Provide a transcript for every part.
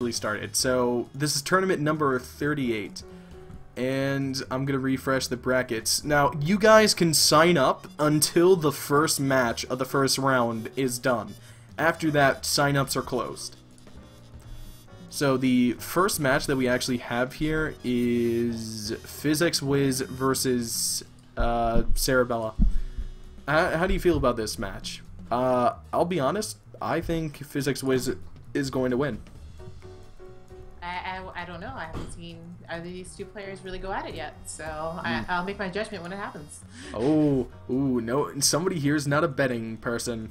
officially started. So this is tournament number 38. And I'm going to refresh the brackets. Now, you guys can sign up until the first match of the first round is done. After that, sign-ups are closed. So the first match that we actually have here is Physics Wiz versus Sarabella. How do you feel about this match? I'll be honest, I think Physics Wiz is going to win. I don't know. I haven't seen either of these two players really go at it yet, so I'll make my judgment when it happens. Oh, ooh, no! Somebody here is not a betting person.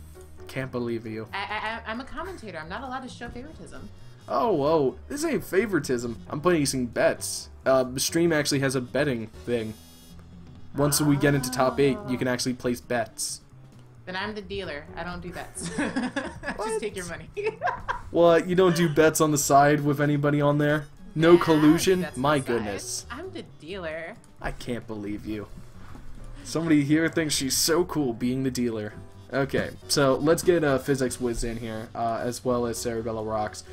Can't believe you. I'm a commentator. I'm not allowed to show favoritism. Oh, whoa! This ain't favoritism. I'm placing bets. The stream actually has a betting thing. Once we get into top 8, you can actually place bets. Then I'm the dealer. I don't do bets. Just take your money. What? You don't do bets on the side with anybody on there? No Yeah, collusion? My goodness. I'm the dealer. I can't believe you. Somebody here thinks she's so cool being the dealer. Okay, so let's get Physics Wiz in here, as well as Sarabella Rocks.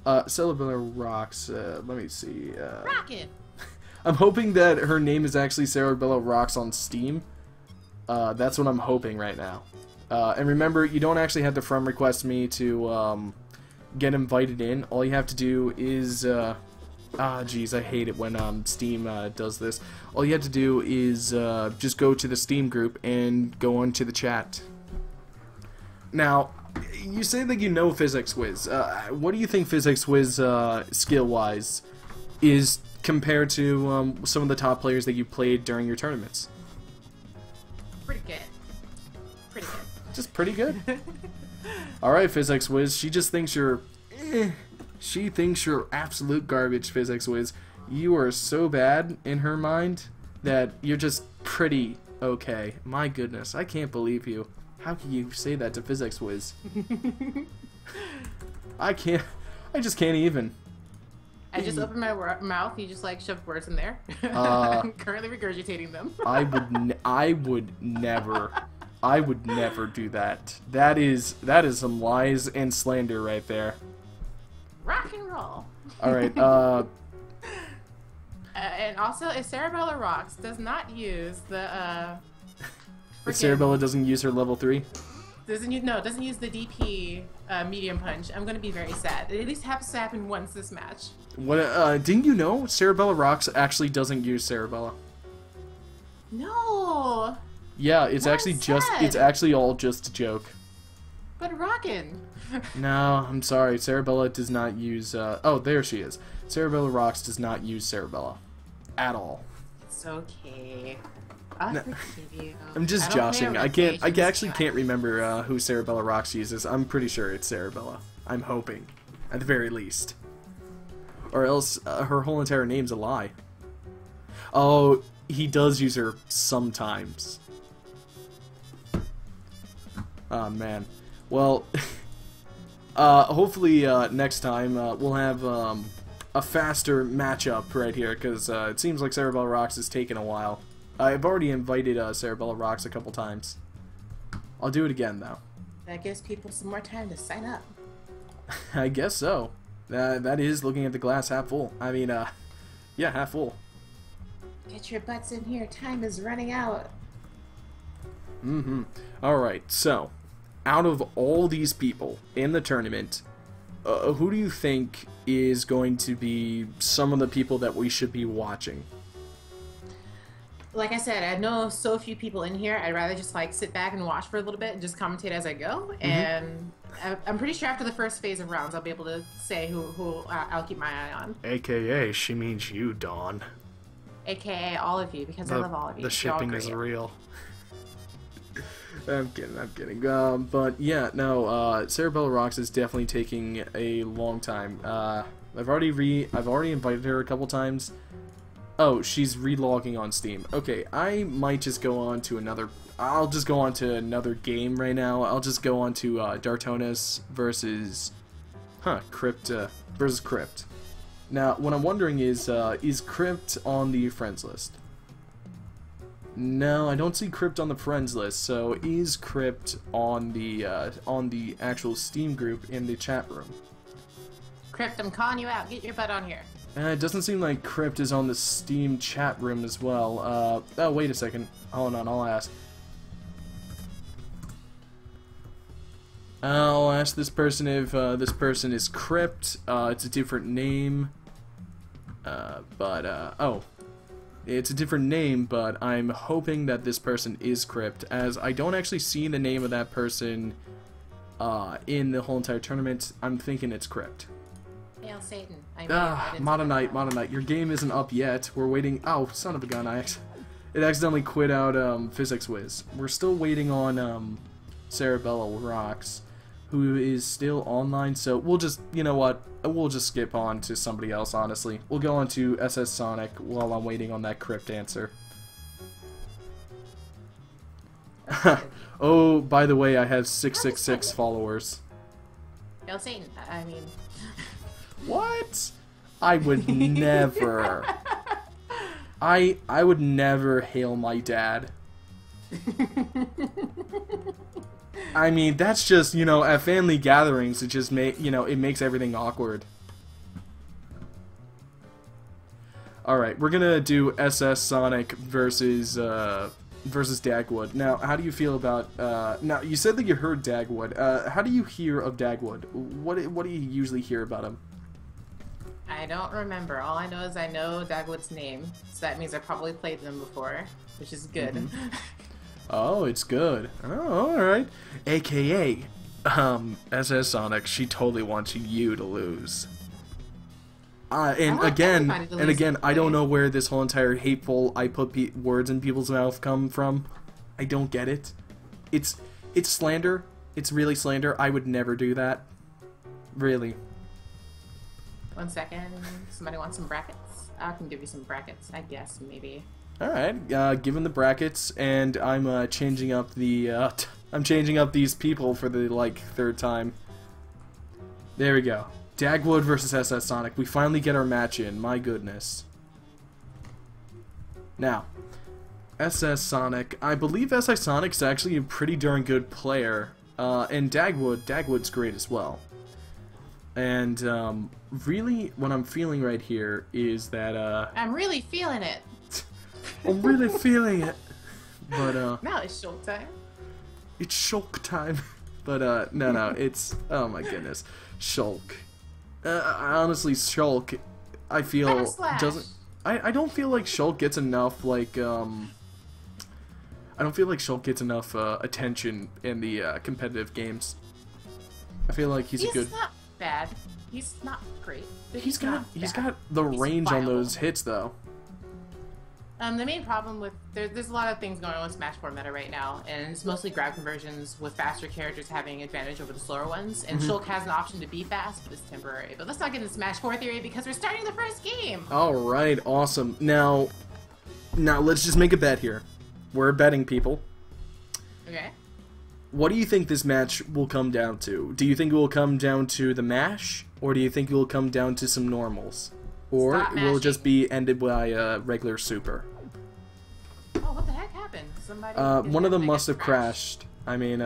Sarabella Rocks, let me see. Rocket! I'm hoping that her name is actually Sarabella Rocks on Steam. That's what I'm hoping right now. And remember, you don't actually have to friend request me to get invited in. All you have to do is... geez, I hate it when Steam does this. All you have to do is just go to the Steam group and go onto the chat. Now, you say that you know Physics Wiz. What do you think Physics Wiz, skill-wise, is compared to some of the top players that you played during your tournaments? Pretty good. Pretty good. Just pretty good? Alright, Physics Wiz. She just thinks you're... She thinks you're absolute garbage, Physics Wiz. You are so bad in her mind that you're just pretty okay. My goodness, I can't believe you. How can you say that to Physics Wiz? I just can't even. I just opened my mouth. You just like shoved words in there. I'm currently regurgitating them. I would never do that. That is some lies and slander right there. Rock and roll. All right. And also, if Sarabella Rocks does not use the if Sarabella doesn't use her level 3. Doesn't use the DP medium punch, I'm gonna be very sad. It at least has to happen once this match. What? Didn't you know Sarabella Rocks actually doesn't use Sarabella? No. Yeah, it's actually it's actually all just a joke. But rockin'. No, I'm sorry. Sarabella does not use. Oh, there she is. Sarabella Rocks does not use Sarabella at all. It's okay. I'll forgive you. I'm just joshing. I actually can't remember who Sarabella Rocks uses. I'm pretty sure it's Sarabella. I'm hoping, at the very least. Or else her whole entire name's a lie. Oh, he does use her sometimes. Oh man. Well, hopefully next time we'll have a faster matchup right here, because it seems like Sarabella Rocks is taking a while. I've already invited Sarabella Rocks a couple times. I'll do it again, though. That gives people some more time to sign up. I guess so. That is looking at the glass half full. I mean, yeah, half full. Get your butts in here. Time is running out. Mm-hmm. Alright, so, out of all these people in the tournament, who do you think is going to be some of the people that we should be watching? Like I said, I know so few people in here. I'd rather just like sit back and watch for a little bit and just commentate as I go. Mm-hmm. And I'm pretty sure after the first phase of rounds, I'll be able to say who I'll keep my eye on. AKA, she means you, Dawn. AKA all of you, because I love all of you. The shipping is real. I'm kidding. But yeah, no, Sarabella Rocks is definitely taking a long time. I've already invited her a couple times. Oh, she's relogging on Steam. Okay, I might just go on to another... I'll just go on to another game right now. I'll just go on to Dartonis versus... Crypt versus Crypt. Now, what I'm wondering is Crypt on the friends list? No, I don't see Crypt on the friends list, so is Crypt on the actual Steam group in the chat room? Crypt, I'm calling you out. Get your butt on here. It doesn't seem like Crypt is on the Steam chat room as well. Oh, wait a second. Hold on, I'll ask. I'll ask this person if this person is Crypt. It's a different name. Oh. It's a different name, but I'm hoping that this person is Crypt, as I don't actually see the name of that person in the whole entire tournament. I'm thinking it's Crypt. Hail Satan. Modernite, your game isn't up yet. We're waiting. Oh, son of a gun, it accidentally quit out Physics Whiz. We're still waiting on Cerebello Rocks, who is still online, so we'll just, you know what, we'll just skip on to somebody else, honestly. We'll go on to SS Sonic while I'm waiting on that Crypt answer. Oh, by the way, I have 666 followers. Hail Satan. I mean... What? I would never. I would never hail my dad. I mean, that's just, you know, at family gatherings, it just it makes everything awkward. Alright, we're gonna do SS Sonic versus Dagwood. Now, how do you feel about, now, you said that you heard Dagwood. How do you hear of Dagwood? What do you usually hear about him? I don't remember. All I know is I know Dagwood's name, so that means I probably played them before, which is good. Mm-hmm. Oh, it's good. Oh, alright. AKA, SS Sonic, she totally wants you to lose. And again, I don't know where this whole entire hateful, I put words in people's mouth come from. I don't get it. It's slander. It's really slander. I would never do that. Really. 1 second. Somebody wants some brackets? I can give you some brackets, I guess, maybe. Alright, give him the brackets, and I'm changing up the, I'm changing up these people for the, like, 3rd time. There we go. Dagwood versus SS Sonic. We finally get our match in, my goodness. Now, SS Sonic. I believe SS Sonic's actually a pretty darn good player, and Dagwood's great as well. And, really, what I'm feeling right here is that, I'm really feeling it! I'm really feeling it! But, now it's Shulk time. It's Shulk time. But, no, it's, oh my goodness. Shulk. Honestly, Shulk, I feel, doesn't, I don't feel like Shulk gets enough, like, I don't feel like Shulk gets enough, attention in the, competitive games. I feel like he's a good... not bad. He's not great. But he's got the range on those hits, though. The main problem with there's a lot of things going on with Smash 4 meta right now, and it's mostly grab conversions with faster characters having advantage over the slower ones. And Shulk has an option to be fast, but it's temporary. But let's not get into Smash 4 theory because we're starting the first game. All right, awesome. Now let's just make a bet here. We're betting people. Okay. What do you think this match will come down to? Do you think it will come down to the mash, or do you think it will come down to some normals? Or will it just be ended by a regular super? Oh, what the heck happened? Somebody one of them must have crashed. I mean,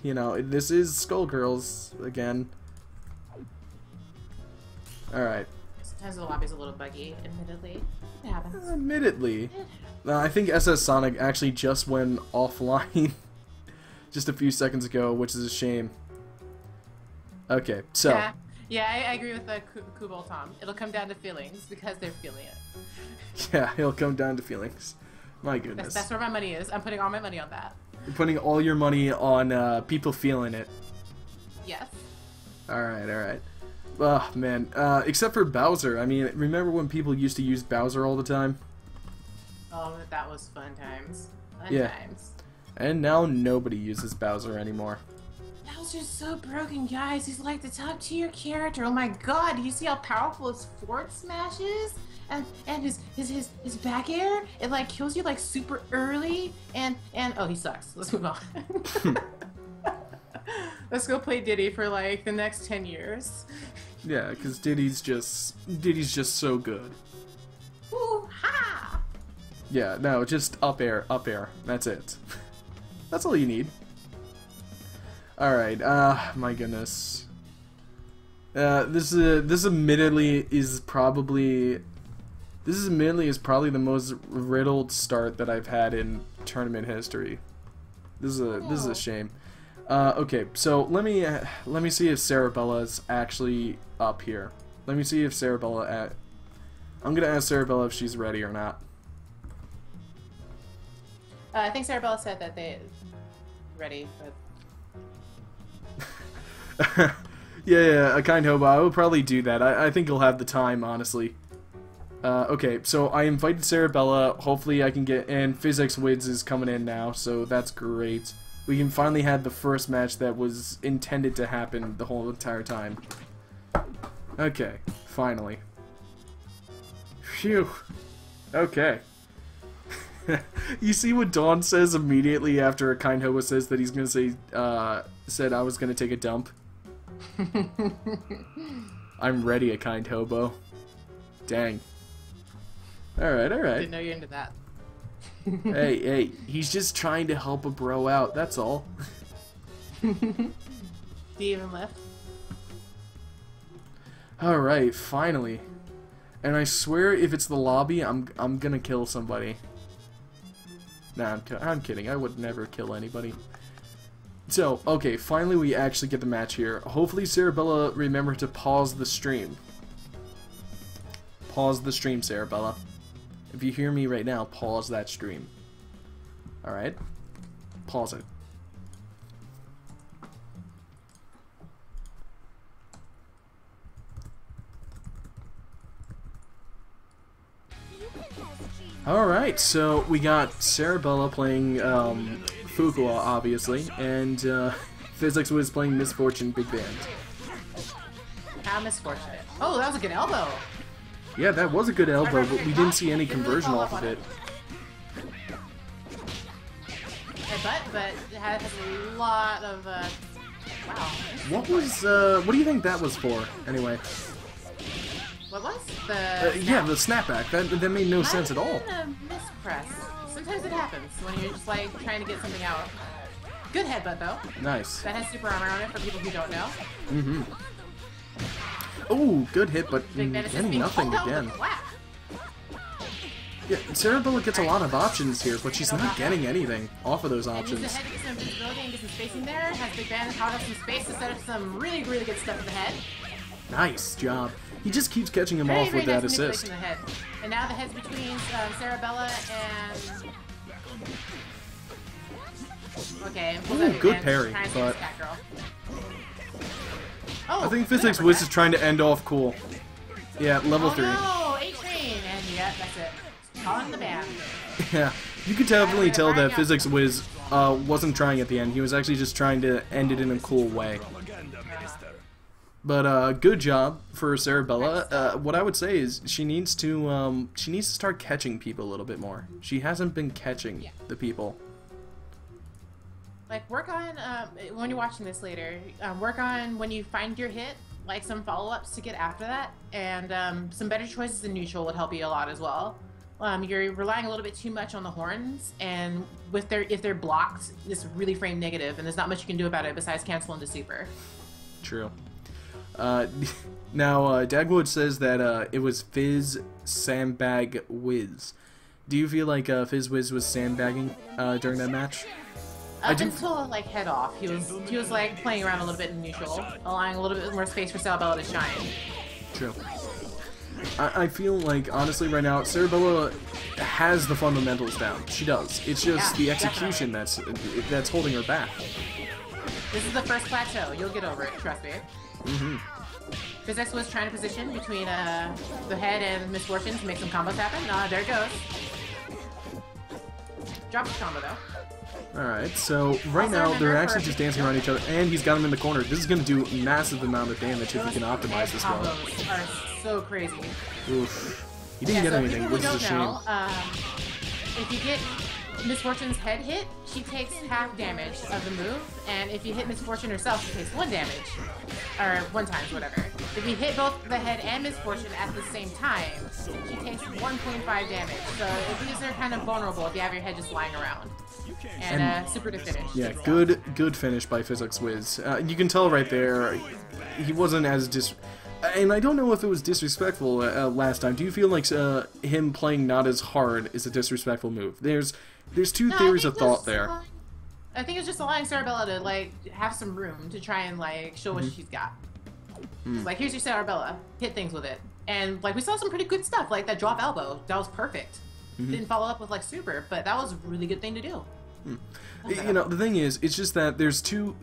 you know, this is Skullgirls again. Alright. Sometimes the lobby's a little buggy, admittedly. It happens. Admittedly. I think SS Sonic actually just went offline just a few seconds ago, which is a shame. Okay, so... Yeah, I agree with Kubal Tom. It'll come down to feelings, because they're feeling it. Yeah, it'll come down to feelings. My goodness. That's where my money is. I'm putting all my money on that. You're putting all your money on people feeling it. Yes. Alright. Oh, man. Except for Bowser. I mean, remember when people used to use Bowser all the time? Oh, that was fun times. Fun times. And now nobody uses Bowser anymore. Bowser's so broken, guys. He's like the top tier character. Oh my god, do you see how powerful his forward smash is? And his back air? It like kills you like super early. And oh, he sucks. Let's move on. Let's go play Diddy for like the next 10 years. Yeah, because Diddy's just so good. Ooh, ha! Yeah, no, just up air. That's it. That's all you need. Alright, my goodness. This admittedly is probably the most riddled start that I've had in tournament history. This is a shame. Okay, so let me see if Cerebella's actually up here. Let me see if Cerebella I'm gonna ask Cerebella if she's ready or not. I think Cerebella said that they ready, but yeah, a kind hobo. I will probably do that. I think he'll have the time, honestly. Okay, so I invited Cerebella. Hopefully I can get... And Physics Wiz is coming in now, so that's great. We can finally have the first match that was intended to happen the whole entire time. Okay, finally. Phew. Okay. You see what Dawn says immediately after a kind hobo says that he's gonna say, said I was gonna take a dump? I'm ready, a kind hobo. Dang. Alright, alright. Didn't know you're into that. Hey, he's just trying to help a bro out, that's all. Do you even left? Alright, finally. And I swear if it's the lobby, I'm gonna kill somebody. Nah, I'm kidding. I would never kill anybody. So, okay, finally we actually get the match here. Hopefully Cerebella remember to pause the stream. Pause the stream, Cerebella. If you hear me right now, pause that stream. Alright? Pause it. Alright, so we got Cerebella playing Fuqua, obviously, and Physics was playing Misfortune Big Band. How misfortunate. Oh, that was a good elbow. Yeah, that was a good elbow, but we didn't see any conversion off of it. But it has a lot of, wow. What was, what do you think that was for, anyway? What was? The yeah, the snapback. That made no sense at all. Mispress. Sometimes it happens when you're just, like, trying to get something out. Good headbutt, though. Nice. That has super armor on it for people who don't know. Mm-hmm. Oh, good hit, but getting nothing again. Yeah, Cerebella gets a lot of options here, but she's not getting anything off of those options. And use the head to get some visibility and get some spacing there. Has Big Ben caught up some space to set up some really, really good stuff in the head. Nice job. He just keeps catching him off with that assist. In the head. And now the head's between Cerebella and... Okay. Ooh, good parry, but... Oh, I think Physics Wiz is trying to end off cool. Yeah, level 3. Oh no, A-Train! And yeah, that's it. Calling the band. Yeah, you could definitely tell that Physics Wiz wasn't trying at the end. He was actually just trying to end it in a cool way. But good job for Cerebella. What I would say is she needs to start catching people a little bit more. She hasn't been catching the people. Like, work on, when you're watching this later, work on when you find your hit, like some follow-ups to get after that, and some better choices in neutral would help you a lot as well. You're relying a little bit too much on the horns, and if they're blocked, it's really frame negative, and there's not much you can do about it besides cancel into super. True. Now, Dagwood says that it was Fizz Sandbag Wiz. Do you feel like Fizz Wiz was sandbagging during that match? Up until like head off, he was like playing around a little bit in neutral, allowing a little bit more space for Cerebella to shine. True. I feel like honestly right now Cerebella has the fundamentals down. She does. It's just the execution that's holding her back. This is the first plateau. You'll get over it. Trust me. Mm-hmm. Physics was trying to position between the head and Misfortune to make some combos happen. There it goes. Drop the combo though. Alright, so right now they're actually just dancing around each other, and he's got him in the corner. This is going to do a massive amount of damage if he can optimize this one. Combos are so crazy. Oof. He didn't get anything, which is a shame. If you get Misfortune's head hit, she takes half damage of the move, and if you hit Misfortune herself, she takes 1 damage. Or 1 times, whatever. If you hit both the head and Misfortune at the same time, she takes 1.5 damage. So these are kind of vulnerable if you have your head just lying around. And super good finish. Yeah, good finish by Physics Wiz. You can tell right there, he wasn't as and I don't know if it was disrespectful last time. Do you feel like him playing not as hard is a disrespectful move? There's two theories of thought there. I think it's just allowing Sarabella to like have some room to try and like show what she's got. Like, here's your Sarabella, hit things with it, and like we saw some pretty good stuff, like that drop elbow. That was perfect. Didn't follow up with like super, but that was a really good thing to do. You know, the thing is, it's just that there's two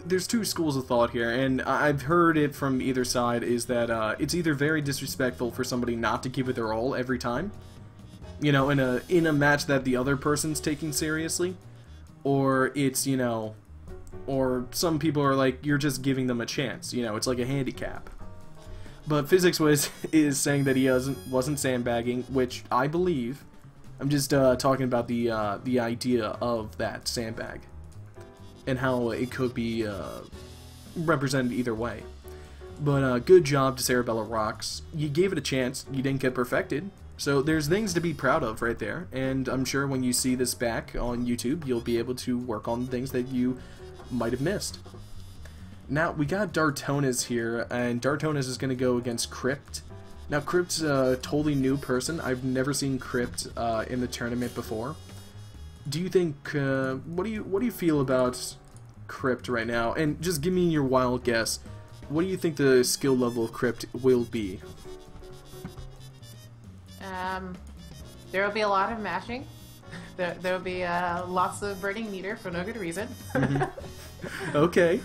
schools of thought here, and I've heard it from either side, is that it's either very disrespectful for somebody not to give it their all every time, you know, in a match that the other person's taking seriously, or it's, you know, or some people are like, you're just giving them a chance, you know, it's like a handicap. But Physics is saying that he wasn't sandbagging, which I believe. I'm just talking about the idea of that sandbag and how it could be represented either way. But good job to Sarabella Rocks. You gave it a chance. You didn't get perfected. So there's things to be proud of right there. And I'm sure when you see this back on YouTube, you'll be able to work on things that you might have missed. Now, we got Dartonas here, and Dartonas is going to go against Crypt. Now, Crypt's a totally new person. I've never seen Crypt in the tournament before. Do you think, what do you feel about Crypt right now? And just give me your wild guess. What do you think the skill level of Crypt will be? There will be a lot of mashing. There will be lots of burning meter for no good reason. Okay.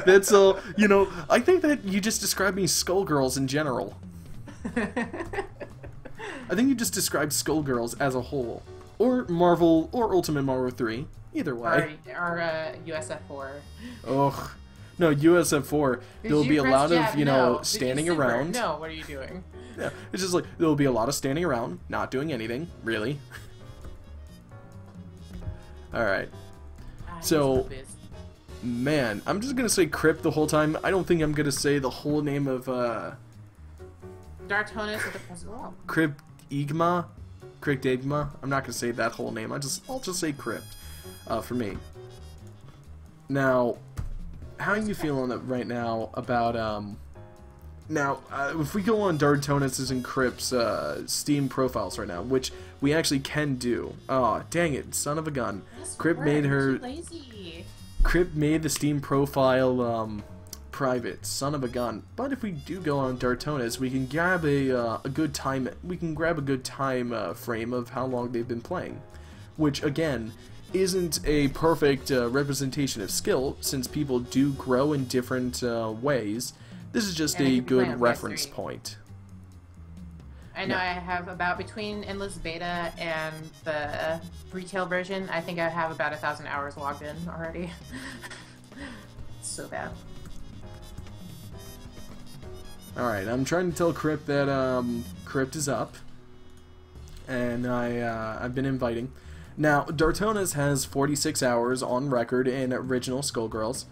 That's all. You know, I think that you just described me Skullgirls in general. I think you just described Skullgirls as a whole, or Marvel, or Ultimate Marvel 3. Either way. Or USF 4. Ugh. No, USF4. There'll be a lot of, you know, standing around. No, what are you doing? Yeah, it's just like there'll be a lot of standing around, not doing anything, really. All right. So, man, I'm just gonna say Crypt the whole time. I don't think I'm gonna say the whole name of Dartonas of the President. Cryptigma. I'm not gonna say that whole name. I'll just say Crypt for me. Now, how are you feeling right now about if we go on Dartonas and Crypt's Steam profiles right now, which we actually can do. Oh, dang it, son of a gun. Crypt made the Steam profile private, son of a gun. But if we do go on Dartonas, we can grab a good time. We can grab a good time frame of how long they've been playing, which again isn't a perfect representation of skill, since people do grow in different ways. This is just a good reference point. I know I have about, between Endless Beta and the retail version, I think I have about 1,000 hours logged in already. So bad. Alright, I'm trying to tell Crypt that Crypt is up. And I've been inviting. Now, Dartonas has 46 hours on record in original Skullgirls.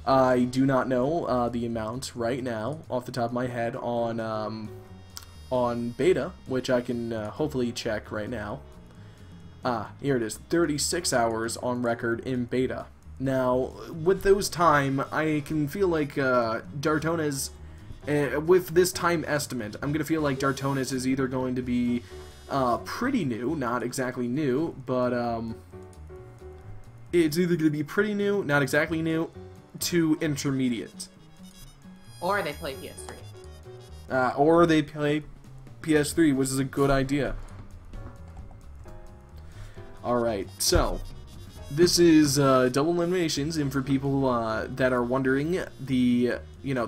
I do not know the amount right now off the top of my head on beta, which I can hopefully check right now. Here it is, 36 hours on record in beta. Now, with those time, I can feel like Dartonas, with this time estimate, I'm gonna feel like Dartonas is either going to be pretty new, not exactly new, but it's either going to be pretty new, not exactly new, to intermediate. Or they play PS3. Or they play PS3, which is a good idea. Alright, so this is double eliminations, and for people that are wondering, the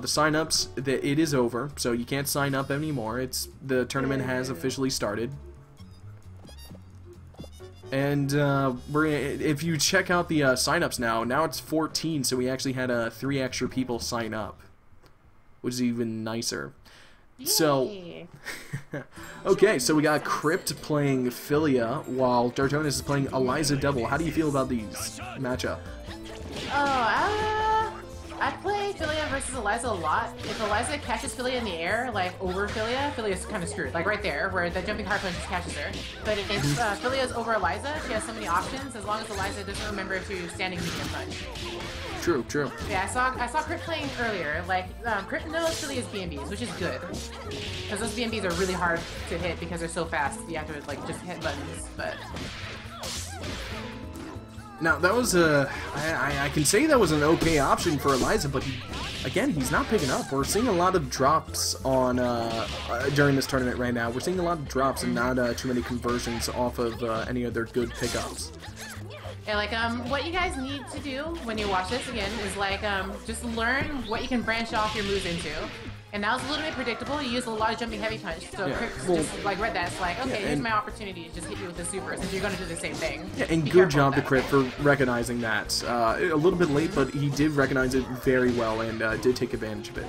sign-ups, that it is over, so you can't sign up anymore. The tournament has officially started. And if you check out the sign-ups now it's 14, so we actually had 3 extra people sign up, which is even nicer. Yay. So, okay, so we got Crypt playing Philia, while Dartonas is playing Eliza Devil. How do you feel about these matchup? I play Philia versus Eliza a lot. If Eliza catches Philia in the air, like over Philia's kind of screwed. Like right there, where the jumping hard punch just catches her. But if Philia's over Eliza, she has so many options, as long as Eliza doesn't remember to standing medium punch. True, true. Yeah, I saw Crypt playing earlier. Like, Crypt knows Philly's BMBs, which is good. Because those BMBs are really hard to hit because they're so fast. You have to, like, just hit buttons, but... Now, that was I can say that was an okay option for Eliza, but again, he's not picking up. We're seeing a lot of drops on during this tournament right now. We're seeing a lot of drops and not too many conversions off of any of their good pickups. Yeah, like, what you guys need to do when you watch this again is, like, just learn what you can branch off your moves into. And now it's a little bit predictable. You use a lot of jumping heavy punch, so yeah. Crypt Well, just, like, read that. It's like, okay, yeah, here's my opportunity to just hit you with the super, since you're going to do the same thing. Yeah, and Be good careful job to with Crypt for recognizing that. A little bit late, but he did recognize it very well and did take advantage of it.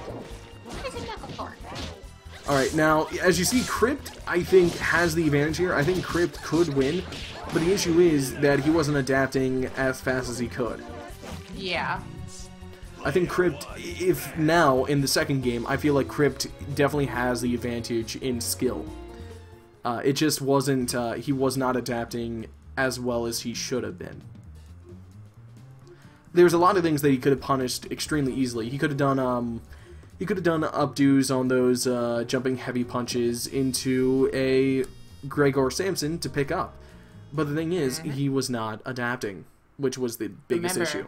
Alright, now, as you see, Crypt, I think, has the advantage here. I think Crypt could win, but the issue is that he wasn't adapting as fast as he could. Yeah. I think Crypt, if now, in the second game, I feel like Crypt definitely has the advantage in skill. It just wasn't, he was not adapting as well as he should have been. There's a lot of things that he could have punished extremely easily. He could have done updos on those jumping heavy punches into a Gregor Samson to pick up. But the thing is, he was not adapting, which was the biggest issue.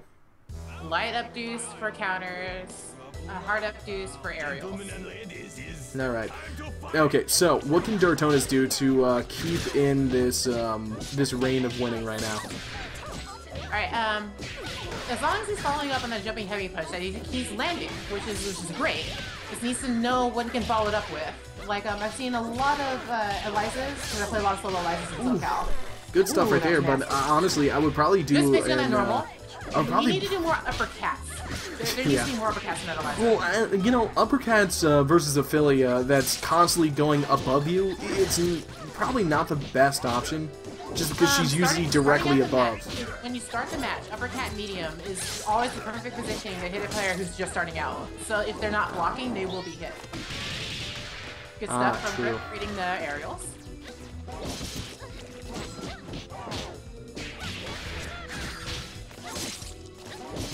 Light updos for counters, hard updos for aerials. Alright. Okay, so what can Dartonas do to keep in this this reign of winning right now? Alright, as long as he's following up on that jumping heavy punch that he's landing, which is great, just needs to know what he can follow it up with. Like, I've seen a lot of Elizas, because I play a lot of solo Elizas in SoCal. Good stuff right there, but honestly, I would probably do... Just based on that normal. Probably... You need to do more uppercuts. There needs to be more uppercuts in that Eliza. Well, you know, uppercuts versus Ophelia that's constantly going above you, it's probably not the best option, just because she's usually directly above. When you start the match, uppercut medium is always the perfect positioning to hit a player who's just starting out. So if they're not blocking, they will be hit. Good stuff from Rip reading the aerials.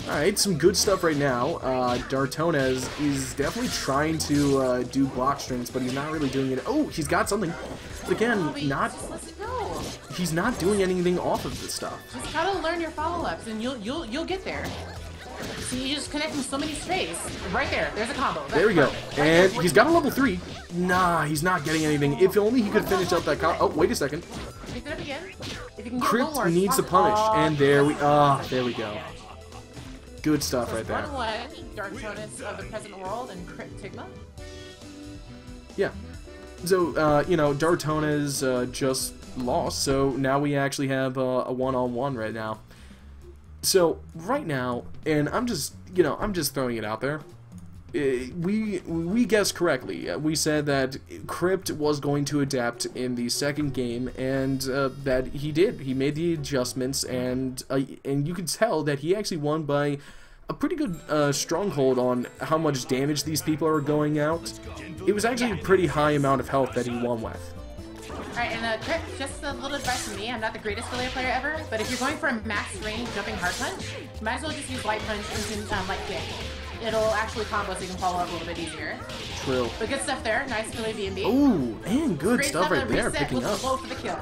Alright, some good stuff right now. Dartonas is definitely trying to do block strings, but he's not really doing it. Oh, he's got something. But again, he's not doing anything off of this stuff. Just gotta learn your follow-ups, and you'll get there. See, you're just connecting so many strays. Right there, there's a combo. There we go. And he's got a level 3. Nah, he's not getting anything. If only he could finish up that combo. Oh, wait a second. Pick it up again. If you can get Crypt needs to punish, and there we go. Good stuff right there. 1-1, Dartonas of the present world and Crypt Tigma. Yeah. So, you know, Dartonas just lost, so now we actually have a one-on-one right now. So, right now, and I'm just throwing it out there, we guessed correctly. We said that Crypt was going to adapt in the second game, and that he did. He made the adjustments, and you could tell that he actually won by a pretty good stronghold on how much damage these people are going out. It was actually a pretty high amount of health that he won with. Alright, and Crypt, just a little advice from me, I'm not the greatest Philly player ever, but if you're going for a max range jumping hard punch, you might as well just use light punch and light kick. It'll actually combo so you can follow up a little bit easier. True. But good stuff there, nice Philly BMB. Ooh, and good stuff right there, picking up. Low for the kill.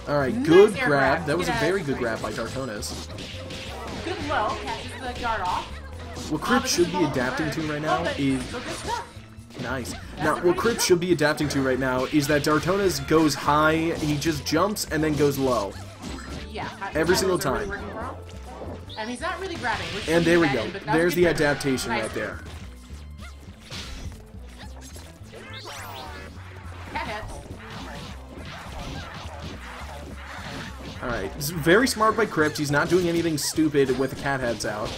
Alright, good grab. That was a very good grab by Dartonas. Good low, catches the guard off. What Crypt should be adapting to right now is... Nice. Now, what Crypt should be adapting to right now is that Dartonas goes high, he just jumps, and then goes low. Yeah. Every single time. And he's not really grabbing. And there we go. There's the adaptation right there. Alright, very smart by Crypt. He's not doing anything stupid with the cat heads out.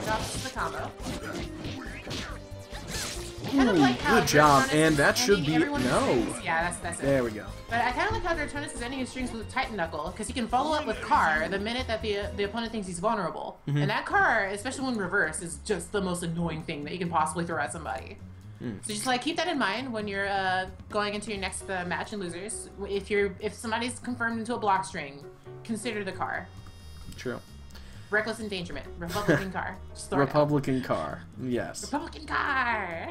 Drops the combo. Ooh, good job, and that should be... No. Yeah, that's it. There we go. But I kind of like how Dartonas is ending his strings with a Titan Knuckle, because he can follow up with Car the minute that the opponent thinks he's vulnerable. And that Car, especially when reversed, is just the most annoying thing that you can possibly throw at somebody. So just like keep that in mind when you're going into your next match in losers. If somebody's confirmed into a block string, consider the Car. True. Reckless endangerment. Republican car. Just throw it out. Republican car. Yes. Republican car.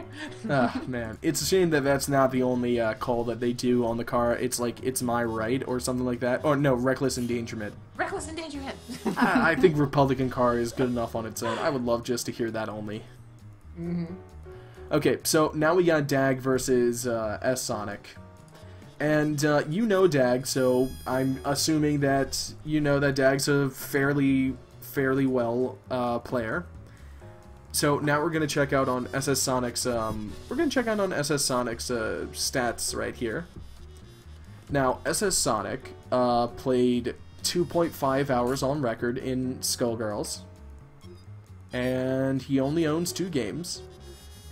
Ah, man. It's a shame that that's not the only call that they do on the car. It's like, it's my right or something like that. Or no, reckless endangerment. Reckless endangerment. I think Republican car is good enough on its own. I would love just to hear that only. Okay, so now we got Dag versus S-Sonic. And you know Dag, so I'm assuming that you know that Dag's a fairly well player. So now we're gonna check out on SS Sonic's stats right here. Now SS Sonic played 2.5 hours on record in Skullgirls, and he only owns 2 games,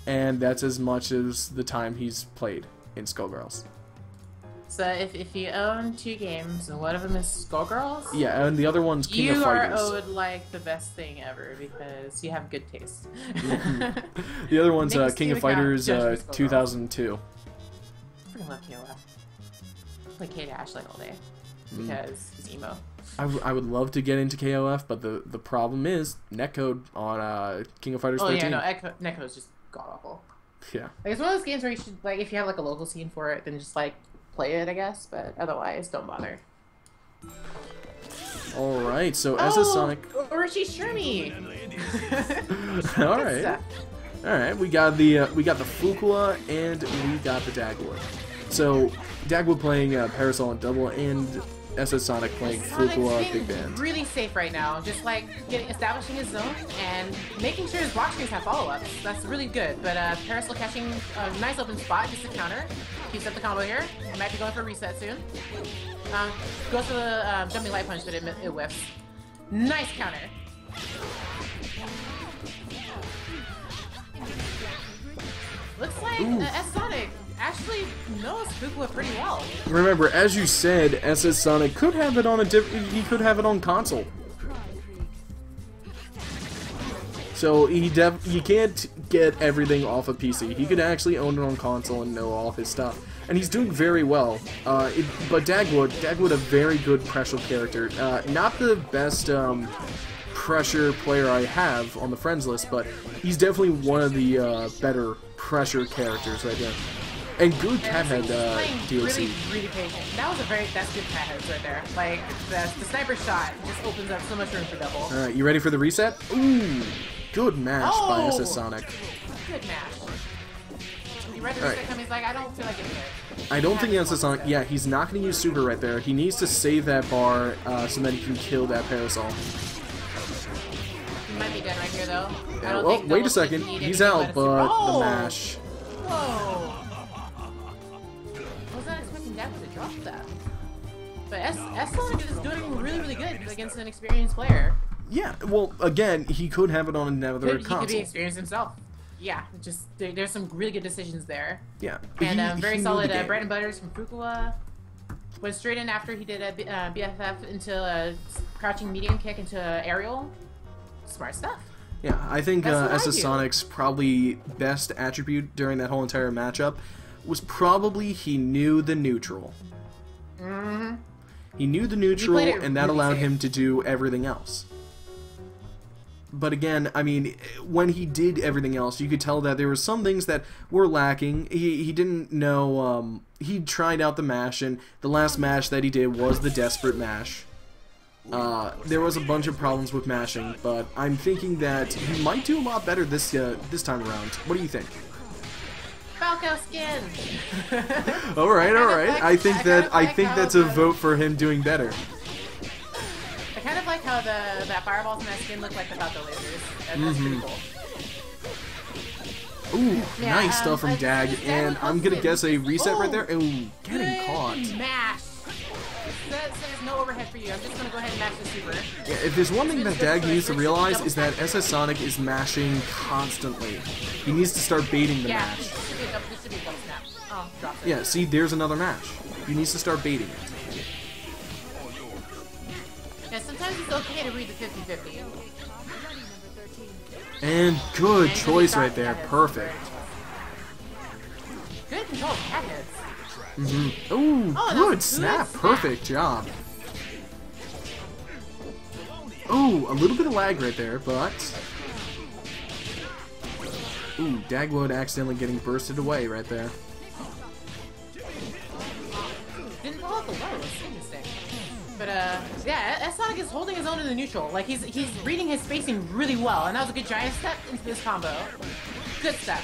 and that's as much as the time he's played in Skullgirls. So if you own 2 games and one of them is Skullgirls, yeah, and the other one's King of Fighters. You are owed like the best thing ever because you have good taste. The other one's King of Fighters 2002. I freaking love KOF. Play K-Dash like all day because he's emo. I would love to get into KOF, but the problem is netcode on King of Fighters 13. Oh yeah, no, netcode is just god awful. Yeah. Like, it's one of those games where you should, like, if you have like a local scene for it, then just like play it, I guess, but otherwise don't bother. Alright, so SS Sonic... Orochi Shermie! Alright, we got the Fuqua and we got the Dagwood. So, Dagwood playing Parasol and Double, and SS Sonic playing Fuqua Big Band. Really safe right now, just like establishing his zone and making sure his block screens have follow-ups. That's really good. But Parasol catching a nice open spot just to counter. Keeps up the combo here. Might be going for a reset soon. Goes for the jumping light punch, but it whiffs. Nice counter. Looks like S-Sonic actually knows Fuqua pretty well. Remember, as you said, SS Sonic could have it on he could have it on console. So he can't get everything off of PC. He could actually own it on console and know all of his stuff. And he's doing very well. But Dagwood a very good pressure character. Not the best pressure player I have on the friends list, but he's definitely one of the better pressure characters right there. And good Cathead DLC. Really patient. That's good Catheads right there. Like, the sniper shot just opens up so much room for double. Alright, you ready for the reset? Ooh, good mash by SS Sonic. Good mash. You read the reset coming, he's like, I don't feel like getting it. I don't think SS Sonic, yeah, he's not going to use super right there. He needs to save that bar so that he can kill that Parasol. He might be dead right here, though. Yeah, well, wait a second. He's out, but the mash. Whoa! I was not expecting Dagwood to drop that. But S-Sonic is doing really, really good against an experienced player. Yeah, well, again, he could have it on another console. He could be experienced himself. Yeah, just there's some really good decisions there. Yeah. And very solid bread and butters from Fuqua. Went straight in after he did a BFF into a crouching medium kick into aerial. Smart stuff. Yeah, I think SS Sonic's probably best attribute during that whole entire matchup was probably he knew the neutral. He knew the neutral, and that allowed him to do everything else. But again, I mean, when he did everything else, you could tell that there were some things that were lacking. He didn't know, he tried out the mash, and the last mash that he did was the desperate mash. There was a bunch of problems with mashing, but I'm thinking that he might do a lot better this time around. What do you think? Falco skin. all right. I think that's a vote for him doing better. I kind of like how that fireballs in that skin look like the Falco lasers. That's pretty cool. Ooh, yeah, nice stuff from Dag, and I'm gonna guess a reset right there. Ooh, getting caught. Mash. That says no overhead for you. I'm just gonna go ahead and mash the super. Yeah, if there's one thing that Dag needs to realize is that SS Sonic is mashing constantly. He needs to start baiting the mash. This should be a double snap. Oh, dropped it. Yeah, see, there's another mash. He needs to start baiting it. Yeah, sometimes it's okay to read the 50-50. And good choice right there. Perfect. Good control of catheads. Ooh, good snap. Perfect job. Ooh, a little bit of lag right there, but... Ooh, Dagwood accidentally getting bursted away right there. Didn't pull out the low. It's interesting. But, yeah, Sonic is holding his own in the neutral. Like, he's reading his spacing really well, and that was a good giant step into this combo. Good step.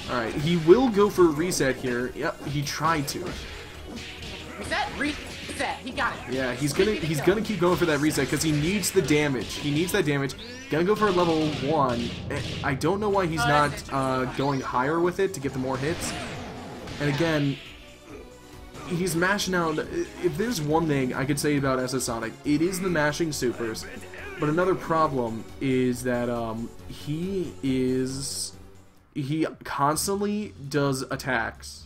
Alright, he will go for a reset here. Yep, he tried to. Reset, reset. He got it. Yeah, he's gonna keep going for that reset because he needs the damage. He needs that damage. Gonna go for a level 1. I don't know why he's not going higher with it to get the more hits. And again, he's mashing out. If there's one thing I could say about SS Sonic, it is the mashing supers. But another problem is that he constantly does attacks.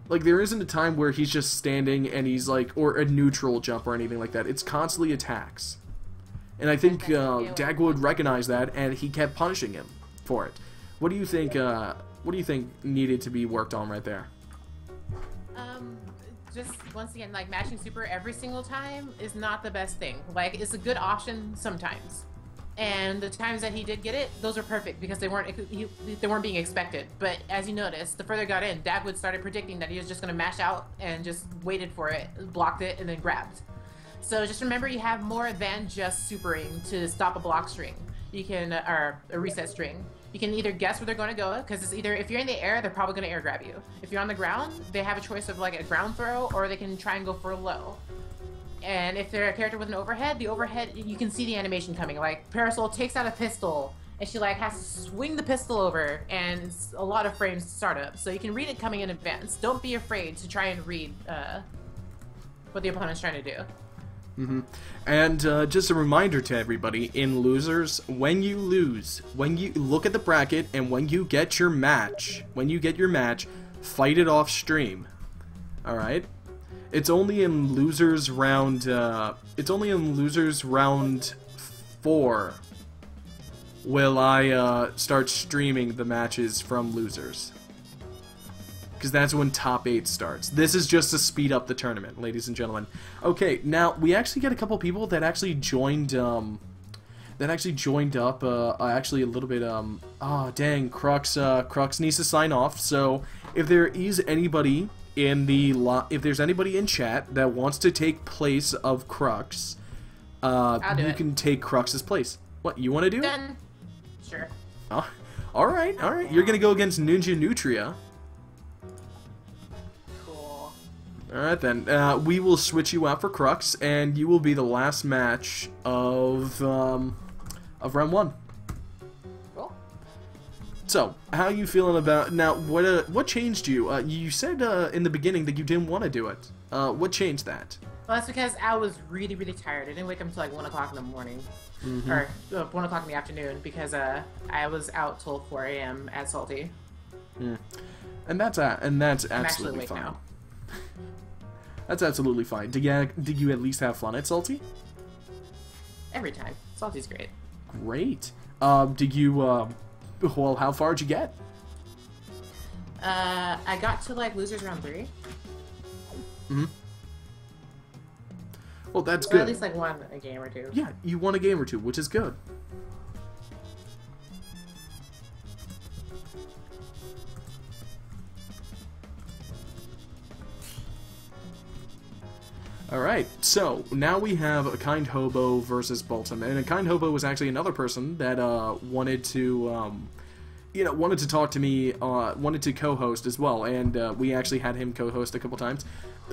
Like, there isn't a time where he's just standing and he's like, or a neutral jump or anything like that. It's constantly attacks. And I think Dagwood recognized that, and he kept punishing him for it. What do you think? What do you think needed to be worked on right there? Just once again, like mashing super every single time is not the best thing. Like, it's a good option sometimes, and the times that he did get it, those are perfect because they weren't being expected. But as you noticed, the further it got in, Dagwood started predicting that he was just going to mash out and just waited for it, blocked it, and then grabbed. So just remember, you have more than just supering to stop a block string. You can, or a reset string. You can either guess where they're going to go, because it's either, if you're in the air, they're probably going to air grab you. If you're on the ground, they have a choice of like a ground throw, or they can try and go for a low. And if they're a character with an overhead, the overhead, you can see the animation coming. Like, Parasol takes out a pistol, and she like has to swing the pistol over, and it's a lot of frames to start up. So you can read it coming in advance. Don't be afraid to try and read what the opponent's trying to do. And just a reminder to everybody, in losers, when you lose, when you look at the bracket, and when you get your match, fight it off stream. Alright? It's only in losers round, round 4 will I start streaming the matches from losers. Because that's when top 8 starts. This is just to speed up the tournament, ladies and gentlemen. Okay, now we actually get a couple people that actually joined. Actually a little bit. Oh dang, Crux needs to sign off. So if there is anybody in the if there's anybody in chat that wants to take place of Crux, you can take Crux's place. What you want to do? Done. Sure. Oh, all right. You're gonna go against Ninja Nutria. Alright then, we will switch you out for Crux, and you will be the last match of round 1. Cool. So, how are you feeling about... Now, what changed you? You said in the beginning that you didn't want to do it. What changed that? Well, that's because I was really, really tired. I didn't wake up until like 1 o'clock in the morning. Or 1 o'clock in the afternoon, because I was out till 4 a.m. at Salty. And that's absolutely fine. Now. That's absolutely fine. Did you at least have fun at Salty? Every time. Salty's great. Great. Did you, well, how far did you get? I got to, like, losers round 3. Well, that's or good. At least, like, won a game or 2. Yeah, you won a game or 2, which is good. Alright, so now we have a Kind Hobo versus Bolton, and a Kind Hobo was actually another person that wanted to talk to me, wanted to co-host as well, and we actually had him co-host a couple times.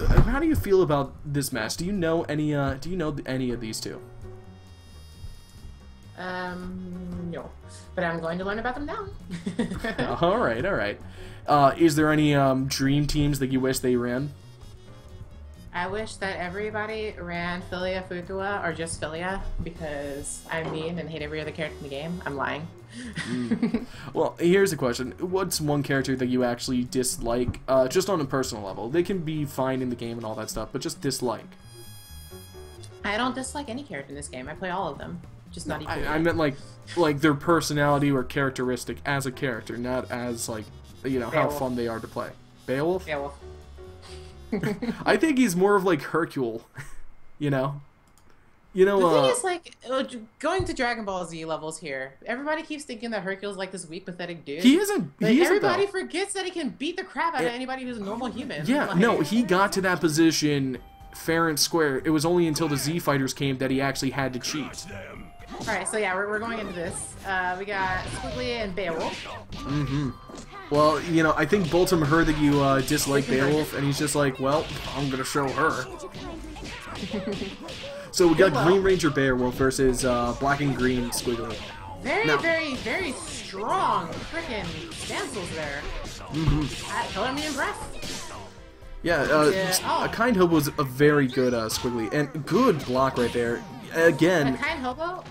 How do you feel about this match? Do you know any of these two? No, but I'm going to learn about them now. Alright. Is there any dream teams that you wish they ran? I wish that everybody ran Filia Futua or just Filia, because I'm mean and hate every other character in the game. I'm lying. Well, here's a question. What's one character that you actually dislike, just on a personal level? They can be fine in the game and all that stuff, but just dislike. I don't dislike any character in this game. I play all of them. Just not equally. I meant like their personality or characteristic as a character, not as like, how fun they are to play. Beowulf? Beowulf. I think he's more of like Hercule, You know, the thing is, like, going to Dragon Ball Z levels here, everybody keeps thinking that Hercule's like this weak, pathetic dude. He isn't. Everybody forgets that he can beat the crap out of anybody who's a normal human. Yeah, like, no, he got to that position fair and square. It was only until the Z Fighters came that he actually had to cheat. Alright, so yeah, we're going into this. We got Squiggly and Beowulf. Mm-hmm. Well, you know, I think Boltum heard that you dislike Beowulf, and he's just like, well, I'm gonna show her. So we got Green Ranger Beowulf versus Black and Green Squiggly. Very strong freaking stencils there. Mm-hmm. Color me impressed. Yeah, a Kind Hobo is a very good Squiggly, and good block right there. Again, a Kind Hobo,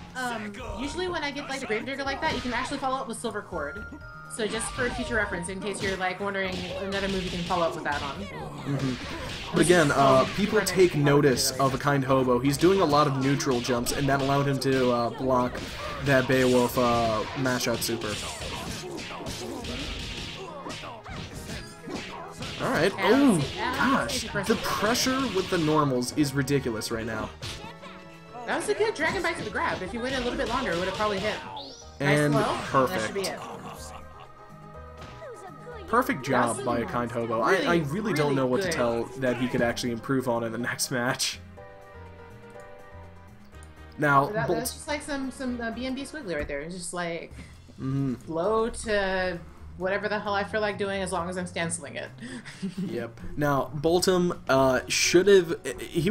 usually when I get like the Gravedigger like that, you can actually follow up with Silver Cord. So just for future reference, in case you're like wondering another move you can follow up with that on. But again, people take notice of a Kind Hobo. He's doing a lot of neutral jumps, and that allowed him to block that Beowulf mash-out super. Alright. Oh, gosh. The pressure with the normals is ridiculous right now. That was a good Dragon Bite to the grab. If you waited a little bit longer, it would have probably hit. And nice flow. perfect. That should be it. Perfect job by a Kind Hobo. I really don't know what to tell that he could actually improve on in the next match. Now, that's just like some BNB Squiggly right there. It's just like low to whatever the hell I feel like doing as long as I'm stenciling it. Yep. Now, Boltum should have... He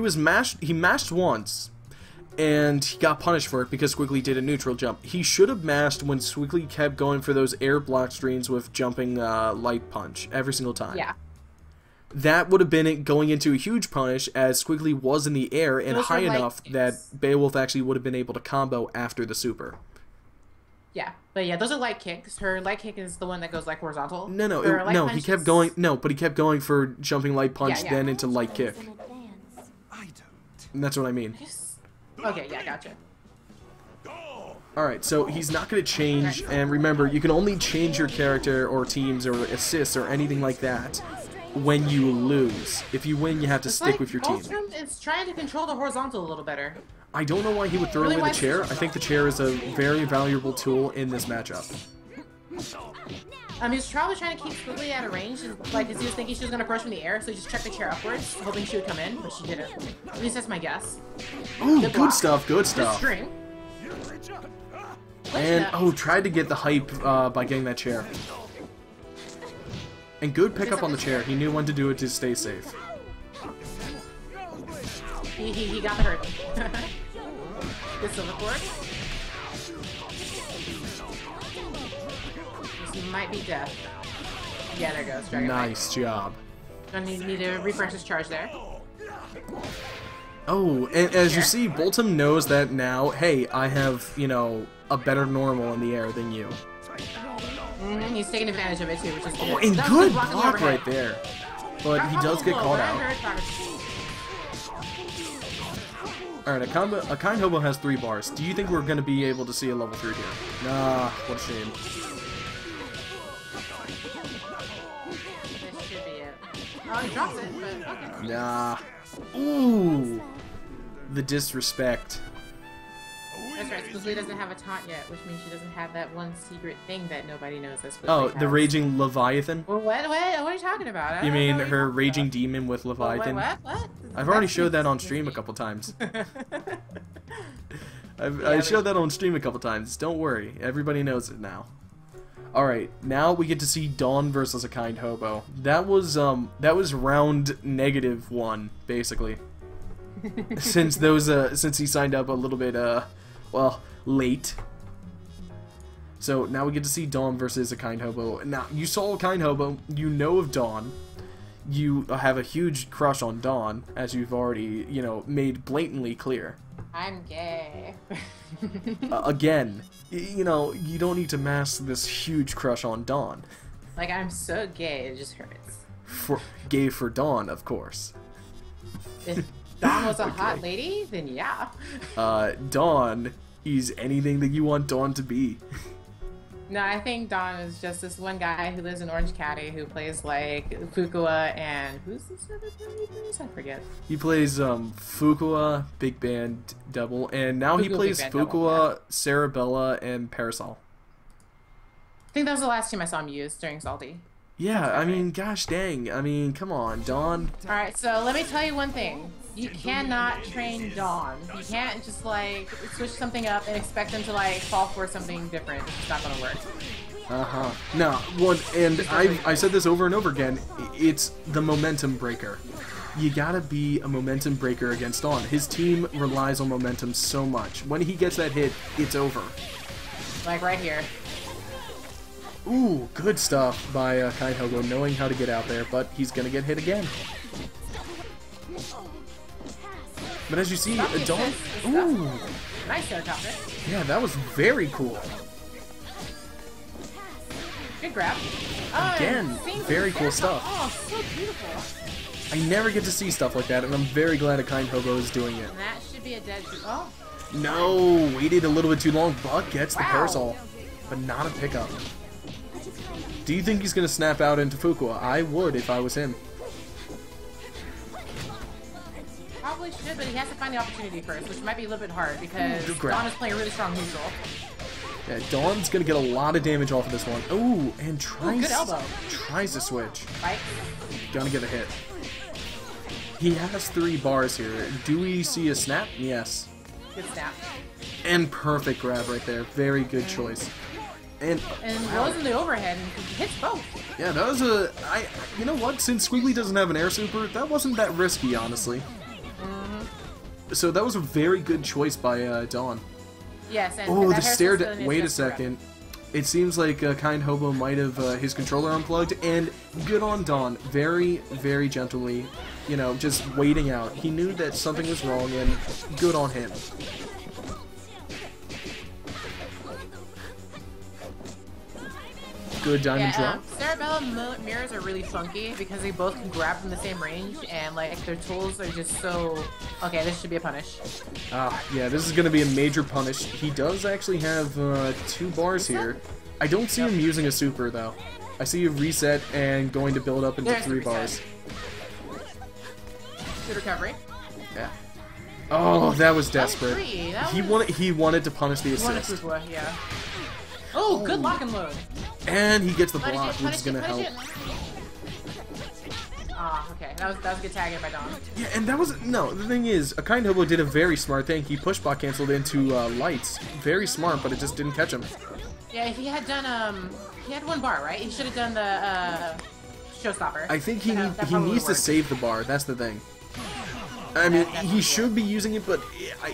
mashed once, and he got punished for it because Squiggly did a neutral jump. He should have mashed when Squiggly kept going for those air block streams with jumping light punch every single time. Yeah. That would have been it going into a huge punish, as Squiggly was in the air and high enough that Beowulf actually would have been able to combo after the super. Yeah, but yeah, those are light kicks. Her light kick is the one that goes like horizontal. No, he kept going. No, but he kept going for jumping light punch, then into light kick. And that's what I mean. Okay, yeah, gotcha. Alright, so he's not going to change, and remember, you can only change your character or teams or assists or anything like that when you lose. If you win, you have to stick with your team. It's trying to control the horizontal a little better. I don't know why he would throw away the chair. I think the chair is a very valuable tool in this matchup. He was probably trying to keep Squiggly out of range, like, because he was thinking she was going to approach from the air, so he just checked the chair upwards, hoping she would come in, but she didn't. At least that's my guess. Ooh, good stuff, good stuff. And, tried to get the hype by getting that chair. And good pickup on the chair. He knew when to do it to stay safe. He got the hurdle. Good Silver Cord. This might be death. Yeah, there goes. Dragon nice job. Gonna need to refresh his charge there. Oh, and as you see, Boltum knows that now, hey, I have, you know, a better normal in the air than you. He's taking advantage of it too, which is good. Oh, and good block right there. But he does get caught out. Alright, a Kind Hobo has 3 bars. Do you think we're going to be able to see a level 3 here? Nah, what a shame. This should be it. Oh, he drops it, but okay. Nah. Ooh! The disrespect. That's right, Squiggly doesn't have a taunt yet, which means she doesn't have that one secret thing that nobody knows that Squiggly has. The Raging Leviathan? Well, what are you talking about? You mean her Raging Demon with Leviathan? What? I've already showed that on stream a couple times. I showed that on stream a couple times. Don't worry, everybody knows it now. Alright, now we get to see Dawn versus a Kind Hobo. That was round -1, basically. since he signed up a little bit well, late. So now we get to see Dawn versus a Kind Hobo. Now, you saw a Kind Hobo, you know of Dawn. You have a huge crush on Dawn, as you've already, you know, made blatantly clear. I'm gay. Again, you know, you don't need to mask this huge crush on Dawn. Like, I'm so gay, it just hurts. Gay for Dawn, of course. If Dawn was a hot lady, then yeah. Dawn is anything that you want Dawn to be. No, I think Don is just this one guy who lives in Orange County who plays like Fukua and who's this other guy he plays? I forget. He plays Fukua, Big Band Double, and now he Fukua, plays Big Band Fukua, Double, yeah. Cerebella, and Parasol. I think that was the last team I saw him use during Salty. Yeah, I mean, gosh dang. I mean, come on, Dawn. Alright, so let me tell you one thing. You cannot train Dawn. You can't just like switch something up and expect them to like fall for something different. It's just not gonna work. Uh-huh. No, one, and I said this over and over again, it's the momentum breaker. You gotta be a momentum breaker against Dawn. His team relies on momentum so much. When he gets that hit, it's over. Like right here. Ooh, good stuff by Kind Hogo, knowing how to get out there, but he's gonna get hit again. But as you see, Dawn... Ooh! Nice helicopter. Yeah, that was very cool. Good grab. Again, very cool stuff. Oh, so beautiful. I never get to see stuff like that, and I'm very glad a Kind Hogo is doing it. And that should be a dead... Oh. No! Waited a little bit too long, but gets the Wow. parasol. But not a pickup. Do you think he's going to snap out into Fukua? I would if I was him. Probably should, but he has to find the opportunity first, which might be a little bit hard because Good grab. Dawn is playing a really strong neutral. Yeah, Dawn's going to get a lot of damage off of this one. Ooh, and Good elbow. tries to switch. Right? Gonna get a hit. He has 3 bars here. Do we see a snap? Yes. Good snap. And perfect grab right there. Very good choice. And rolls in the overhead and hits both. yeah, that was a... you know what? Since Squiggly doesn't have an air super, that wasn't that risky, honestly. So that was a very good choice by Dawn. Yes, and Oh, that the hair stare... still in Wait a his grab. second. It seems like Kind Hobo might have his controller unplugged, and good on Dawn. Very, very gently, you know, just waiting out. He knew that something was wrong, and good on him. Good diamond drop. Cerebella mirrors are really funky because they both can grab from the same range, and like their tools are just so... Okay, this should be a punish. Yeah, this is going to be a major punish. He does actually have 2 bars here. I don't see him using a super, though. I see a reset and going to build up into There's the 3 reset. bars. Good recovery. Yeah. Oh, that was desperate. He wanted to punish the One assist. Fukua, yeah. Oh, good lock and load. And he gets the Punish block, it, which is going to help. Ah, okay. That was a good tag in by Dom. Yeah, and that was... No, the thing is, a Kind Hobo did a very smart thing. He push block canceled into lights. Very smart, but it just didn't catch him. Yeah, if he had done, he had 1 bar, right? He should have done the, showstopper. I think he That needs probably to worked. save the bar. That's the thing. I mean, he should be using it, but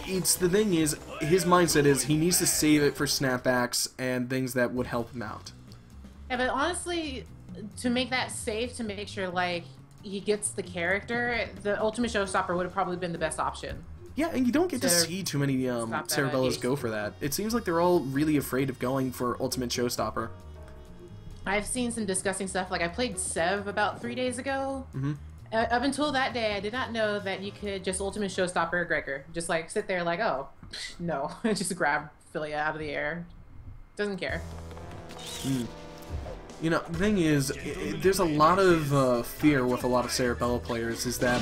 it's the thing is, his mindset is he needs to save it for snapbacks and things that would help him out. Yeah, but honestly, to make that safe, to make sure, like, he gets the character, the ultimate showstopper would have probably been the best option. Yeah, and you don't get to So, see too many stop that Cerebellas at go for that. It seems like they're all really afraid of going for ultimate showstopper. I've seen some disgusting stuff. Like, I played Sev about 3 days ago. Mm-hmm. Up until that day, I did not know that you could just ultimate showstopper Gregor. Just, like, sit there like, oh, no. Just grab Philia out of the air. Doesn't care. You know, the thing is, there's a lot of fear with a lot of Cerebella players is that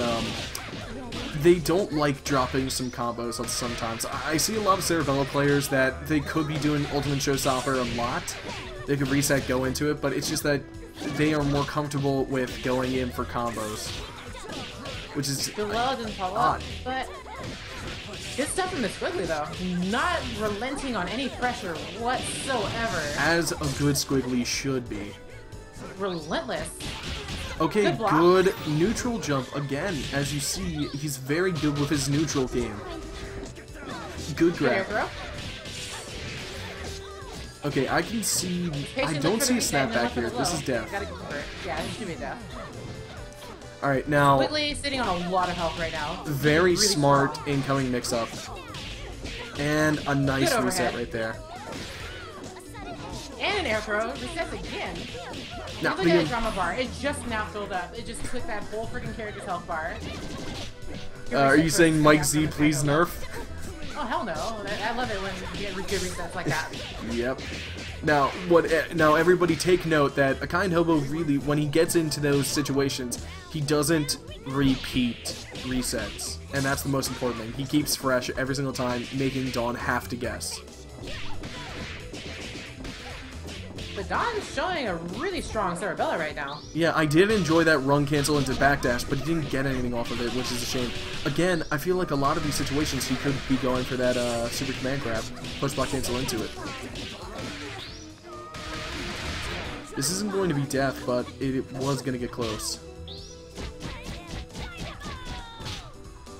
they don't like dropping some combos sometimes. I see a lot of Cerebella players that they could be doing ultimate showstopper a lot. They could reset, go into it, but it's just that they are more comfortable with going in for combos. Which is The well didn't follow up, but good stuff from the Squiggly, though. Not relenting on any pressure whatsoever. as a good Squiggly should be. Relentless. Okay, Good block. good neutral jump again. As you see, he's very good with his neutral game. Good Good air grab. throw. Okay, I can see... I Patient don't look for see a the weekend and snapback look for here. the This low. is death. Gotta go for it. Yeah, this should be death. Alright, now, Quickly sitting on a lot of health right now. very Really smart strong. incoming mix-up. And a nice Good reset overhead. right there. And an air throw. Resets again. Now, Look at that drama bar. It just now filled up. It just took that whole freaking character's health bar. are you saying Mike Z, please nerf? Oh hell no! I love it when you get good resets like that. Yep. Now, now everybody take note that a kind hobo really, when he gets into those situations, he doesn't repeat resets, and that's the most important thing. He keeps fresh every single time, making Dawn have to guess. But Dawn's showing a really strong Cerebella right now. Yeah, I did enjoy that run cancel into backdash, but he didn't get anything off of it, which is a shame. Again, I feel like a lot of these situations he could be going for that super command grab, push block cancel into it. This isn't going to be death, but it was going to get close.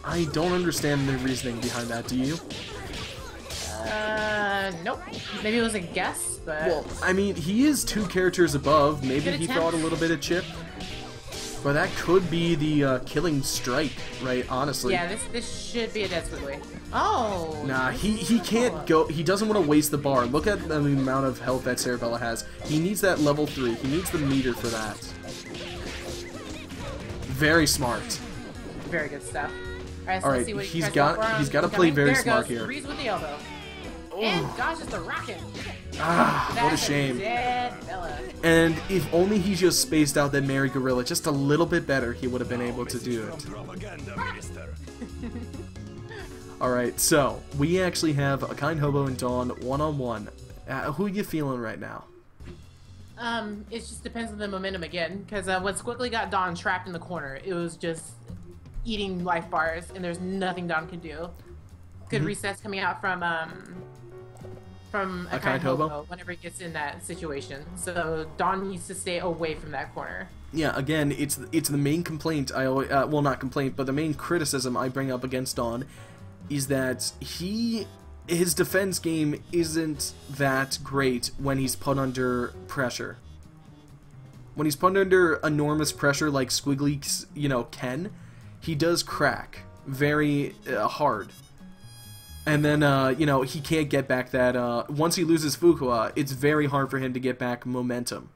I don't understand the reasoning behind that, do you? Nope. Maybe it was a guess, but... Well, I mean, he is 2 characters above. Maybe he thought a little bit of chip. But that could be the killing strike, right? Honestly. Yeah, this should be a dead squiggly. Oh! Nah, he can't go... He doesn't want to waste the bar. Look at the amount of health that Cerebella has. He needs that level 3. He needs the meter for that. Very smart. Very good stuff. Alright, so All right, let's see what he's got to play very smart here. Breeze with the elbow. And gosh, it's a rocket. Ah, what a shame. And if only he just spaced out that Mary Gorilla just a little bit better, he would have been able to do it. Alright, so we actually have a kind hobo and Dawn one-on-one. Who are you feeling right now? It just depends on the momentum again, because when Squiggly got Dawn trapped in the corner, it was just eating life bars, and there's nothing Dawn can do. Good resets coming out from a kind hobo whenever he gets in that situation. So Dawn needs to stay away from that corner. Yeah, again, it's the main complaint I always, well, not complaint, but the main criticism I bring up against Dawn is that his defense game isn't that great when he's put under pressure. When he's put under enormous pressure like Squiggly, can, he does crack very hard. And then, he can't get back that, once he loses Fuqua, it's very hard for him to get back momentum.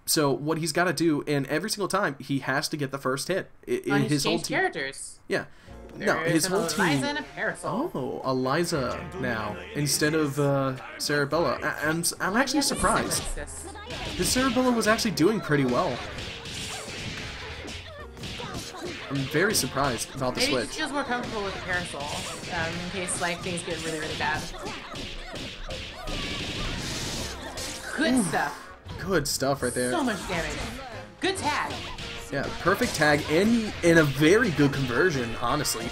So, what he's got to do, and every single time, he has to get the first hit. His whole team. Characters. Yeah. No, his whole team. Eliza and a Parasol. Oh, Eliza now, instead of, Cerebella. I'm actually surprised. His Cerebella was actually doing pretty well. I'm very surprised about the switch. Maybe he feels more comfortable with the Parasol, in case things get really, really bad. Good stuff. Good stuff right there. So much damage. Good tag. Yeah, perfect tag, and a very good conversion, honestly.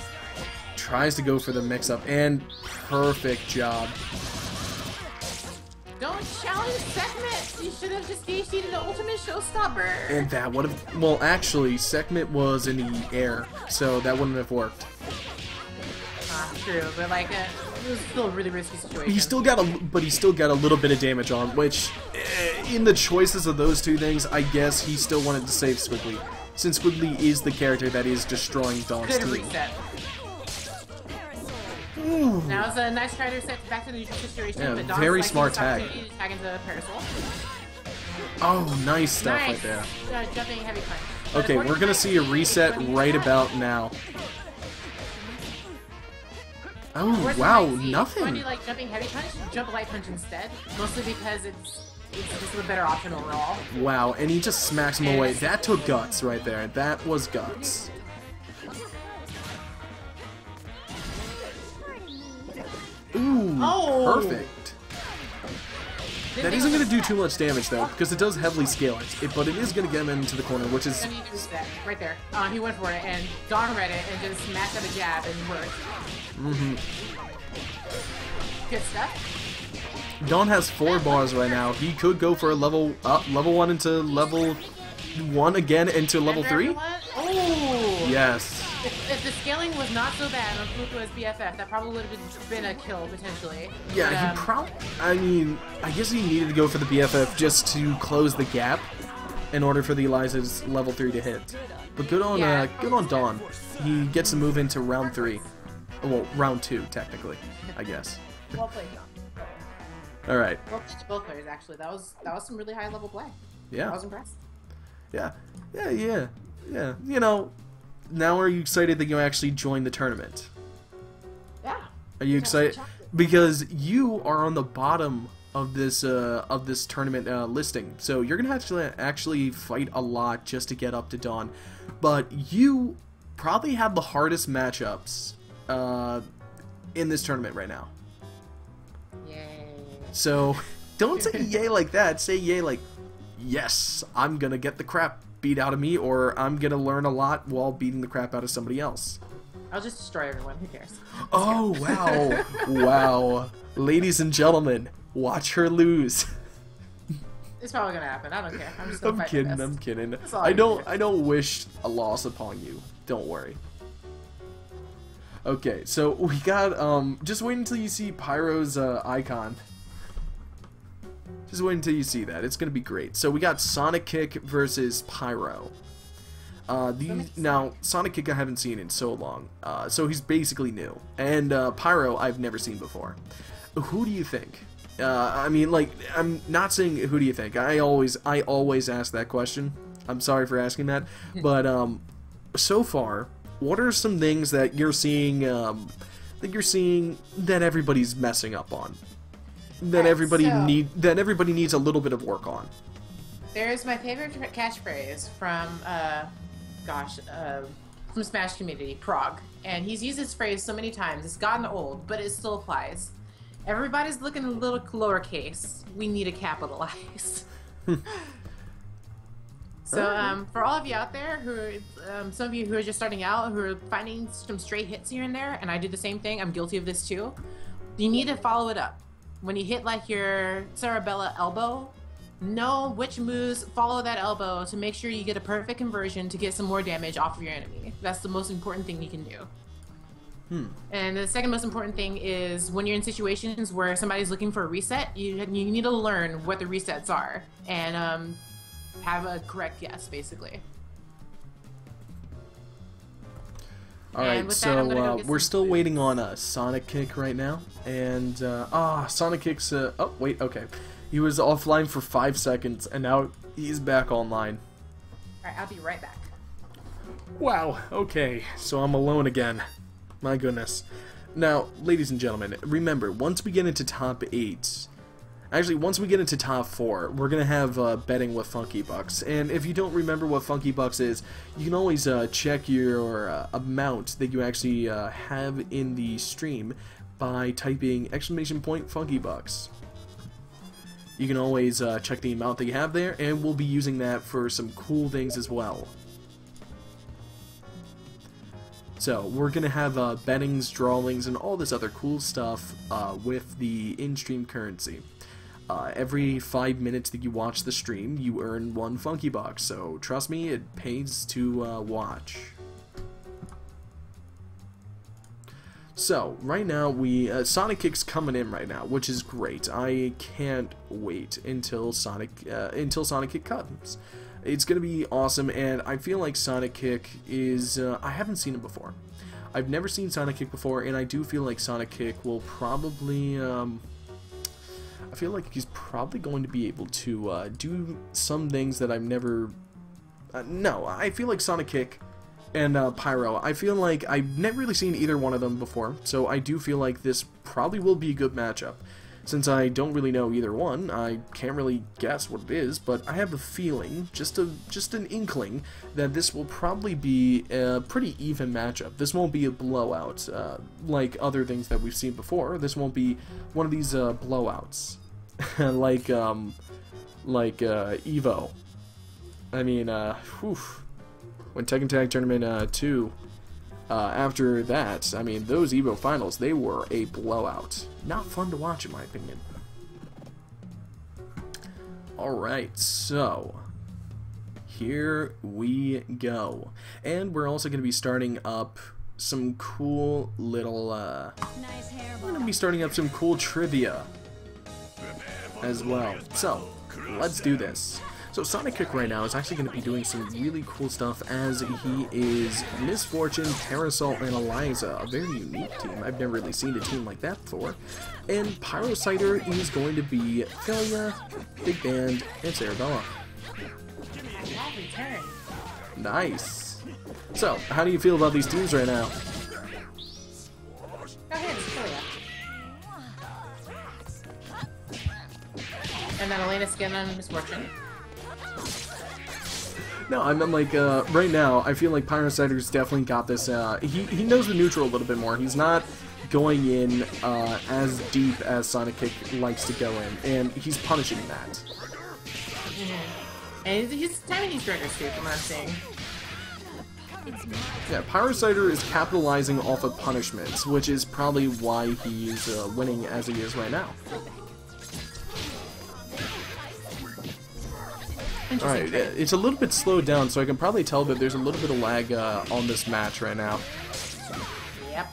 Tries to go for the mix-up, and perfect job. Don't challenge Sekhmet! You should have just DH'd the ultimate showstopper! And that would have... Well, actually, Sekhmet was in the air, so that wouldn't have worked. True, but it was still a really risky situation. He still got a little bit of damage on, which, in the choices of those two things, I guess he still wanted to save Squiggly, since Squiggly is the character that is destroying Dawn's team. Good reset. Ooh. Now it's a nice try to reset back to the neutral situation. Yeah, but Dawn's very smart tag. To tag into Parasol. Oh, nice stuff right there. Jumping heavy punch. Okay, we're gonna see a reset right about now. Oh, wow, nothing. When you like jumping heavy punch, jump light punch instead. Mostly because it's just a better option overall. Wow, and he just smacks him away. That took guts right there. That was guts. Ooh, perfect. That isn't going to do too much damage, though, because it does heavily scale it, but it is going to get him into the corner, which is... Right there. He went for it, and Dawn read it, and just smashed out a jab, and worked. Good stuff. Dawn has 4 bars right now. He could go for a level 1 into level 1 again into level 3? Oh! Yes. If the scaling was not so bad on Fuqua's BFF, that probably would have been a kill, potentially. Yeah, I mean, I guess he needed to go for the BFF just to close the gap in order for the Eliza's level 3 to hit. But good on Dawn. He gets to move into round 3. Well, round 2, technically, I guess. Well played, Dawn. Alright. Well played to both players, actually. That was some really high level play. Yeah. I was impressed. Yeah. You know, now are you excited that you actually joined the tournament? Yeah. Are you excited? Because you are on the bottom of this tournament listing, so you're gonna have to actually fight a lot just to get up to Dawn. But you probably have the hardest matchups in this tournament right now. Yay. So don't say yay like that. Say yay like, yes, I'm gonna get the crap beat out of me, or I'm gonna learn a lot while beating the crap out of somebody else. I'll just destroy everyone. Who cares? Oh, wow. Wow. Ladies and gentlemen, watch her lose. It's probably gonna happen. I don't care. I'm just gonna fight kidding, my best. I'm kidding. That's all I can do. don't wish a loss upon you. Don't worry. Okay, so we got just wait until you see Pyro's icon. Just wait until you see that. It's gonna be great. So we got Sonic Kick versus Pyro. Now, Sonic Kick I haven't seen in so long, so he's basically new. And Pyro I've never seen before. Who do you think? I mean, like, I'm not saying who do you think. I always ask that question. I'm sorry for asking that, but so far, what are some things that you're seeing that everybody's messing up on? That everybody needs a little bit of work on. There's my favorite catchphrase from from Smash Community, Prague, and he's used this phrase so many times it's gotten old, but it still applies. Everybody's looking a little lowercase. We need to capitalize. So for all of you out there who are, some of you who are just starting out, who are finding some straight hits here and there, and I do the same thing, I'm guilty of this too, you need to follow it up. When you hit like your Cerebella elbow, know which moves follow that elbow to make sure you get a perfect conversion to get some more damage off of your enemy. That's the most important thing you can do. And the second most important thing is when you're in situations where somebody's looking for a reset, you need to learn what the resets are and have a correct guess, basically. Alright, so we're still waiting on Sonic Kick right now. And, Sonic Kick's, oh, wait, okay. He was offline for 5 seconds, and now he's back online. Alright, I'll be right back. Wow, okay, so I'm alone again. My goodness. Now, ladies and gentlemen, remember, once we get into top 8, actually, once we get into top 4, we're going to have betting with Funky Bucks. And if you don't remember what Funky Bucks is, you can always check your amount that you actually have in the stream by typing !Funky Bucks. You can always check the amount that you have there, and we'll be using that for some cool things as well. So, we're going to have bettings, drawings, and all this other cool stuff with the in-stream currency. Every 5 minutes that you watch the stream, you earn 1 Funky Buck, so trust me, it pays to watch. So, right now, Sonic Kick's coming in right now, which is great. I can't wait until Sonic Kick comes. It's going to be awesome, and I feel like Sonic Kick is... I haven't seen it before. I've never seen Sonic Kick before, and I do feel like Sonic Kick will probably... I feel like he's probably going to be able to do some things that I've never... no, I feel like Sonic Kick and Pyro, I feel like I've never really seen either one of them before, so I do feel like this probably will be a good matchup. Since I don't really know either one, I can't really guess what it is, but I have a feeling, just an inkling, that this will probably be a pretty even matchup. This won't be a blowout, like other things that we've seen before. This won't be one of these blowouts, like Evo. I mean, when Tekken Tag Tournament 2, after that, I mean, those Evo finals, they were a blowout. Not fun to watch, in my opinion. Alright, so here we go. And we're also going to be starting up some cool little, we're going to be starting up some cool trivia as well. So, let's do this. So Sonic Kick right now is actually going to be doing some really cool stuff as he is Miss Fortune, Parasol, and Eliza, a very unique team. I've never really seen a team like that before. And Pyrocider is going to be Philia, Big Band, and Cerebella. Nice. So, how do you feel about these teams right now? Go ahead, Philia. blame that Elena skin on misfortune. No, I'm like, right now, I feel like Pyrocider's definitely got this, he knows the neutral a little bit more. He's not going in, as deep as Sonic Kick likes to go in, and he's punishing that. And he's timing these triggers too, from what I'm seeing. Yeah, Pyrocider is capitalizing off of punishments, which is probably why he's winning as he is right now. Alright, it's a little bit slowed down, so I can probably tell that there's a little bit of lag on this match right now. Yep.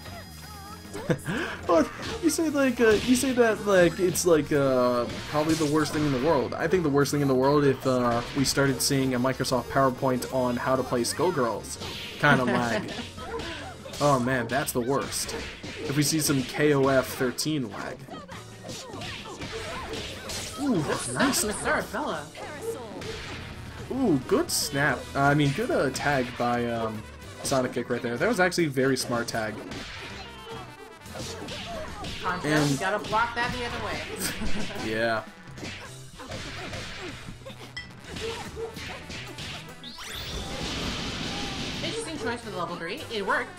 But you say that like it's like probably the worst thing in the world. I think the worst thing in the world if we started seeing a Microsoft PowerPoint on how to play Skullgirls kind of lag. Oh man, that's the worst. If we see some KOF 13 lag. Ooh, nice. Arabella. Ooh, good snap. I mean, good tag by Sonic Kick right there. That was actually a very smart tag. And you gotta block that the other way. Yeah. Interesting choice for the level 3. It worked.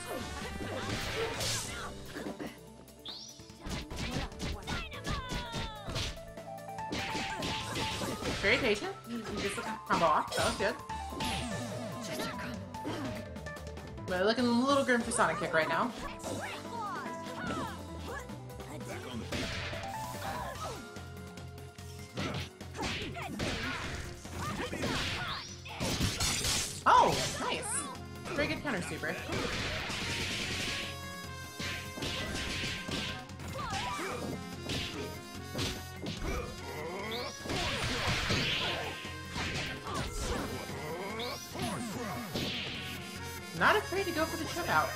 Very patient. You just combo off. That was good. But looking a little grim for Sonic Kick right now. Oh, nice. Very good counter super. Not afraid to go for the trip out.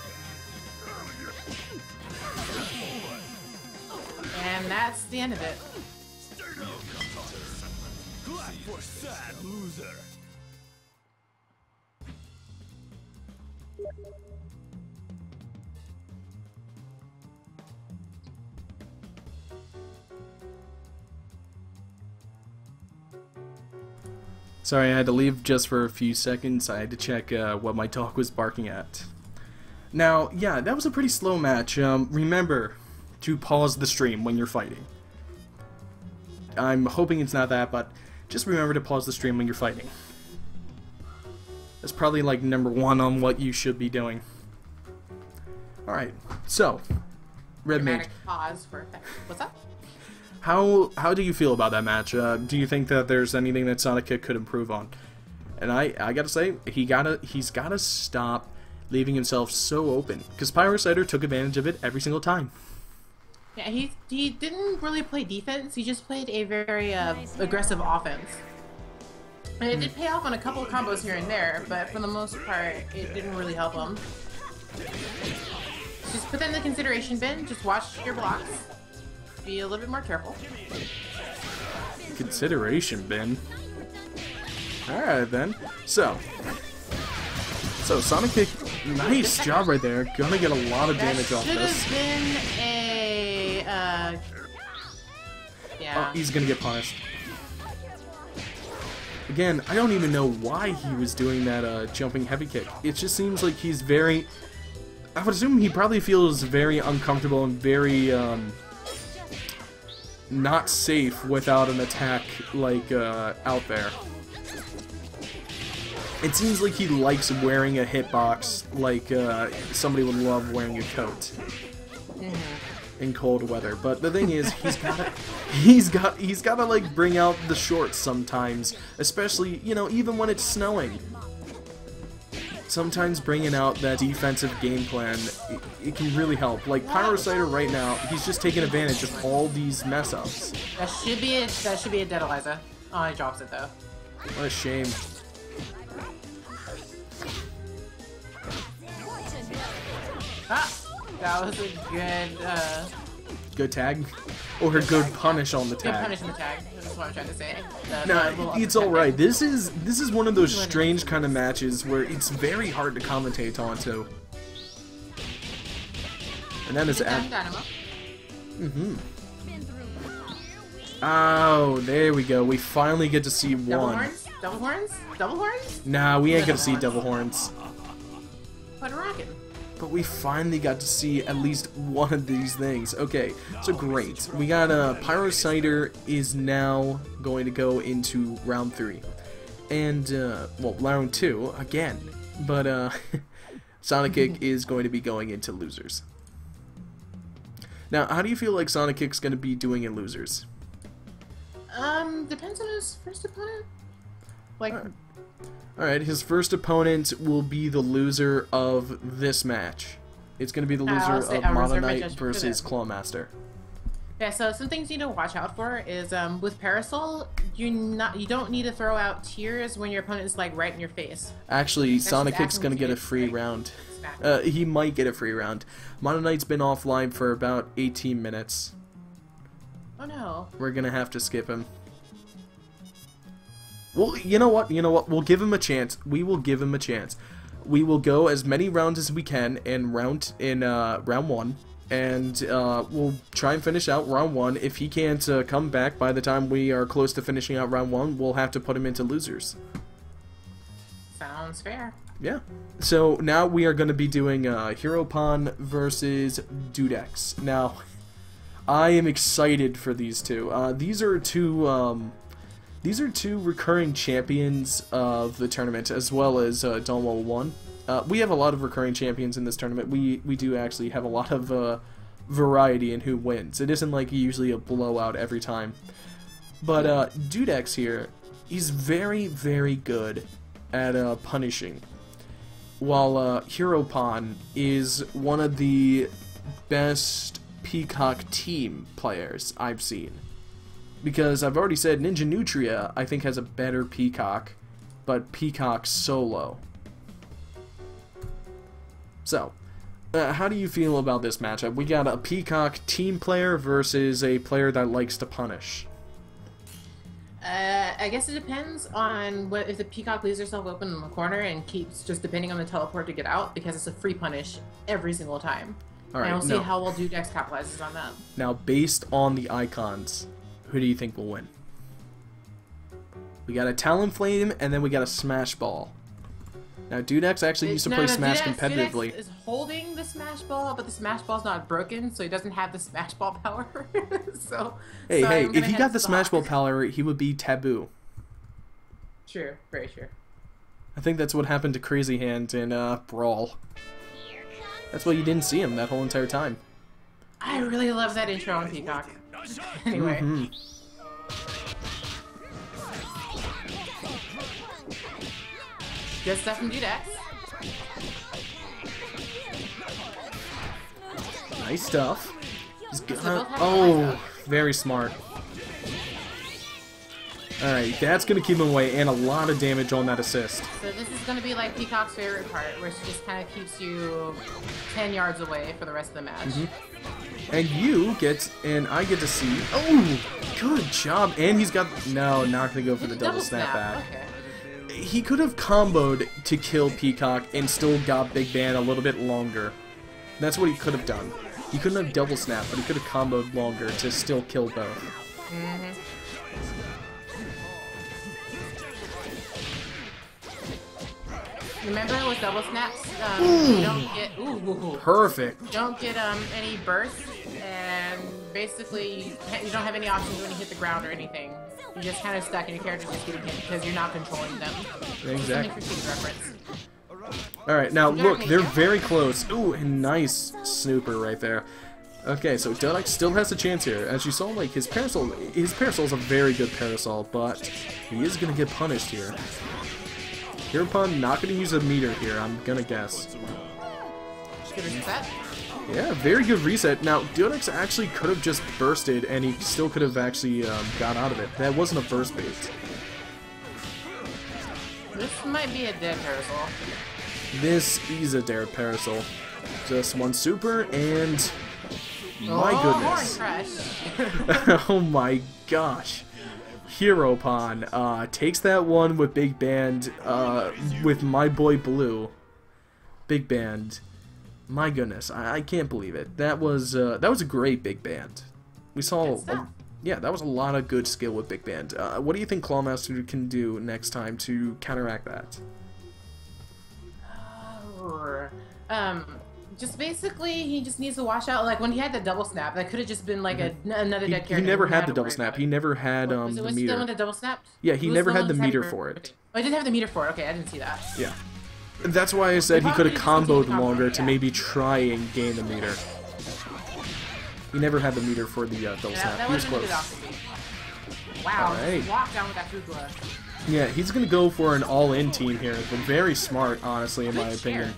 And that's the end of it. Sorry, I had to leave just for a few seconds. I had to check what my dog was barking at. Now, yeah, that was a pretty slow match. Remember to pause the stream when you're fighting. I'm hoping it's not that, but just remember to pause the stream when you're fighting. That's probably like #1 on what you should be doing. Alright, so, Red Mage. Pause for effect. What's up? How do you feel about that match? Do you think that there's anything that Sonic Kick could improve on? And I gotta say, he's gotta stop leaving himself so open, because Pyrocider took advantage of it every single time. Yeah, he didn't really play defense. He just played a very aggressive offense. And it did pay off on a couple of combos here and there, but for the most part, it didn't really help him. Just put that in the consideration bin. Just watch your blocks. Be a little bit more careful. Consideration bin. Alright then. So Sonic Kick, nice job right there. Gonna get a lot of damage off this. Should have been a yeah. Oh, he's gonna get punished. Again, I don't even know why he was doing that jumping heavy kick. It just seems like he's very, I would assume he probably feels very uncomfortable and very not safe without an attack like out there. It seems like he likes wearing a hitbox like somebody would love wearing a coat in cold weather. But the thing is, he's gotta like bring out the shorts sometimes, especially, you know, even when it's snowing. Sometimes bringing out that defensive game plan, it can really help. Like Pyrocider right now, he's just taking advantage of all these mess ups. That should be a dead Eliza. Oh, he drops it though. What a shame. Ah, that was a good good tag, or a good punish on the tag. Good punish on the tag. That's what I'm trying to say. Nah, it's all right. This is one of those strange kind of matches where it's very hard to commentate onto. And that is Dynamo. Oh, there we go. We finally get to see Double one. horns? Double horns? Double horns? Nah, we ain't Double gonna see horns. double horns. What rockin'? But we finally got to see at least one of these things. Okay, so great. We got Pyrocider is now going to go into round 3. And, well, round 2 again. But, Sonic Kick is going to be going into losers. Now, how do you feel like Sonic Kick's going to be doing in losers? Depends on his first opponent. Like, Alright, his first opponent will be the loser of this match. It's going to be the loser of Mono Knight versus Clawmaster. yeah. So some things you need to watch out for is with Parasol, you don't need to throw out tears when your opponent is like right in your face. Actually, That's Sonic just Kick's acting going to get a kid, free right? round. Smack. He might get a free round. Mono Knight's been offline for about 18 minutes. Oh no. We're going to have to skip him. Well, you know what? We'll give him a chance. We will give him a chance. We will go as many rounds as we can in round 1, and we'll try and finish out round 1. If he can't come back by the time we are close to finishing out round 1, we'll have to put him into losers. Sounds fair. Yeah. So now we are going to be doing Heropon versus Dudex. Now, I am excited for these two. These are two recurring champions of the tournament, as well as Domo 1. We have a lot of recurring champions in this tournament. We do actually have a lot of variety in who wins. It isn't like usually a blowout every time. But Dudex here, he's very, very good at punishing. While Heropon is one of the best Peacock team players I've seen. Because I've already said Ninja Nutria, I think, has a better Peacock, but Peacock solo. So, how do you feel about this matchup? We got a Peacock team player versus a player that likes to punish. I guess it depends on if the Peacock leaves herself open in the corner and keeps just depending on the teleport to get out, because it's a free punish every single time. All right, and we'll see how well Dudex capitalizes on that. Now, based on the icons, who do you think will win? We got a Talonflame, and then we got a Smash Ball. Now, Dudex actually used to play Smash competitively. Dudex is holding the Smash Ball, but the Smash Ball's not broken, so he doesn't have the Smash Ball power. Hey, I'm if gonna he head got to the Smash Ball power, he would be Taboo. True, very true. I think that's what happened to Crazy Hand in Brawl. That's why you didn't see him that whole entire time. I really love that intro on Peacock. Anyway. Mm-hmm. Good stuff from Dudex. Nice stuff. He's So both gonna... have Oh, very smart. Alright, that's gonna keep him away, and a lot of damage on that assist. So this is going to be like Peacock's favorite part, where she just kind of keeps you 10 yards away for the rest of the match. And you get, and I get to see... Oh, good job. And he's got... No, not gonna go for the double snap back. Okay. He could have comboed to kill Peacock and still got Big Ban a little bit longer. That's what he could have done. He couldn't have double snap, but he could have comboed longer to still kill both. Remember with double snaps, you don't get Perfect. don't get any burst, and basically you don't have any options when you hit the ground or anything. You're just kind of stuck, and your character's just getting hit because you're not controlling them. Exactly. Interesting reference. Alright, now look, they're very close. Ooh, and nice snooper right there. Okay, so Dudex still has a chance here. As you saw, like, his parasol is a very good parasol, but he is going to get punished here. Heropon not going to use a meter here, I'm going to guess. Good reset. Yeah, very good reset. Now, Dudex actually could have just bursted, and he still could have actually got out of it. That wasn't a burst bait. This might be a dead parasol. This is a dead parasol. Just one super, and... My goodness. Horn crush. Oh my gosh. Heropon takes that one with Big Band, with my boy Blue. Big Band. My goodness, I can't believe it. That was a great Big Band. We saw yeah, that was a lot of good skill with Big Band. What do you think Clawmaster can do next time to counteract that? Just basically, he just needs to watch out. Like when he had the double snap, that could have just been like another dead character. He never had the double snap. He never had the meter. Was it still with the double snap? Yeah, he never had the meter for it. Oh, I didn't have the meter for it. Okay, I didn't see that. Yeah. That's why I said he could have comboed longer to maybe try and gain the meter. He never had the meter for the double snap. That He was close. Wow, right. walk down with that Fugula. Yeah, he's going to go for an all-in team here. But very smart, honestly, in my opinion.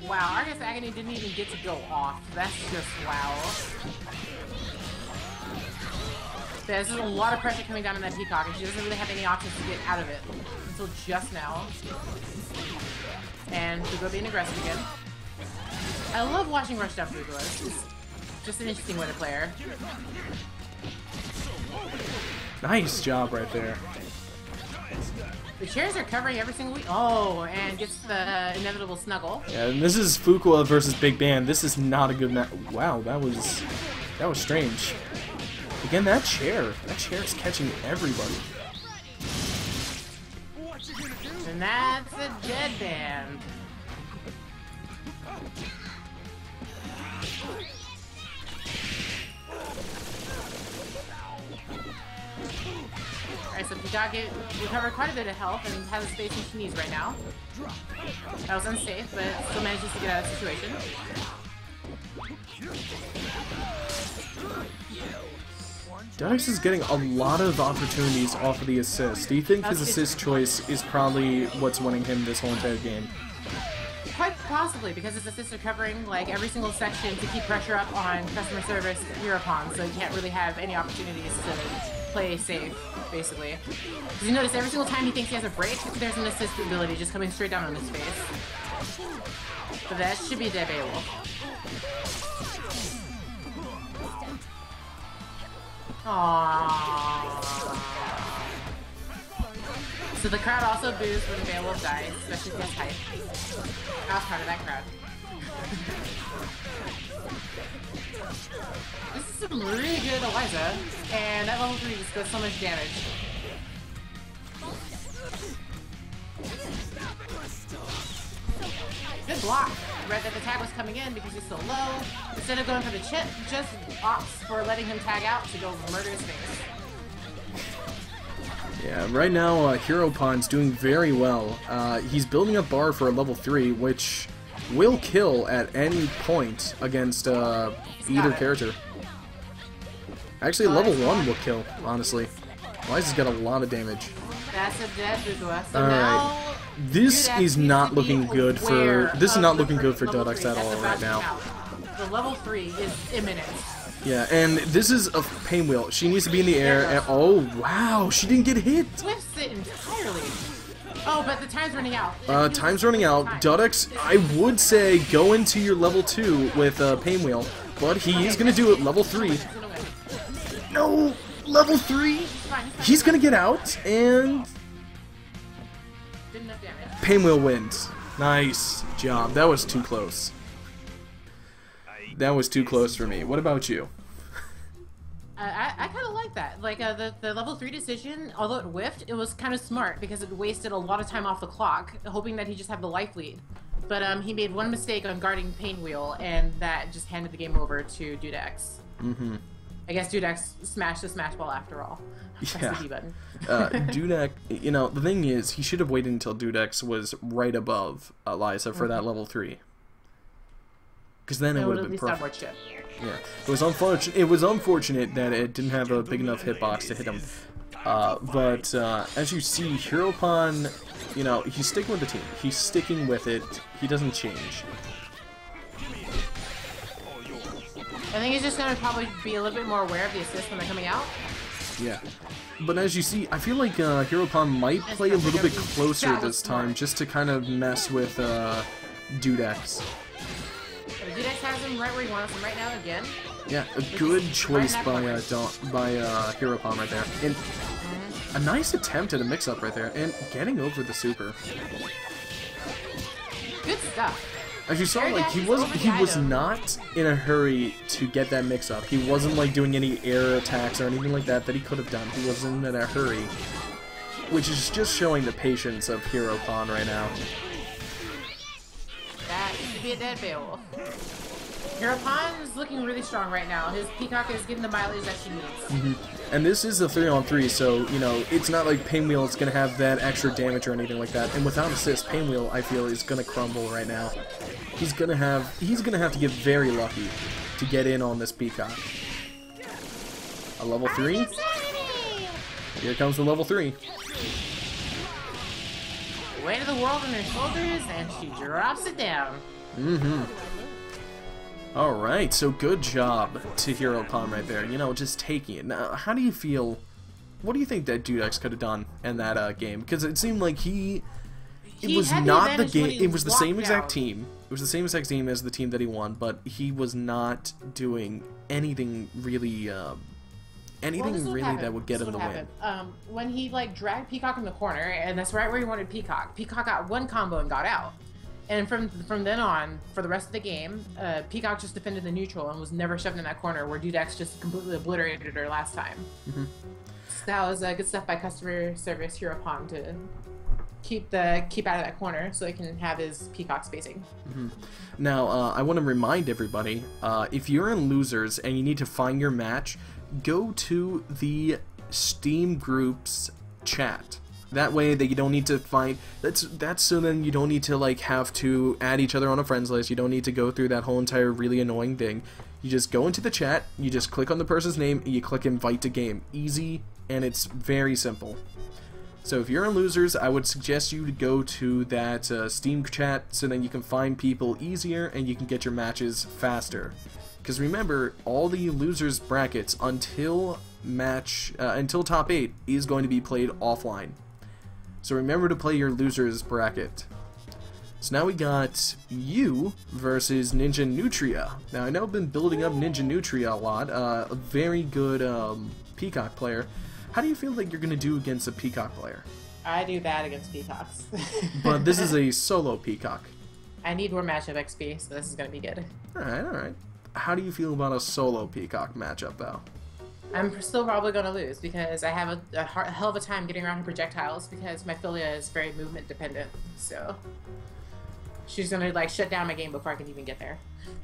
Wow, Argus Agony didn't even get to go off. That's just wow. There's a lot of pressure coming down on that Peacock, and she doesn't really have any options to get out of it until just now. And Fugula being aggressive again. I love watching rush down Fugula. It's just an interesting way to play her. Nice job right there. The chairs are covering every single week. Oh, and gets the inevitable snuggle. Yeah, and this is Fukua versus Big Band. This is not a good match. Wow, that was strange. Again, that chair is catching everybody. And that's a dead band. Alright, so Peacock recovered quite a bit of health and has the spacing she needs right now. That was unsafe, but still manages to get out of the situation. Dudix is getting a lot of opportunities off of the assist. Do you think his assist choice is probably what's winning him this whole entire game? Quite possibly, because his assists are covering like every single section to keep pressure up on customer service hero pawns, so you can't really have any opportunities to play safe, basically. Because you notice every single time he thinks he has a break, there's an assist ability just coming straight down on his face. So that should be dead Beowulf. Aww. So the crowd also boos when Beowulf dies, especially if he's hype. I was part of that crowd. This is some really good Eliza, and that level 3 just does so much damage. Good block. Read that the tag was coming in because he's so low. Instead of going for the chip, just opts for letting him tag out to go murder his face. Yeah, right now, Hero Pawn's doing very well. He's building up bar for a level 3, which will kill at any point against either character. Actually, level 1 will kill, honestly. Eliza's got a lot of damage. That's a dead Fukua. So now, this is not looking good for Dudix at all right now. The level 3 is imminent. Yeah, and this is a pain wheel. She needs to be in the air, and oh wow, she didn't get hit. Whiffs it entirely. Oh, but the time's running out. Time's running out. Dudix, I would say go into your level 2 with pain wheel, but he is gonna do it level 3. No, level 3. He's gonna get out, and pain wheel wins. Nice job. That was too close. That was too close for me. What about you? I kind of like that. Like the level 3 decision, although it whiffed, it was kind of smart because it wasted a lot of time off the clock, hoping that he just had the life lead. But he made one mistake on guarding Pain Wheel, and that just handed the game over to Dudex. Mm-hmm. I guess Dudex smashed the smash ball after all. Press the B button. Dudex, you know, the thing is, he should have waited until Dudex was right above Eliza for that level 3. Because then it would have been perfect. Yeah, it was unfortunate. It was unfortunate that it didn't have a big enough hitbox to hit him. But as you see, Hero Pawn, you know, he's sticking with the team. He's sticking with it. He doesn't change. I think he's just gonna probably be a little bit more aware of the assists when they're coming out. Yeah, but as you see, I feel like Hero Pawn might play a little bit closer this time, just to kind of mess with Dudex. Dudex has him right where he wants him right now again. Yeah, a good choice by Hero Pawn right there. And a nice attempt at a mix-up right there, and getting over the super. Good stuff. As you saw, Air like, dash he is was over the item. not in a hurry to get that mix-up. He wasn't, like, doing any air attacks or anything like that he could have done. He wasn't in a hurry. Which is just showing the patience of Hero Pon right now. That used to be a dead Beowulf. Hero Pon is looking really strong right now. His Peacock is getting the mileage that she needs. And this is a 3-on-3, so, you know, it's not like Painwheel is going to have that extra damage or anything like that. And without assist, Painwheel, I feel, is going to crumble right now. He's going to have to get very lucky to get in on this Peacock. A level 3? Here comes the level 3. Weight of the world on her shoulders, and she drops it down. Alright, so good job to Hero Pon right there. You know, just taking it. Now, how do you feel... What do you think that Dudex could have done in that game? Because it seemed like it was not the game... It was the same exact team. It was the same exact team as the team that he won, but he was not doing anything really... that would get him the win. When he like dragged Peacock in the corner, and that's right where he wanted Peacock. Peacock got one combo and got out. And from then on, for the rest of the game, Peacock just defended the neutral and was never shoved in that corner where Dudex just completely obliterated her last time. So that was good stuff by customer service Hero Pon to keep out of that corner so he can have his Peacock spacing. Now, I want to remind everybody, if you're in losers and you need to find your match, go to the Steam groups chat. That way that you don't need to find... That's so then you don't need to, like, have to add each other on a friends list. You don't need to go through that whole entire really annoying thing. You just go into the chat, you just click on the person's name, and you click invite to game. Easy, and it's very simple. So if you're in losers, I would suggest you to go to that Steam chat so then you can find people easier and you can get your matches faster. Because remember, all the losers brackets until top 8 is going to be played offline. So remember to play your losers bracket. So now we got you versus Ninja Nutria. Now I know I've been building up Ninja Nutria a lot. A very good Peacock player. How do you feel like you're going to do against a Peacock player? I do bad against Peacocks. But this is a solo Peacock. I need more matchup XP, so this is going to be good. Alright. How do you feel about a solo Peacock matchup, though? I'm still probably going to lose because I have a hell of a time getting around her projectiles because my Philia is very movement dependent. So she's going to like shut down my game before I can even get there.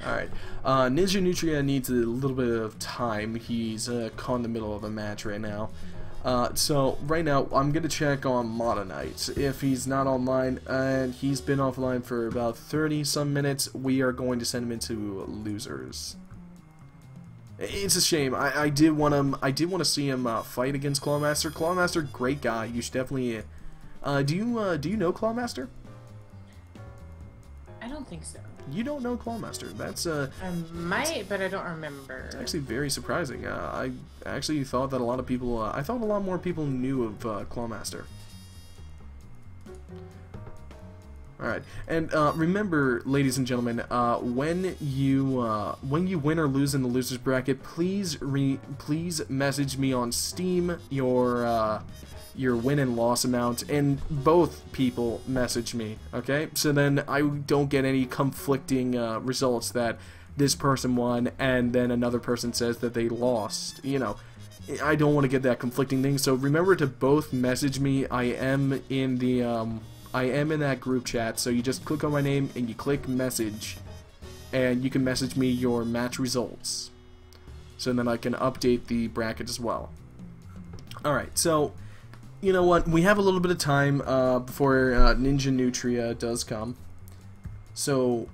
Alright. Ninja Nutria needs a little bit of time. He's caught in the middle of a match right now. So right now I'm going to check on Motonite. If he's not online and he's been offline for about 30 some minutes, we are going to send him into losers. It's a shame. I did want to see him fight against Clawmaster. Clawmaster, great guy. You should definitely. Do you know Clawmaster? I don't think so. You don't know Clawmaster. That's I might, but I don't remember. It's actually very surprising. I actually thought that a lot of people. I thought a lot more people knew of Clawmaster. Alright, and remember, ladies and gentlemen, when you win or lose in the losers bracket, please message me on Steam your win and loss amount, and both people message me, okay? So then I don't get any conflicting results that this person won and then another person says that they lost. You know, I don't want to get that conflicting thing. So remember to both message me. I am in that group chat, so you just click on my name and you click message, and you can message me your match results, so then I can update the bracket as well. Alright, so, you know what, we have a little bit of time before Ninja Nutria does come. So,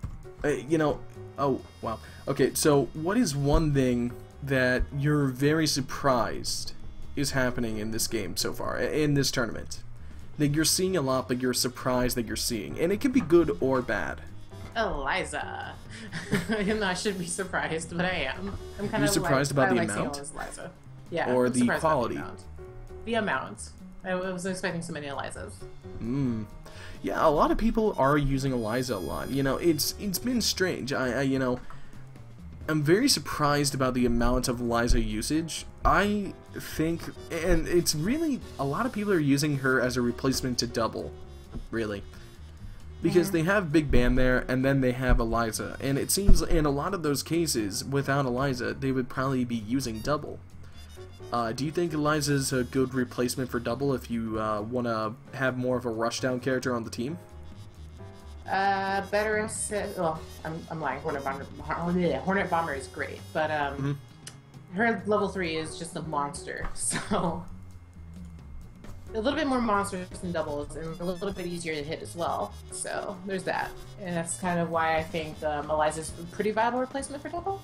you know, oh, wow. Okay, so what is one thing that you're very surprised is happening in this game so far, in this tournament? That you're seeing a lot, but you're surprised that you're seeing. And it can be good or bad. Eliza. I shouldn't be surprised, but I am. I'm kind of surprised about the amount? Eliza. Yeah, or I'm the quality? The amount. I was expecting so many Elizas. Yeah, a lot of people are using Eliza a lot. You know, it's been strange. You know, I'm very surprised about the amount of Eliza usage. I think, and it's really, a lot of people are using her as a replacement to double, really. Because they have Big Band there, and then they have Eliza. And it seems in a lot of those cases, without Eliza, they would probably be using Double. Do you think Eliza's a good replacement for Double if you want to have more of a rushdown character on the team? Better assist. Well, I'm lying. Hornet Bomber is great, but her level 3 is just a monster. So a little bit more monstrous than Doubles, and a little bit easier to hit as well. So there's that, and that's kind of why I think Eliza's a pretty viable replacement for Double.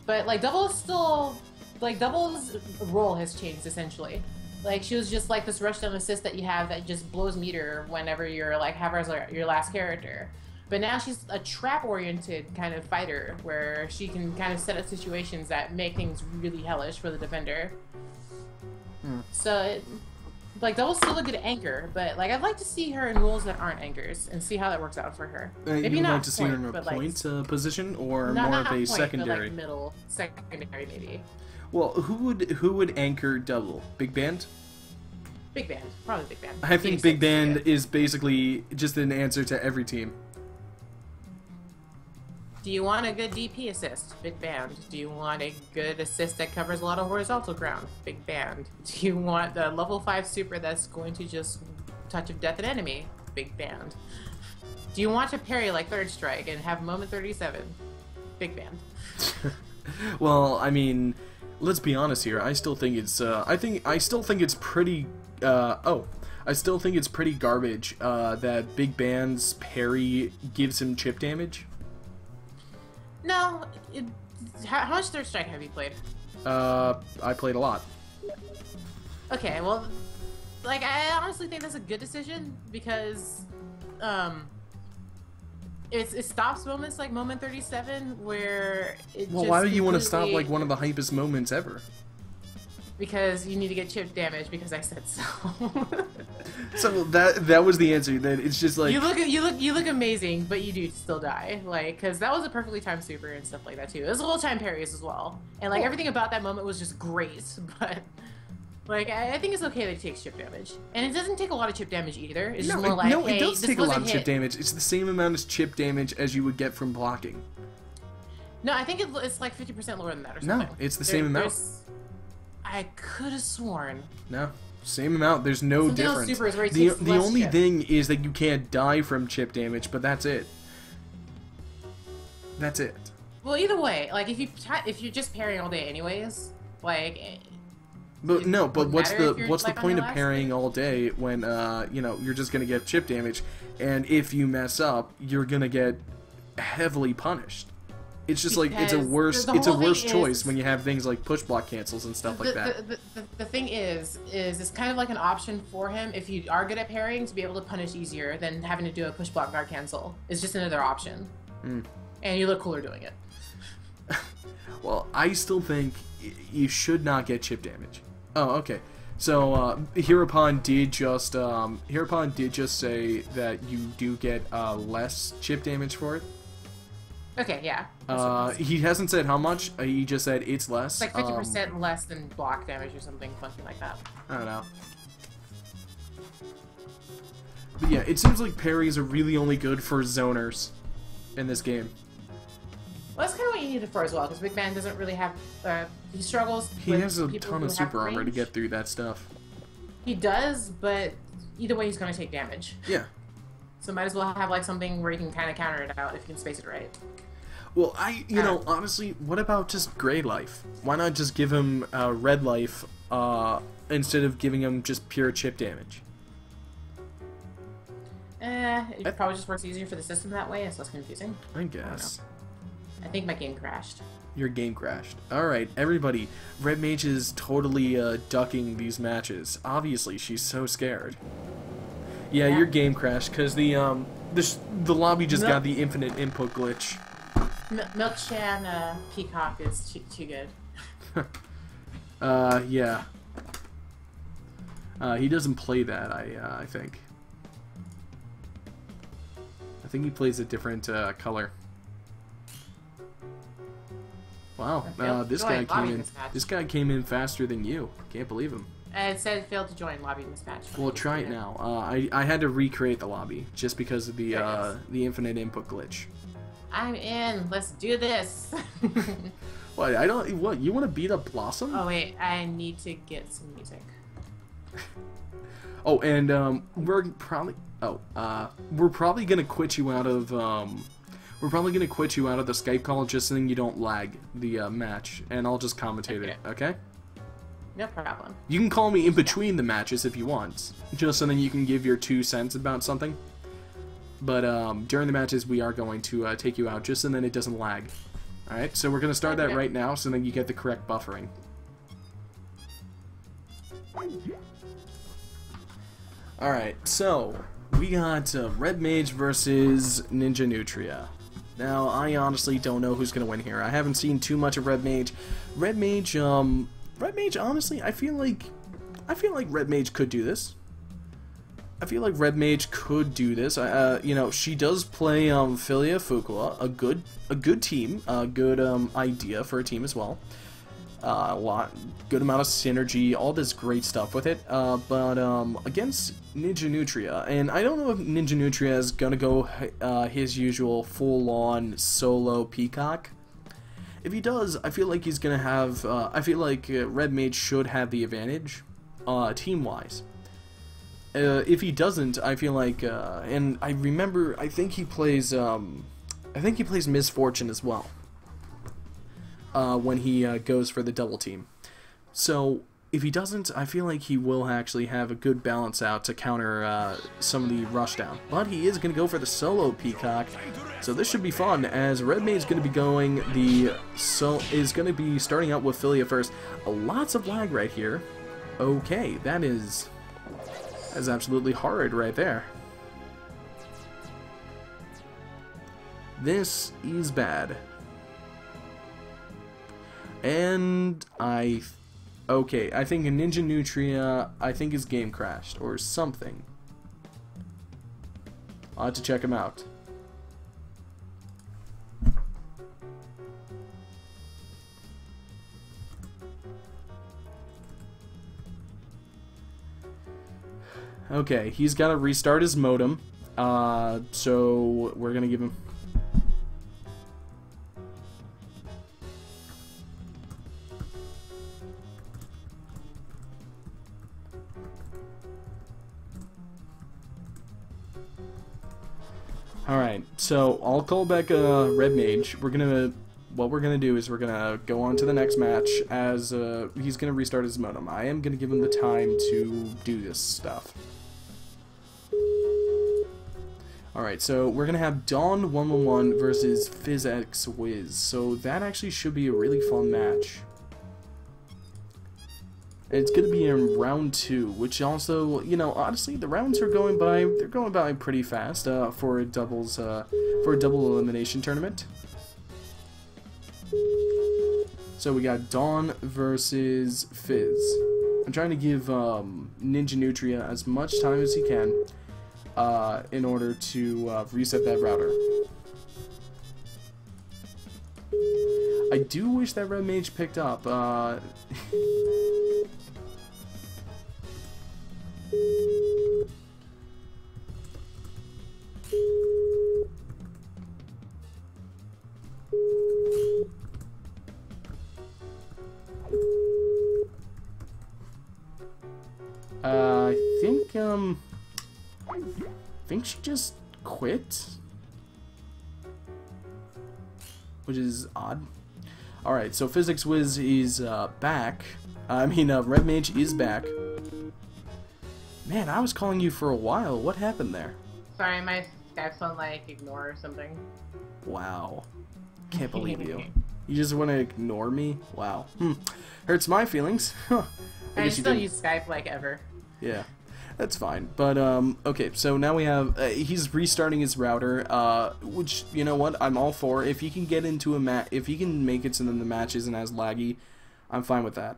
But like Double is still. Like, Double's role has changed, essentially. Like, she was just like this rushdown assist that you have that just blows meter whenever you're, like, have her as your last character. But now she's a trap-oriented kind of fighter, where she can kind of set up situations that make things really hellish for the defender. So, like, Double's still a good anchor, but, like, I'd like to see her in roles that aren't anchors and see how that works out for her. Maybe you'd like to see her in a point position, or more of a point, secondary? But, like, middle, secondary, maybe. Well, who would anchor Double? Big Band? Big Band. Probably Big Band. I think Big Band is basically just an answer to every team. Do you want a good DP assist? Big Band. Do you want a good assist that covers a lot of horizontal ground? Big Band. Do you want the level 5 super that's going to just touch of death an enemy? Big Band. Do you want to parry like Third Strike and have moment 37? Big Band. Well, I mean, let's be honest here. I still think it's. I still think it's pretty. I still think it's pretty garbage that Big Band's parry gives him chip damage. No. How much Third Strike have you played? I played a lot. Okay, well, like I honestly think that's a good decision because, it stops moments like moment 37 where it. Well, just why do you want to stop like one of the hypest moments ever? Because you need to get chip damage because I said so. So that was the answer. That it's just like you look amazing, but you do still die. Like, because that was a perfectly timed super and stuff like that too. It was a little time parries as well, and like everything about that moment was just great. But like, I think it's okay that it takes chip damage, and it doesn't take a lot of chip damage either. It's just more like, no, hey, it does this take a was lot of chip hit. damage. It's the same amount of chip damage as you would get from blocking. No, I think it's like 50% lower than that or something. No, it's the same amount. I could have sworn. No, same amount. There's no Something else difference. super is where it The takes less only chip. thing is that you can't die from chip damage, but that's it. That's it. Well, either way, like if you're just parrying all day anyways, like. But no, but what's the like, point of parrying all day when you know, you're just gonna get chip damage, and if you mess up, you're gonna get heavily punished. It's just like it's a worse choice when you have things like push block cancels and stuff like that. The thing is it's kind of like an option for him if you are good at parrying to be able to punish easier than having to do a push block guard cancel. It's just another option, and you look cooler doing it. Well, I still think you should not get chip damage. Oh, okay. So Hereupon did just say that you do get less chip damage for it. Okay, yeah. He hasn't said how much. He just said it's less. It's like 50% less than block damage or something funky like that. I don't know. But yeah, it seems like parries are really only good for zoners in this game. Well, that's kind of what you need it for as well, because Big Man doesn't really have. He struggles. He with has a people ton who of have super armor to range. get through that stuff. He does, but either way, he's going to take damage. Yeah. So might as well have like something where you can kind of counter it out if you can space it right. Well, you know, honestly, what about just Gray Life? Why not just give him Red Life instead of giving him just pure chip damage? It probably just works easier for the system that way. It's less confusing. I guess. I think my game crashed. Your game crashed. Alright, everybody. Red Mage is totally ducking these matches. Obviously, she's so scared. Yeah, your game crashed because the lobby just got the infinite input glitch. Milkshan Peacock is too good. Yeah. He doesn't play that, I think. I think he plays a different color. Wow, this guy came in faster than you. Can't believe him. It said failed to join lobby mismatch. Well, try it now. I had to recreate the lobby just because of the infinite input glitch. I'm in. Let's do this. What? I don't. What? You want to beat up Blossom? Oh wait, I need to get some music. Oh, and we're probably gonna quit you out of we're probably gonna quit you out of the Skype call just so you don't lag the match, and I'll just commentate it. Okay? No problem. You can call me in between the matches if you want, just so then you can give your 2 cents about something. But during the matches, we are going to take you out just so then it doesn't lag. All right, so we're gonna start that right now, so then you get the correct buffering. Alright, so we got Red Mage versus Ninja Nutria. Now, I honestly don't know who's going to win here. I haven't seen too much of Red Mage. Red Mage, honestly, I feel like Red Mage could do this. I feel like Red Mage could do this. You know, she does play Filia Fukua, a good team, a good idea for a team as well. Good amount of synergy, all this great stuff with it. But against Ninja Nutria, and I don't know if Ninja Nutria is gonna go his usual full-on solo peacock. If he does, I feel like he's gonna have. I feel like Red Mage should have the advantage, team-wise. If he doesn't, I feel like, and I remember, I think he plays Misfortune as well. When he goes for the double team. So, if he doesn't, I feel like he will actually have a good balance out to counter some of the rushdown. But he is going to go for the solo peacock, so this should be fun, as Red Mage is going to be is going to be starting out with Filia first. Lots of lag right here. Okay, that is absolutely horrid right there. This is bad. And okay, I think a Ninja Nutria, I think his game crashed or something. I'll have to check him out. Okay, he's got to restart his modem, so we're gonna give him... Alright, so I'll call back Red Mage. What we're gonna do is we're gonna go on to the next match as he's gonna restart his modem. I am gonna give him the time to do this stuff. Alright, so we're gonna have Dawn 111 versus FizzX Wiz. So that actually should be a really fun match. And it's going to be in round 2, which also, you know, honestly, the rounds are going by, they're going by pretty fast for a double elimination tournament. So we got Dawn versus Fizz. I'm trying to give Ninja Nutria as much time as he can in order to reset that router. I do wish that Red Mage picked up. I think she just quit, which is odd. Alright, so Physics Wiz is back. Red Mage is back. Man, I was calling you for a while. What happened there? Sorry, my Skype's on like ignore or something. Wow. Can't believe you. You just want to ignore me? Wow. Hurts my feelings. I still use Skype like ever. Yeah. That's fine, but okay. So now we have he's restarting his router, which, you know what, I'm all for. If he can get into if he can make it so then the match isn't as laggy, I'm fine with that.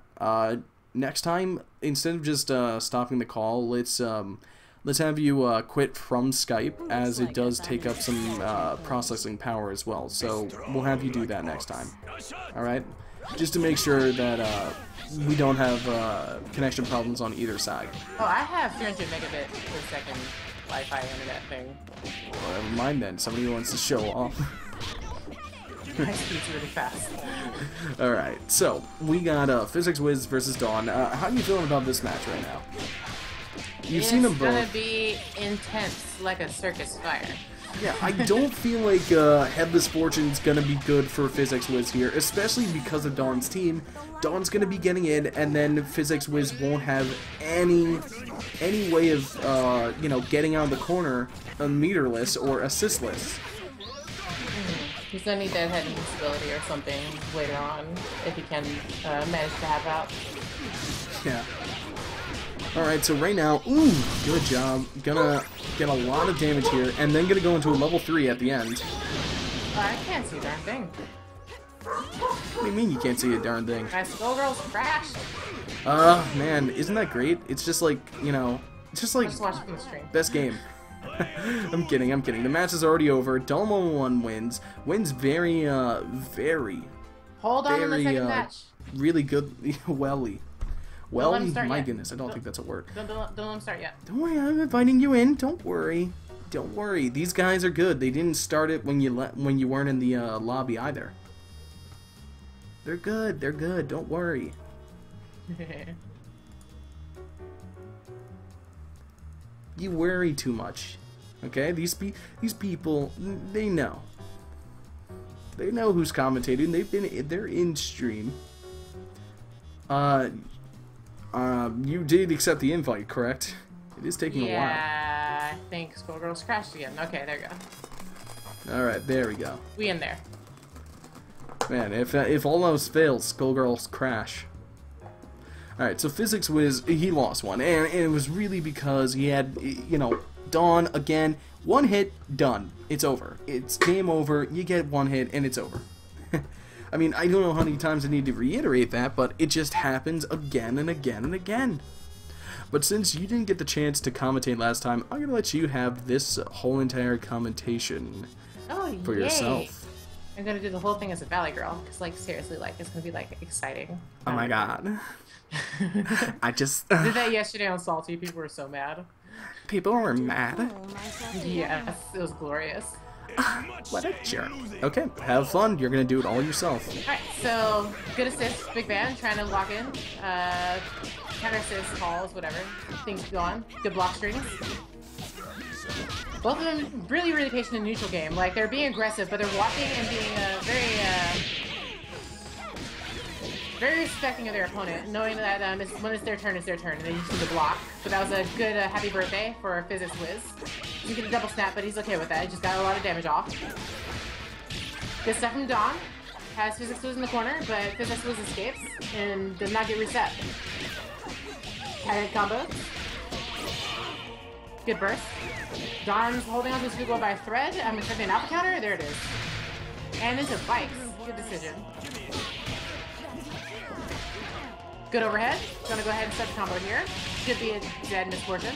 Next time, instead of just stopping the call, let's have you quit from Skype, as it does take up some processing power as well. So we'll have you do that next time. All right, just to make sure that we don't have connection problems on either side. Oh, I have 300 megabit per second Wi-Fi internet thing. Well, never mind then. Somebody wants to show off. My speed's really fast. Alright, so we got Physics Wiz versus Dawn. How are you feeling about this match right now? You've seen them both. It's gonna be intense, like a circus fire. Yeah, I don't feel like Headless Fortune's gonna be good for Physics Wiz here, especially because of Dawn's team. Dawn's gonna be getting in, and then Physics Wiz won't have any way of you know, getting out of the corner meterless or assistless. He's gonna need that head invincibility or something later on if he can manage to have out. Yeah. Alright, so right now, ooh, good job. Gonna get a lot of damage here, and then gonna go into a level 3 at the end. I can't see a darn thing. What do you mean you can't see a darn thing? My Skullgirl's crashed. Man, isn't that great? It's just like, you know, it's just like, Just watch from the stream. best game. I'm kidding. The match is already over. Dolmo 1 wins. Wins very, Hold on to the second match. really good, welly. Don't let him start My yet. goodness, I don't think that's a word. Don't let him start yet. Don't worry, I'm inviting you in. Don't worry. Don't worry. These guys are good. They didn't start it when you weren't in the lobby either. They're good. They're good. Don't worry. You worry too much. Okay? These people, they know. They know who's commentating. They're in stream. You did accept the invite, correct? It is taking a while. Yeah, I think Skullgirl's crashed again. Okay, there you go. Alright, there we go. We in there. Man, if all else fails, Skullgirls crash. Alright, so Physics Wiz, he lost one. And it was really because he had, you know, Dawn, again, one hit, done. It's over. It's game over, you get one hit, and it's over. I mean, I don't know how many times I need to reiterate that, but it just happens again and again and again. But since you didn't get the chance to commentate last time, I'm gonna let you have this whole entire commentation for yourself. I'm gonna do the whole thing as a Valley Girl, because, like, seriously, like, it's gonna be, like, exciting. Oh my god. I just... I did that yesterday on Salty. People were so mad. People were mad? Yes, it was glorious. What a jerk. Okay, have fun. You're gonna do it all yourself. Alright, so, good assist, big band, trying to lock in. Counter assist, calls, whatever. Things go on. Good block strings. Both of them really, really patient in neutral game. Like, they're being aggressive, but they're walking and being very respecting of their opponent, knowing that when it's their turn, and they just need to block. But that was a good happy birthday for Physics Wiz. You get a double snap, but he's okay with that. He just got a lot of damage off. Good stuff from Dawn. Has Physics Wiz in the corner, but Physics Wiz escapes and does not get reset. Cat combo. Good burst. Dawn's holding on to his Google by a thread. I'm expecting an alpha counter. There it is. And into bikes. Good decision. Good overhead. Gonna go ahead and set the combo here. Should be a dead misfortune.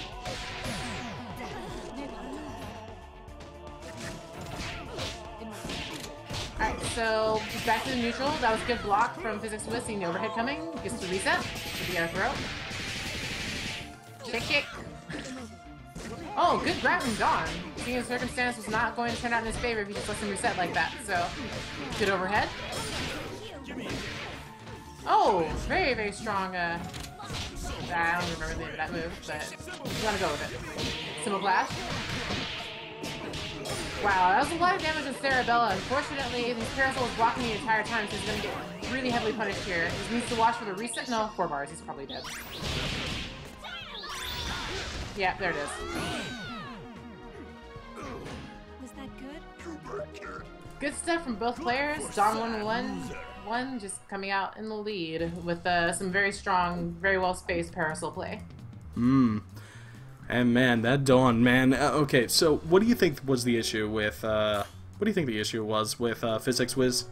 Alright, so back to the neutral. That was a good block from Physics Wiz, seeing the overhead coming. Gets to reset. With the air throw. Kick. Oh, good grab from Dawn. Seeing the circumstance was not going to turn out in his favor if he just lets him reset like that. So, good overhead. Oh, very, very strong. I don't remember the name of that move, but I'm gonna go with it. Simple flash. Wow, that was a lot of damage on Sarabella. Unfortunately, this Parasol was blocking the entire time, so he's gonna get really heavily punished here. He needs to watch for the reset. No, 4 bars. He's probably dead. Yeah, there it is. Was that good? Good stuff from both players. Dawn 1-1, just coming out in the lead with some very strong, very well spaced Parasol play. And man, that Dawn, man. Okay, so what do you think was the issue with? What do you think the issue was with Physics Wiz?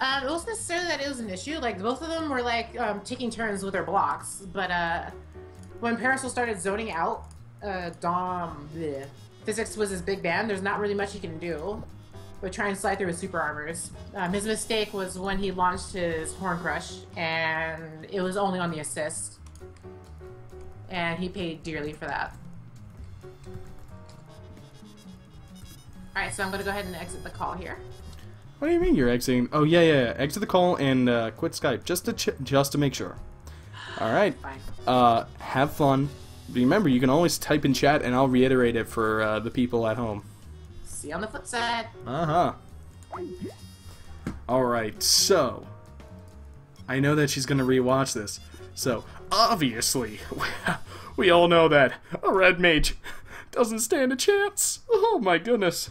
It wasn't necessarily that it was an issue. Like, both of them were like taking turns with their blocks, but when Parasol started zoning out, Physics was his big band. There's not really much he can do. but try and slide through with super armors. His mistake was when he launched his Horn Crush, and it was only on the assist. And he paid dearly for that. Alright, so I'm going to go ahead and exit the call here. What do you mean you're exiting? Oh, yeah. Exit the call and quit Skype, just to make sure. Alright. Fine. Have fun. Remember, you can always type in chat, and I'll reiterate it for the people at home. See you on the flip side. Uh-huh. Alright, so... I know that she's gonna rewatch this. So, obviously, we all know that a red mage doesn't stand a chance. Oh my goodness.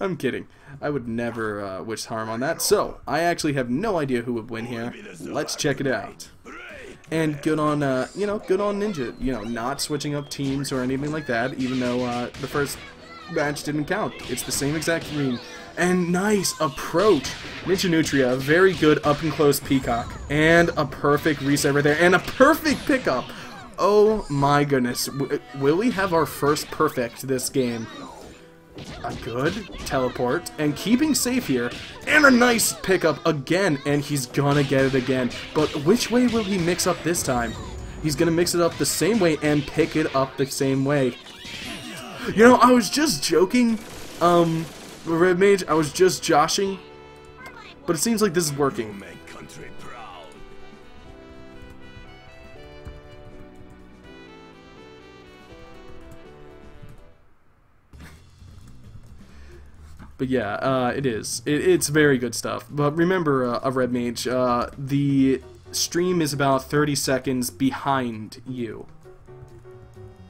I'm kidding. I would never wish harm on that. So, I actually have no idea who would win here. Let's check it out. And good on, good on Ninja. Not switching up teams or anything like that, even though the first match didn't count. It's the same exact green. And nice approach. Ninja Nutria, very good up and close peacock. And a perfect reset right there. And a perfect pickup. Oh my goodness. Will we have our first perfect this game? A good teleport. And keeping safe here. And a nice pickup again. And he's gonna get it again. But which way will he mix up this time? He's gonna mix it up the same way and pick it up the same way. I was just joking. Red Mage, I was just joshing. But it seems like this is working. But yeah, it is. It's very good stuff. But remember, a Red Mage, the stream is about 30 seconds behind you.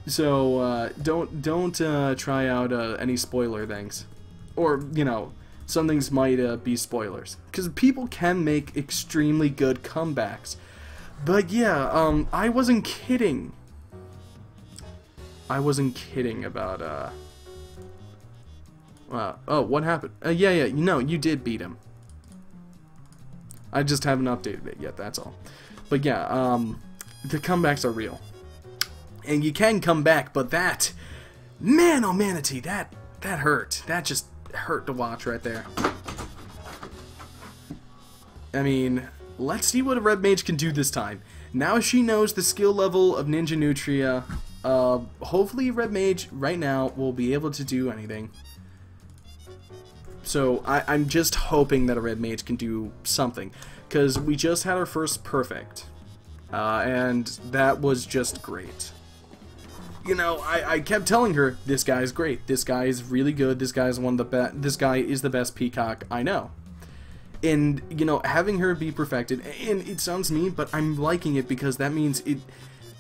So don't try out any spoiler things, or some things might be spoilers, because people can make extremely good comebacks. But yeah, I wasn't kidding. I wasn't kidding about oh, what happened? Yeah, you did beat him. I just haven't updated it yet, that's all. But yeah, the comebacks are real. And you can come back, but that... Man, oh manatee, that hurt. That just hurt to watch right there. I mean, let's see what a Red Mage can do this time. Now she knows the skill level of Ninja Nutria. Hopefully Red Mage, right now, will be able to do anything. So, I'm just hoping that a Red Mage can do something. Because we just had our first perfect. And that was just great. I kept telling her, this guy is great. This guy is really good. This guy is one of the best. This guy is the best peacock I know. And, having her be perfected, and it sounds mean, but I'm liking it because that means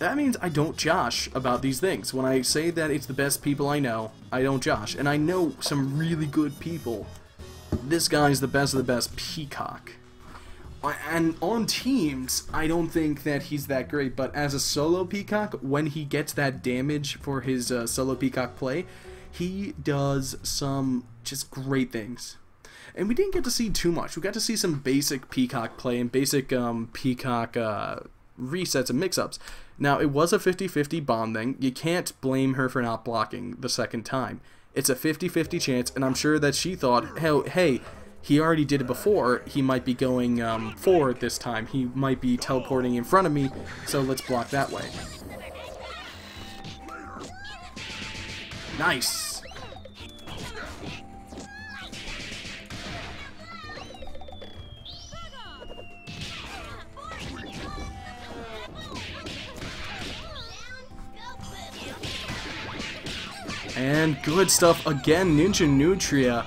I don't josh about these things. When I say that it's the best people I know, I don't josh. And I know some really good people. This guy's the best of the best peacock. And on teams, I don't think that he's that great, but as a solo peacock, when he gets that damage for his solo peacock play, he does some just great things. And we didn't get to see too much. We got to see some basic peacock play and basic peacock resets and mix-ups. Now, it was a 50-50 bomb thing. You can't blame her for not blocking the second time. It's a 50-50 chance, and I'm sure that she thought, hey, he already did it before, he might be going forward this time. He might be teleporting in front of me, so let's block that way. Nice! And good stuff again, Ninja Nutria.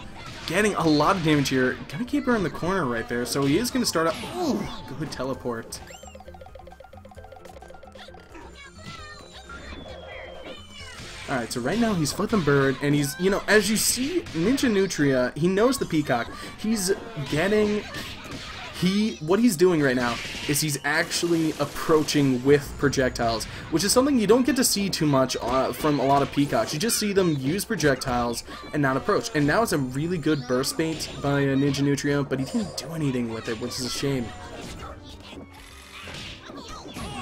Getting a lot of damage here. Gonna keep her in the corner right there. So he is gonna start up. Ooh, good teleport. Alright, so right now he's flipping bird, and he's, as you see, Ninja Nutria, he knows the peacock. He's getting... What he's doing right now is he's actually approaching with projectiles, which is something you don't get to see too much from a lot of peacocks. You just see them use projectiles and not approach. And now it's a really good burst bait by Ninja Nutria, but he didn't do anything with it, which is a shame.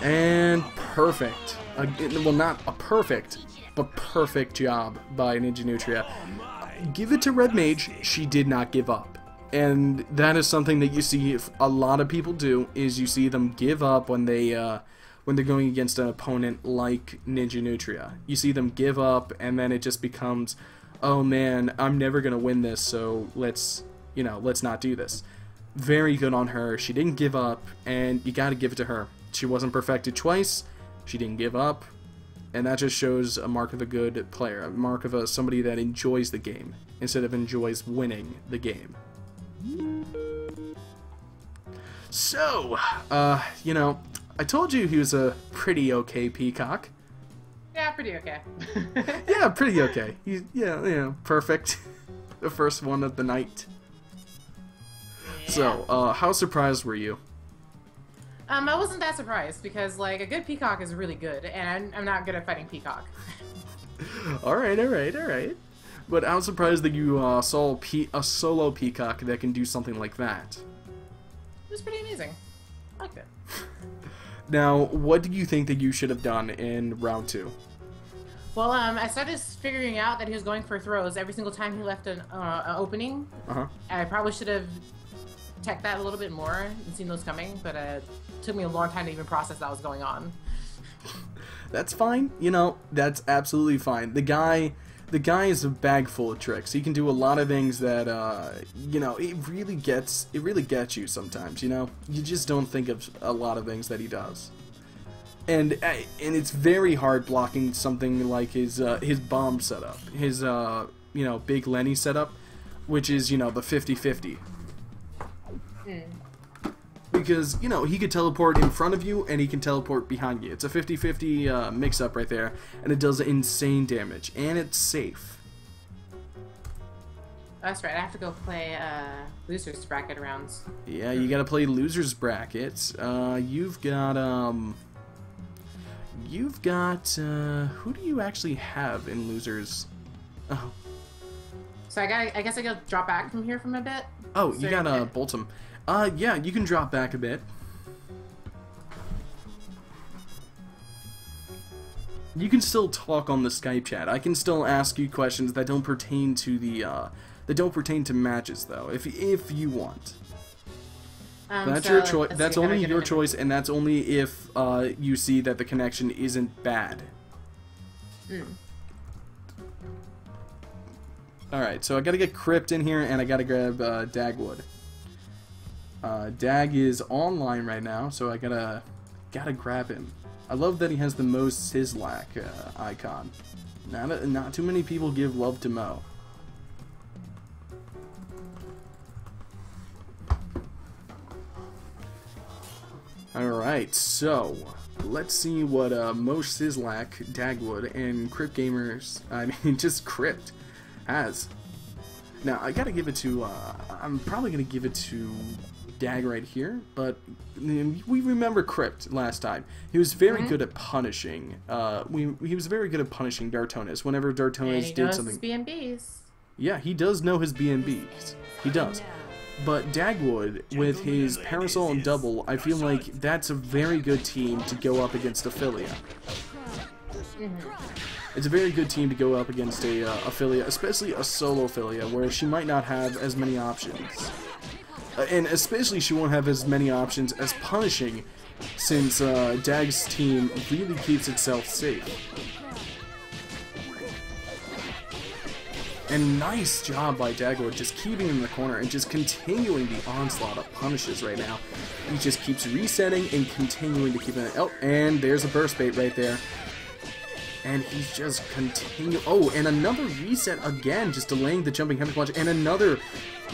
And perfect. Well, not a perfect, but perfect job by Ninja Nutria. give it to Red Mage, she did not give up. And that is something that you see a lot of people do, is you see them give up when they're going against an opponent like Ninja Nutria. You see them give up, and then it just becomes, oh man, I'm never gonna win this, so let's not do this. Very good on her. She didn't give up, and you gotta give it to her. She wasn't perfected twice. She didn't give up, and that just shows a mark of a good player, a mark of somebody that enjoys the game instead of enjoys winning the game. So, I told you he was a pretty okay peacock. Yeah, pretty okay. Yeah, pretty okay. He's, perfect. The first one of the night. Yeah. So, how surprised were you? I wasn't that surprised, because, like, a good peacock is really good, and I'm not good at fighting peacock. Alright. But I was surprised that you saw a solo peacock that can do something like that. It was pretty amazing. I liked it. Now, what do you think that you should have done in round 2? Well, I started figuring out that he was going for throws every single time he left an opening. I probably should have checked that a little bit more and seen those coming, but it took me a long time to even process that was going on. That's fine. That's absolutely fine. The guy is a bag full of tricks. He can do a lot of things that, it really gets you sometimes, You just don't think of a lot of things that he does. And it's very hard blocking something like his bomb setup, his, Big Lenny setup, which is, the 50-50. Because, he could teleport in front of you, and he can teleport behind you. It's a 50-50 mix-up right there, and it does insane damage, and it's safe. That's right, I have to go play losers bracket rounds. Yeah, you gotta play losers brackets. You've got, who do you actually have in losers? Oh. So I guess I gotta drop back from here from a bit? Oh, you got, Boltum. Yeah, you can drop back a bit. You can still talk on the Skype chat. I can still ask you questions that don't pertain to matches, though, if you want. That's your choice. That's only your choice, and that's only if you see that the connection isn't bad. All right, so I gotta get Crypt in here, and I gotta grab Dagwood. Dag is online right now, so I gotta grab him. I love that he has the Mo's Sizzlack icon. Not too many people give love to Mo. Alright, so let's see what Mo Sizzlack, Dagwood, and Crypt Gamers, just Crypt, has. Now, I gotta give it to, I'm probably gonna give it to Dag right here, but we remember Crypt last time. He was very good at punishing, he was very good at punishing Dartonis whenever Dartonis did something. His BNBs. Yeah, he does know his BNBs. He does. But Dagwood, with his Parasol and Double, I feel like that's a very good team to go up against Ophelia. It's a very good team to go up against a Ophelia, especially a solo Ophelia, where she might not have as many options. And especially she won't have as many options as punishing, since Dag's team really keeps itself safe. And nice job by Dagwood just keeping him in the corner and just continuing the onslaught of punishes right now. He just keeps resetting and continuing to keep it. Oh, and there's a burst bait right there. And he's just continuing. Oh, and another reset again, just delaying the jumping heavy punch. And another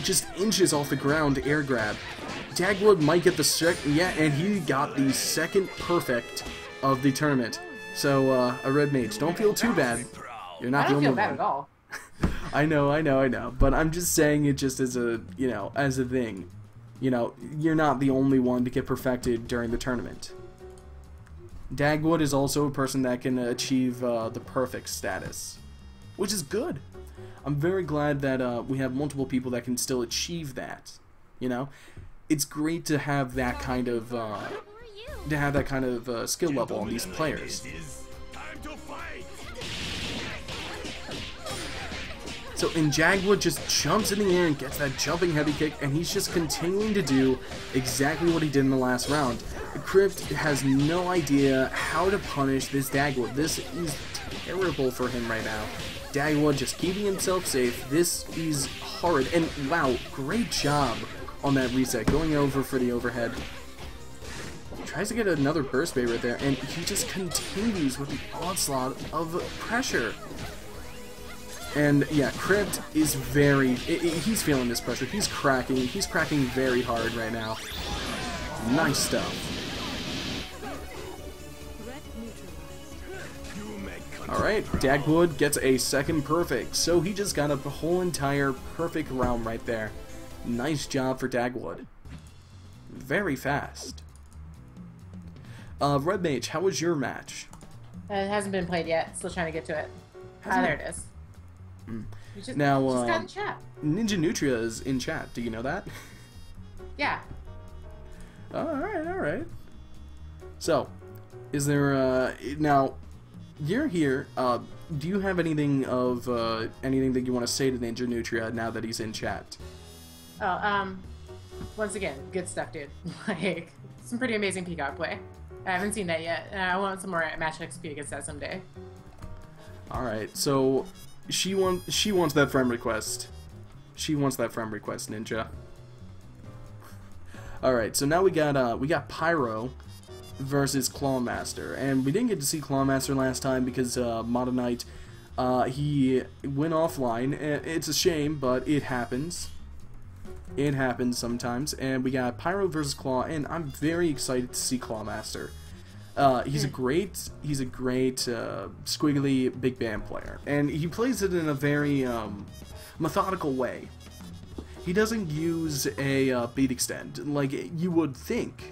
just inches off the ground air grab. Dagwood might get the second. Yeah, and he got the second perfect of the tournament. So, a red mage, don't feel too bad. You're not the only one. I don't feel bad at all. I know. But I'm just saying it just as a, as a thing. You're not the only one to get perfected during the tournament. Dagwood is also a person that can achieve the perfect status, which is good. I'm very glad that we have multiple people that can still achieve that. It's great to have that kind of skill level on these players. So, and Jagwood just jumps in the air and gets that jumping heavy kick, and he's just continuing to do exactly what he did in the last round. Crypt has no idea how to punish this Dagwood. This is terrible for him right now. Dagwood just keeping himself safe. This is horrid. And wow, great job on that reset, going over for the overhead. Tries to get another burst bait right there, and he just continues with the onslaught of pressure. And yeah, Crypt is he's feeling this pressure. He's cracking very hard right now. Nice stuff. Alright, Dagwood gets a second perfect, so he just got a whole entire perfect round right there. Nice job for Dagwood. Very fast. Red Mage, how was your match? It hasn't been played yet. Still trying to get to it. There it is. Just got in chat. Ninja Nutria is in chat. Do you know that? Yeah. Alright. So, is there, now, you're here, do you have anything that you want to say to Ninja Nutria now that he's in chat? Once again, good stuff, dude. Like, some pretty amazing Peacock play. I haven't seen that yet, and I want some more match XP against that someday. Alright, so she wants that friend request. She wants that friend request, Ninja. Alright, so now we got Pyro versus Clawmaster, and we didn't get to see Clawmaster last time because Mata Knight, he went offline. It's a shame, but it happens. It happens sometimes. And we got Pyro versus Claw, and I'm very excited to see Clawmaster. He's a great squiggly big band player, and he plays it in a very methodical way. He doesn't use a beat extend like you would think.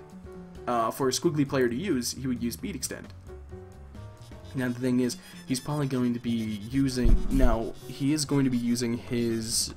For a squiggly player to use, he would use beat extend. Now the thing is, he's probably going to be using, he is going to be using his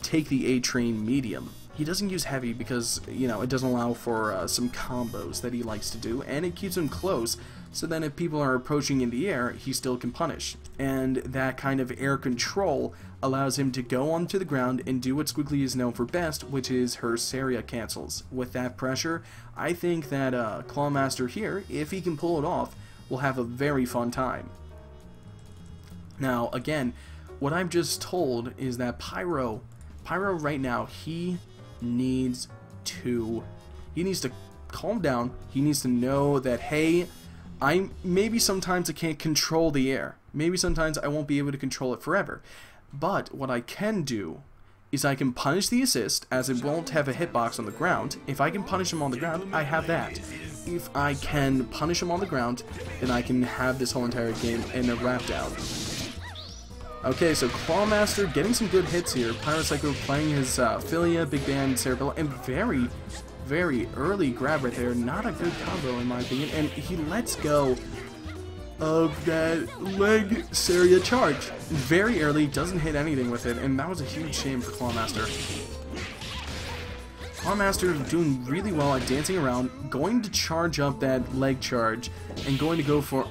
take the A train medium. He doesn't use heavy because, it doesn't allow for some combos that he likes to do, and it keeps him close, so then if people are approaching in the air, he still can punish. And that kind of air control allows him to go onto the ground and do what Squiggly is known for best, which is her Saria cancels. With that pressure, I think that Clawmaster here, if he can pull it off, will have a very fun time. Now, again, what I've just told is that Pyro right now, he needs to calm down. He needs to know that, hey, maybe sometimes I can't control the air. Maybe sometimes I won't be able to control it forever. But what I can do is I can punish the assist, as it won't have a hitbox on the ground. If I can punish him on the ground, I have that. If I can punish him on the ground, then I can have this whole entire game in a wrap down. Okay, so Clawmaster getting some good hits here. Pyrocycle playing his Philia, Big Band, Cerebella, and very, very early grab right there. Not a good combo in my opinion, and he lets go of that leg Saria charge very early, doesn't hit anything with it, and that was a huge shame for Clawmaster. Clawmaster doing really well at dancing around, going to charge up that leg charge, and going to go for,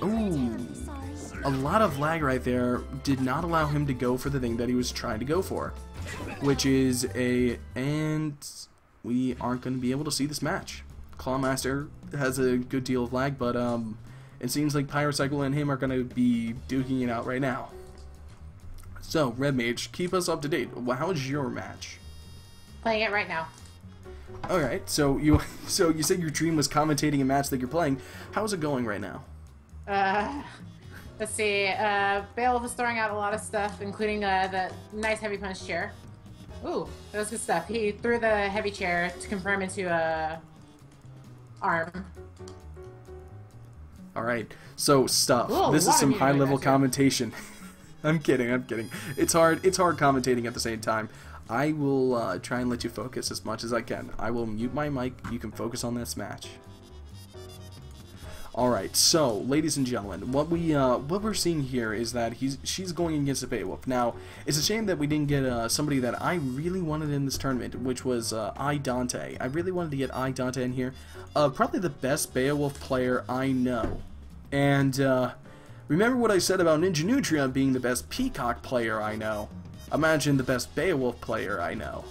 a lot of lag right there did not allow him to go for the thing that he was trying to go for, which is and we aren't going to be able to see this match. Clawmaster has a good deal of lag, but it seems like Pyrocycle and him are going to be duking it out right now. So, Red Mage, keep us up to date. How's your match? Playing it right now. Alright, so you said your dream was commentating a match that you're playing. How's it going right now? Let's see. Beowulf is throwing out a lot of stuff, including the nice heavy punch chair. Ooh, that was good stuff. He threw the heavy chair to confirm into arm. Alright, so stuff. Whoa, this is some high-level commentation. I'm kidding. It's hard commentating at the same time. I will try and let you focus as much as I can. I will mute my mic. You can focus on this match. Alright, so, ladies and gentlemen, what we're seeing here is that she's going against a Beowulf. Now, it's a shame that we didn't get somebody that I really wanted in this tournament, which was Dante. I really wanted to get Dante in here. Probably the best Beowulf player I know. And remember what I said about Ninja Nutria being the best Peacock player I know. Imagine the best Beowulf player I know.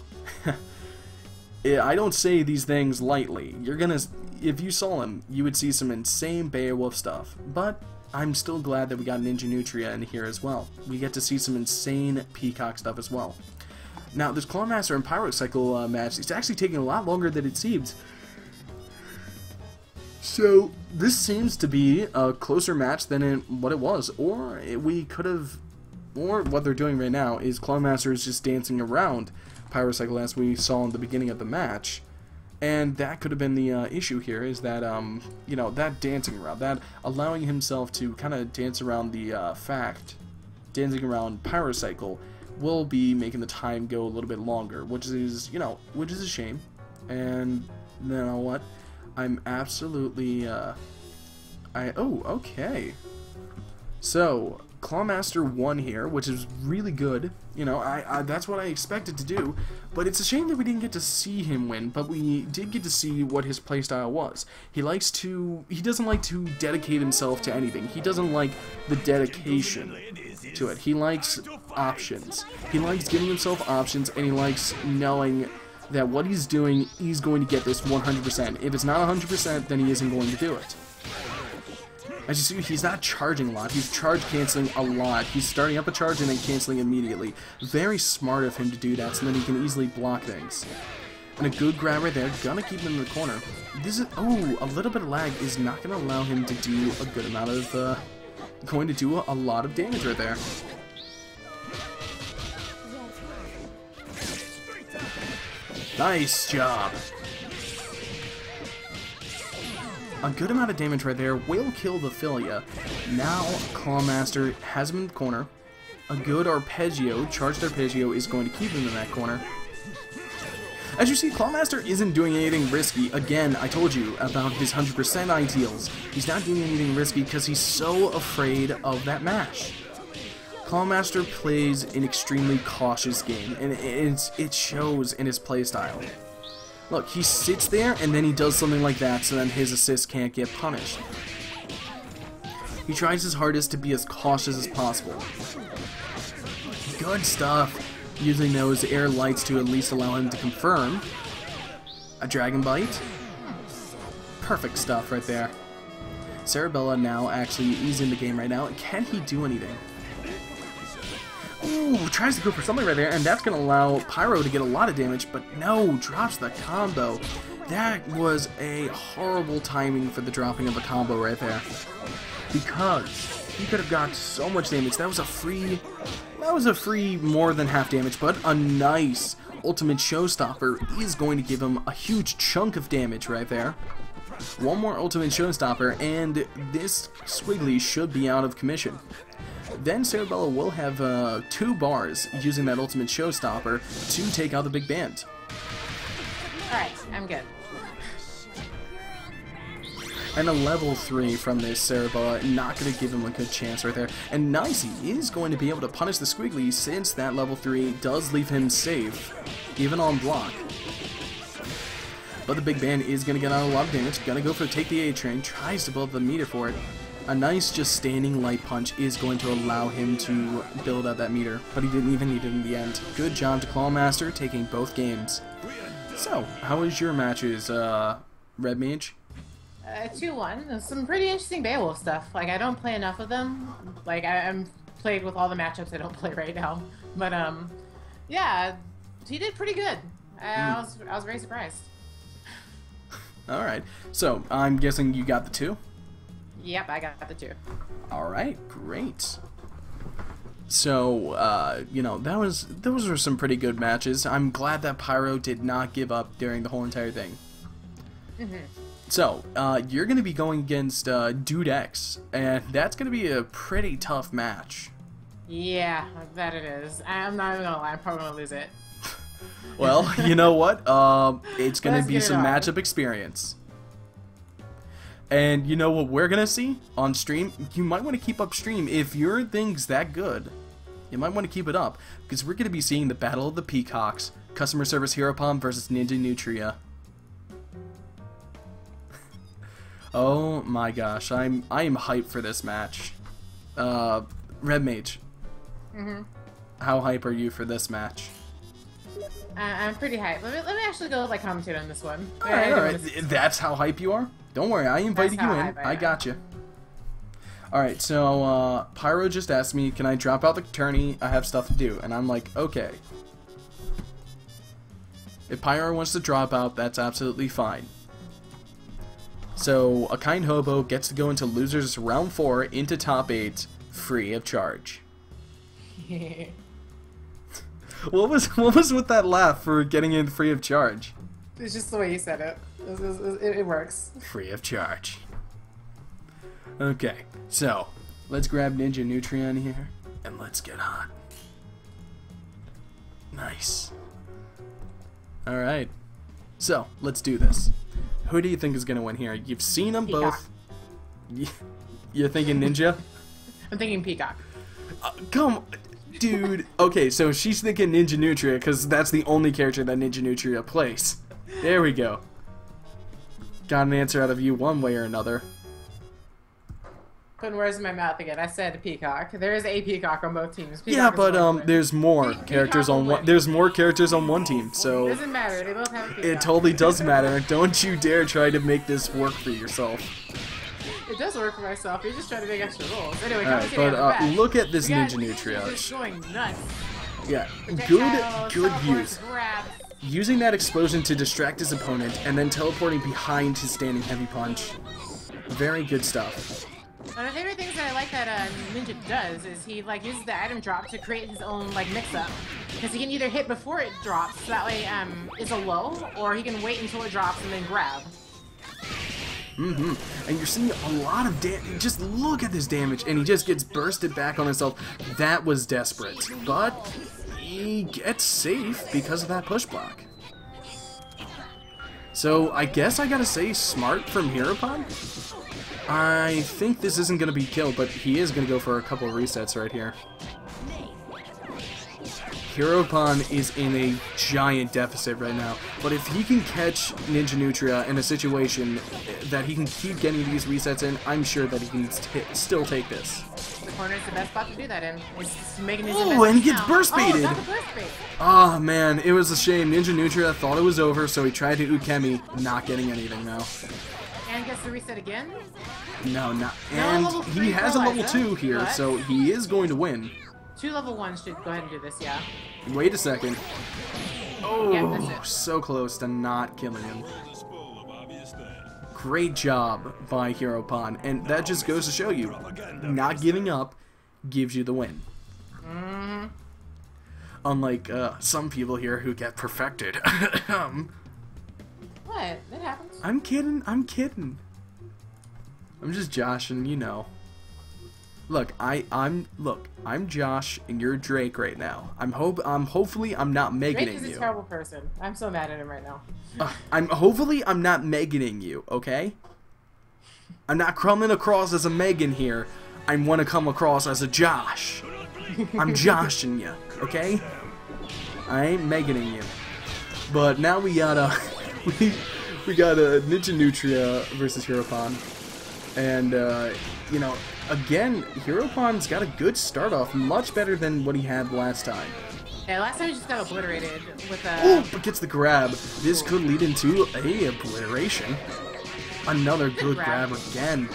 I don't say these things lightly. You're gonna, if you saw him, you would see some insane Beowulf stuff. But I'm still glad that we got Ninja Nutria in here as well. We get to see some insane Peacock stuff as well. Now, this Clawmaster and Pyrocycle match is actually taking a lot longer than it seems. So, this seems to be a closer match than what it was. Or we could have, or what they're doing right now is Clawmaster is just dancing around Pyrocycle as we saw in the beginning of the match. And that could have been the issue here, is that, you know, that dancing around, that allowing himself to kind of dance around the dancing around Pyrocycle will be making the time go a little bit longer, which is, you know, which is a shame. And you know what? I'm absolutely, oh, okay. So, Clawmaster won here, which is really good. You know, that's what I expected to do, but it's a shame that we didn't get to see him win, but we did get to see what his playstyle was. He doesn't like to dedicate himself to anything. He doesn't like the dedication to it. He likes options. He likes giving himself options, and he likes knowing that what he's doing, he's going to get this 100%. If it's not 100%, then he isn't going to do it. As you see, he's not charging a lot. He's charge canceling a lot. He's starting up a charge and then canceling immediately. Very smart of him to do that so that he can easily block things. And a good grab right there. Gonna keep him in the corner. This is, oh, a little bit of lag is not going to allow him to do a good amount of, going to do a lot of damage right there. Nice job. A good amount of damage right there will kill the Philia. Now, Clawmaster has him in the corner. A good arpeggio, charged arpeggio, is going to keep him in that corner. As you see, Clawmaster isn't doing anything risky. Again, I told you about his 100% ideals. He's not doing anything risky because he's so afraid of that mash. Clawmaster plays an extremely cautious game, and it shows in his playstyle. Look, he sits there, and then he does something like that, so then his assist can't get punished. He tries his hardest to be as cautious as possible. Good stuff. Using those air lights to at least allow him to confirm. A Dragon Bite. Perfect stuff right there. Cerebella now actually is in the game right now. Can he do anything? Ooh, tries to go for something right there, and that's going to allow Pyro to get a lot of damage, but no, drops the combo. That was a horrible timing for the dropping of a combo right there. Because he could have got so much damage. That was a free more than half damage, but a nice ultimate showstopper is going to give him a huge chunk of damage right there. One more ultimate showstopper, and this Squiggly should be out of commission. Then Cerebella will have 2 bars using that ultimate showstopper to take out the big band. Alright, I'm good. And a level 3 from this Cerebella, not going to give him a good chance right there. And Nicey is going to be able to punish the Squiggly since that level 3 does leave him safe, even on block. But the big band is going to get out a lot of damage, going to go for take the A-train, tries to build the meter for it. A nice just standing light punch is going to allow him to build out that meter, but he didn't even need it in the end. Good job to Clawmaster taking both games. So, how was your matches, Red Mage? 2-1. Some pretty interesting Beowulf stuff. Like, I don't play enough of them. Like, I'm played with all the matchups I don't play right now. But, yeah, he did pretty good. I was very surprised. Alright, so, I'm guessing you got the 2? Yep, I got the 2. Alright, great. So, you know, those were some pretty good matches. I'm glad that Pyro did not give up during the whole entire thing. So, you're going to be going against Dude X, and that's going to be a pretty tough match. Yeah, I bet it is. I'm not even going to lie, I'm probably going to lose it. Well, you know what? It's going to be some matchup experience. And you know what we're going to see on stream? You might want to keep up stream. If your thing's that good, you might want to keep it up. Because we're going to be seeing the Battle of the Peacocks. Customer Service Hero Palm versus Ninja Nutria. Oh my gosh, I am hyped for this match. Red Mage. how hype are you for this match? I'm pretty hyped. Let me actually go like commentate on this one. Alright. That's how hype you are? Don't worry, I invited you in. I got you. Alright, so Pyro just asked me, can I drop out the tourney? I have stuff to do. And I'm like, okay. If Pyro wants to drop out, that's absolutely fine. So, a kind hobo gets to go into losers round 4 into top 8 free of charge. What was with that laugh for getting in free of charge? It's just the way you said it. It works. Free of charge. Okay, so let's grab Ninja Nutrion here and let's get hot. Nice. Alright. So, let's do this. Who do you think is going to win here? You've seen them Peacock. both. You're thinking Ninja? I'm thinking Peacock. Come dude. Okay, so she's thinking Ninja Nutria because that's the only character that Ninja Nutria plays. There we go. Got an answer out of you one way or another. Putting words in my mouth again. I said Peacock. There is a Peacock on both teams. Peacock Yeah, but there's there's more characters on one team, so it doesn't matter. They both have a Peacock. it totally does matter. Don't you dare try to make this work for yourself. It does work for myself. You're just trying to make extra rolls. Anyway, Alright, but look at this Ninja Nutria. Just going nuts. Yeah, Projectiles, good teleports, use. grabs. Using that explosion to distract his opponent and then teleporting behind his standing heavy punch. Very good stuff. One of the favorite things that I like that Ninja does is he like uses the item drop to create his own like mix-up, because he can either hit before it drops, so that way it's a low, or he can wait until it drops and then grab. And you're seeing a lot of damage. Just look at this damage, and he just gets bursted back on himself. That was desperate, but he gets safe because of that push block. So I guess I gotta say smart from Heropon. I think this isn't gonna be killed, but he is gonna go for a couple of resets right here. Heropon is in a giant deficit right now, but if he can catch Ninja Nutria in a situation that he can keep getting these resets in, I'm sure that he can still take this. The corner is the best spot to do that in. It's making his Oh, and he gets burst baited! Oh, burst bait. Oh man, it was a shame. Ninja Nutria thought it was over, so he tried to Ukemi, not getting anything now. And gets the reset again? No, not. No, And level he 3 has a level Eliza, 2 here, but- so he is going to win. 2 level 1s should go ahead and do this, yeah. Wait a second. Yeah, Oh, that's it. so close to not killing him. Great job by Heropon, and that just goes to show you, not giving up gives you the win. Unlike some people here who get perfected. What? That happens. I'm kidding, I'm kidding. I'm just joshing, you know. Look, I'm Josh and you're Drake right now. Hopefully I'm not Drake Meganing is a you. terrible person. I'm so mad at him right now. Hopefully I'm not Meganing you, okay? I'm not coming across as a Megan here. I want to come across as a Josh. I'm Joshing you, okay? I ain't Meganing you. But now we got we got a Ninja Nutria versus Heropon. And you know, again, Heropon's got a good start off, much better than what he had last time. Yeah, last time he just got obliterated with a... Oh, but gets the grab. This could lead into a obliteration. Another good grab again.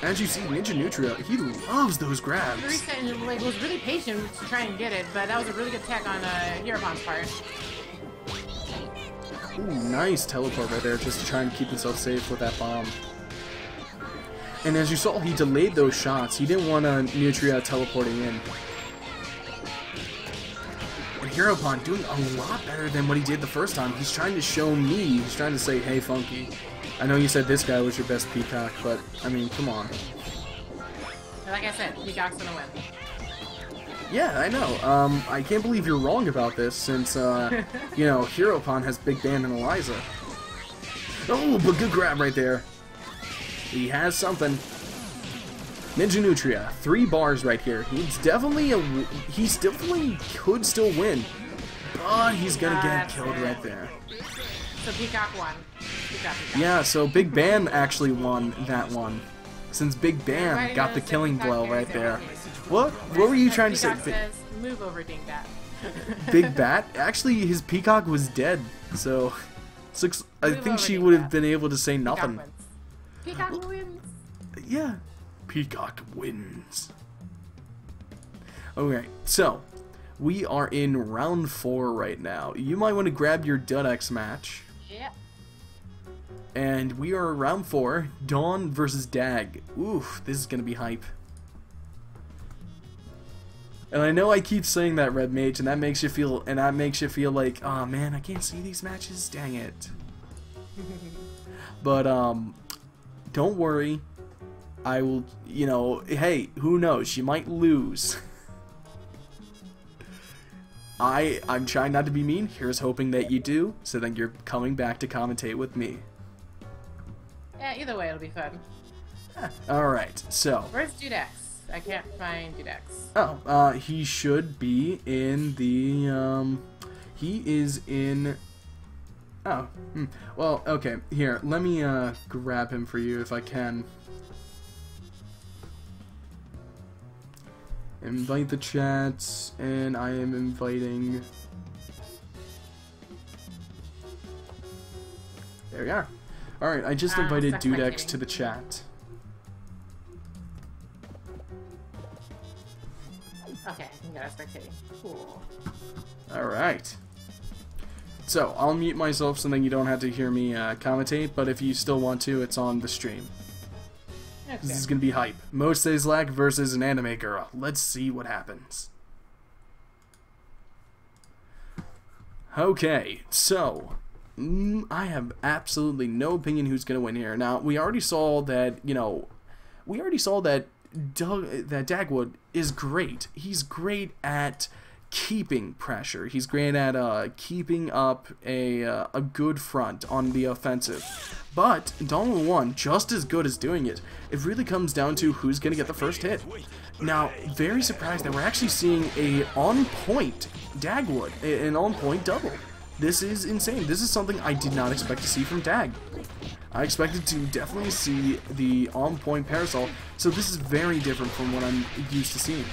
As you see, Ninja Nutria, he loves those grabs. The reset and like, was really patient to try and get it, but that was a really good tech on Heropon's part. Ooh, nice teleport right there, just to try and keep himself safe with that bomb. And as you saw, he delayed those shots. He didn't want Nutria teleporting in. And Heropon doing a lot better than what he did the first time. He's trying to show me, he's trying to say, hey, Funky, I know you said this guy was your best Peacock, but, I mean, come on. Like I said, Peacock's gonna win. Yeah, I know. I can't believe you're wrong about this, since, you know, Heropon has Big Band and Eliza. Oh, but good grab right there. He has something. Ninja Nutria, 3 bars right here. He's definitely could still win, but he's gonna get killed right there. So Peacock won. Peacock. Yeah, so Big Band actually won that one, since Big Band got the killing blow right there. What? What were you trying to say? Peacock says, move over, Dingbat. Big Bat? Actually, his peacock was dead, so I Move think over, she Dingbat. would have been able to say nothing. Peacock wins. Yeah. Peacock wins. Okay, so we are in round 4 right now. You might want to grab your Dudex match. Yep. And we are round 4, Dawn versus Dag. Oof, this is gonna be hype. And I know I keep saying that, Red Mage, and that makes you feel like, oh man, I can't see these matches. Dang it. But don't worry. I will, you know, hey, who knows? She might lose. I'm trying not to be mean. Here's hoping that you do, so then you're coming back to commentate with me. Yeah, either way, it'll be fun. Alright, so. Where's Dudex? I can't find Dudex. Oh, he should be in the, he is in, oh, well, okay, here, let me, grab him for you if I can. Invite the chats, and I am inviting, there we are. Alright, I just invited Dudex to the chat. Okay, I can get us spectating. Cool. Alright. So, I'll mute myself so then you don't have to hear me commentate, but if you still want to, it's on the stream. Okay. This is gonna be hype. Mo Sazlak versus an anime girl. Let's see what happens. Okay, so I have absolutely no opinion who's gonna win here. Now, we already saw that, you know, that Dagwood is great. He's great at keeping pressure. He's great at keeping up a good front on the offensive. But Dawn 1, just as good as doing it. It really comes down to who's going to get the first hit. Now, very surprised that we're actually seeing a on-point Dagwood, an on-point double. This is insane. This is something I did not expect to see from Dag. I expected to definitely see the on-point Parasol, so this is very different from what I'm used to seeing.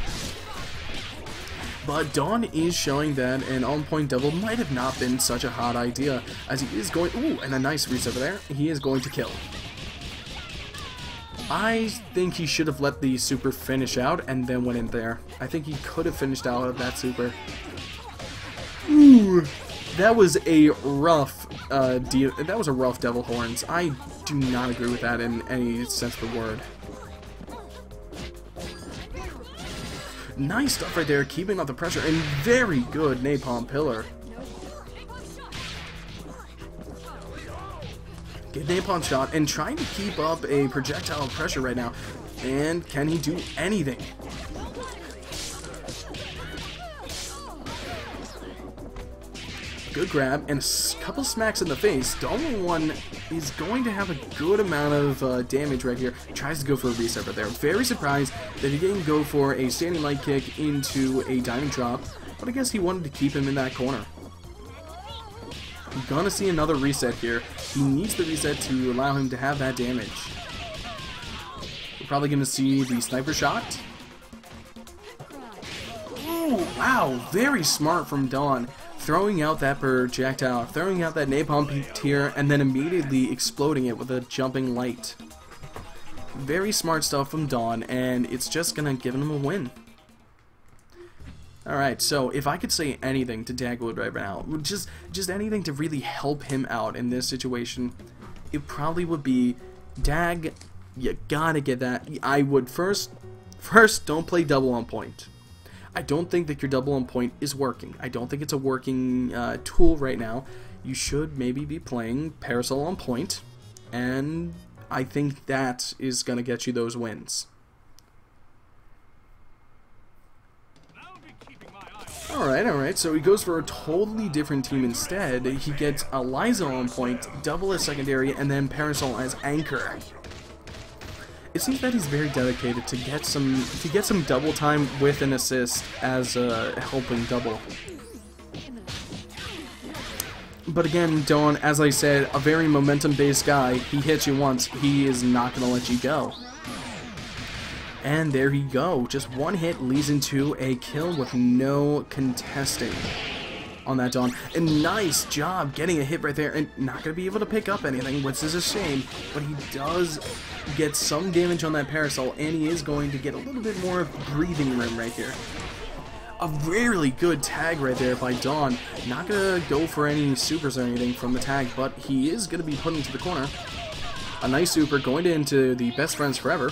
But Dawn is showing that an on-point double might have not been such a hot idea, as he is going, ooh, and a nice reset over there, he is going to kill. I think he should have let the super finish out and then went in there. I think he could have finished out of that super. Ooh, that was a rough, that was a rough Devil Horns. I do not agree with that in any sense of the word. Nice stuff right there, keeping up the pressure, and very good Napalm Pillar. Good Napalm shot, and trying to keep up a projectile pressure right now. And can he do anything? Good grab, and a couple smacks in the face. Dawn 1 is going to have a good amount of damage right here. Tries to go for a reset right there. Very surprised that he didn't go for a standing light kick into a diamond drop, but I guess he wanted to keep him in that corner. We're gonna see another reset here. He needs the reset to allow him to have that damage. We're probably gonna see the sniper shot. Ooh, wow, very smart from Dawn. Throwing out that projectile, throwing out that napalm tier, and then immediately exploding it with a jumping light. Very smart stuff from Dawn, and it's just gonna give him a win. Alright, so if I could say anything to Dagwood right now, just anything to really help him out in this situation, it probably would be, Dag, you gotta get that. I would first don't play double on point. I don't think that your double on point is working. I don't think it's a working tool right now. You should maybe be playing Parasol on point, and I think that is going to get you those wins. Alright, so he goes for a totally different team instead. He gets Eliza on point, double as secondary, and then Parasol as anchor. It seems that he's very dedicated to get some double time with an assist as a helping double. But again, Dawn, as I said, a very momentum-based guy. He hits you once, he is not going to let you go. And there you go. Just one hit leads into a kill with no contesting on that Dawn. And nice job getting a hit right there. And not going to be able to pick up anything, which is a shame. But he does get some damage on that Parasol, and he is going to get a little bit more breathing room right here. A really good tag right there by Dawn. Not going to go for any supers or anything from the tag, but he is going to be put into the corner. A nice super going into the best friends forever.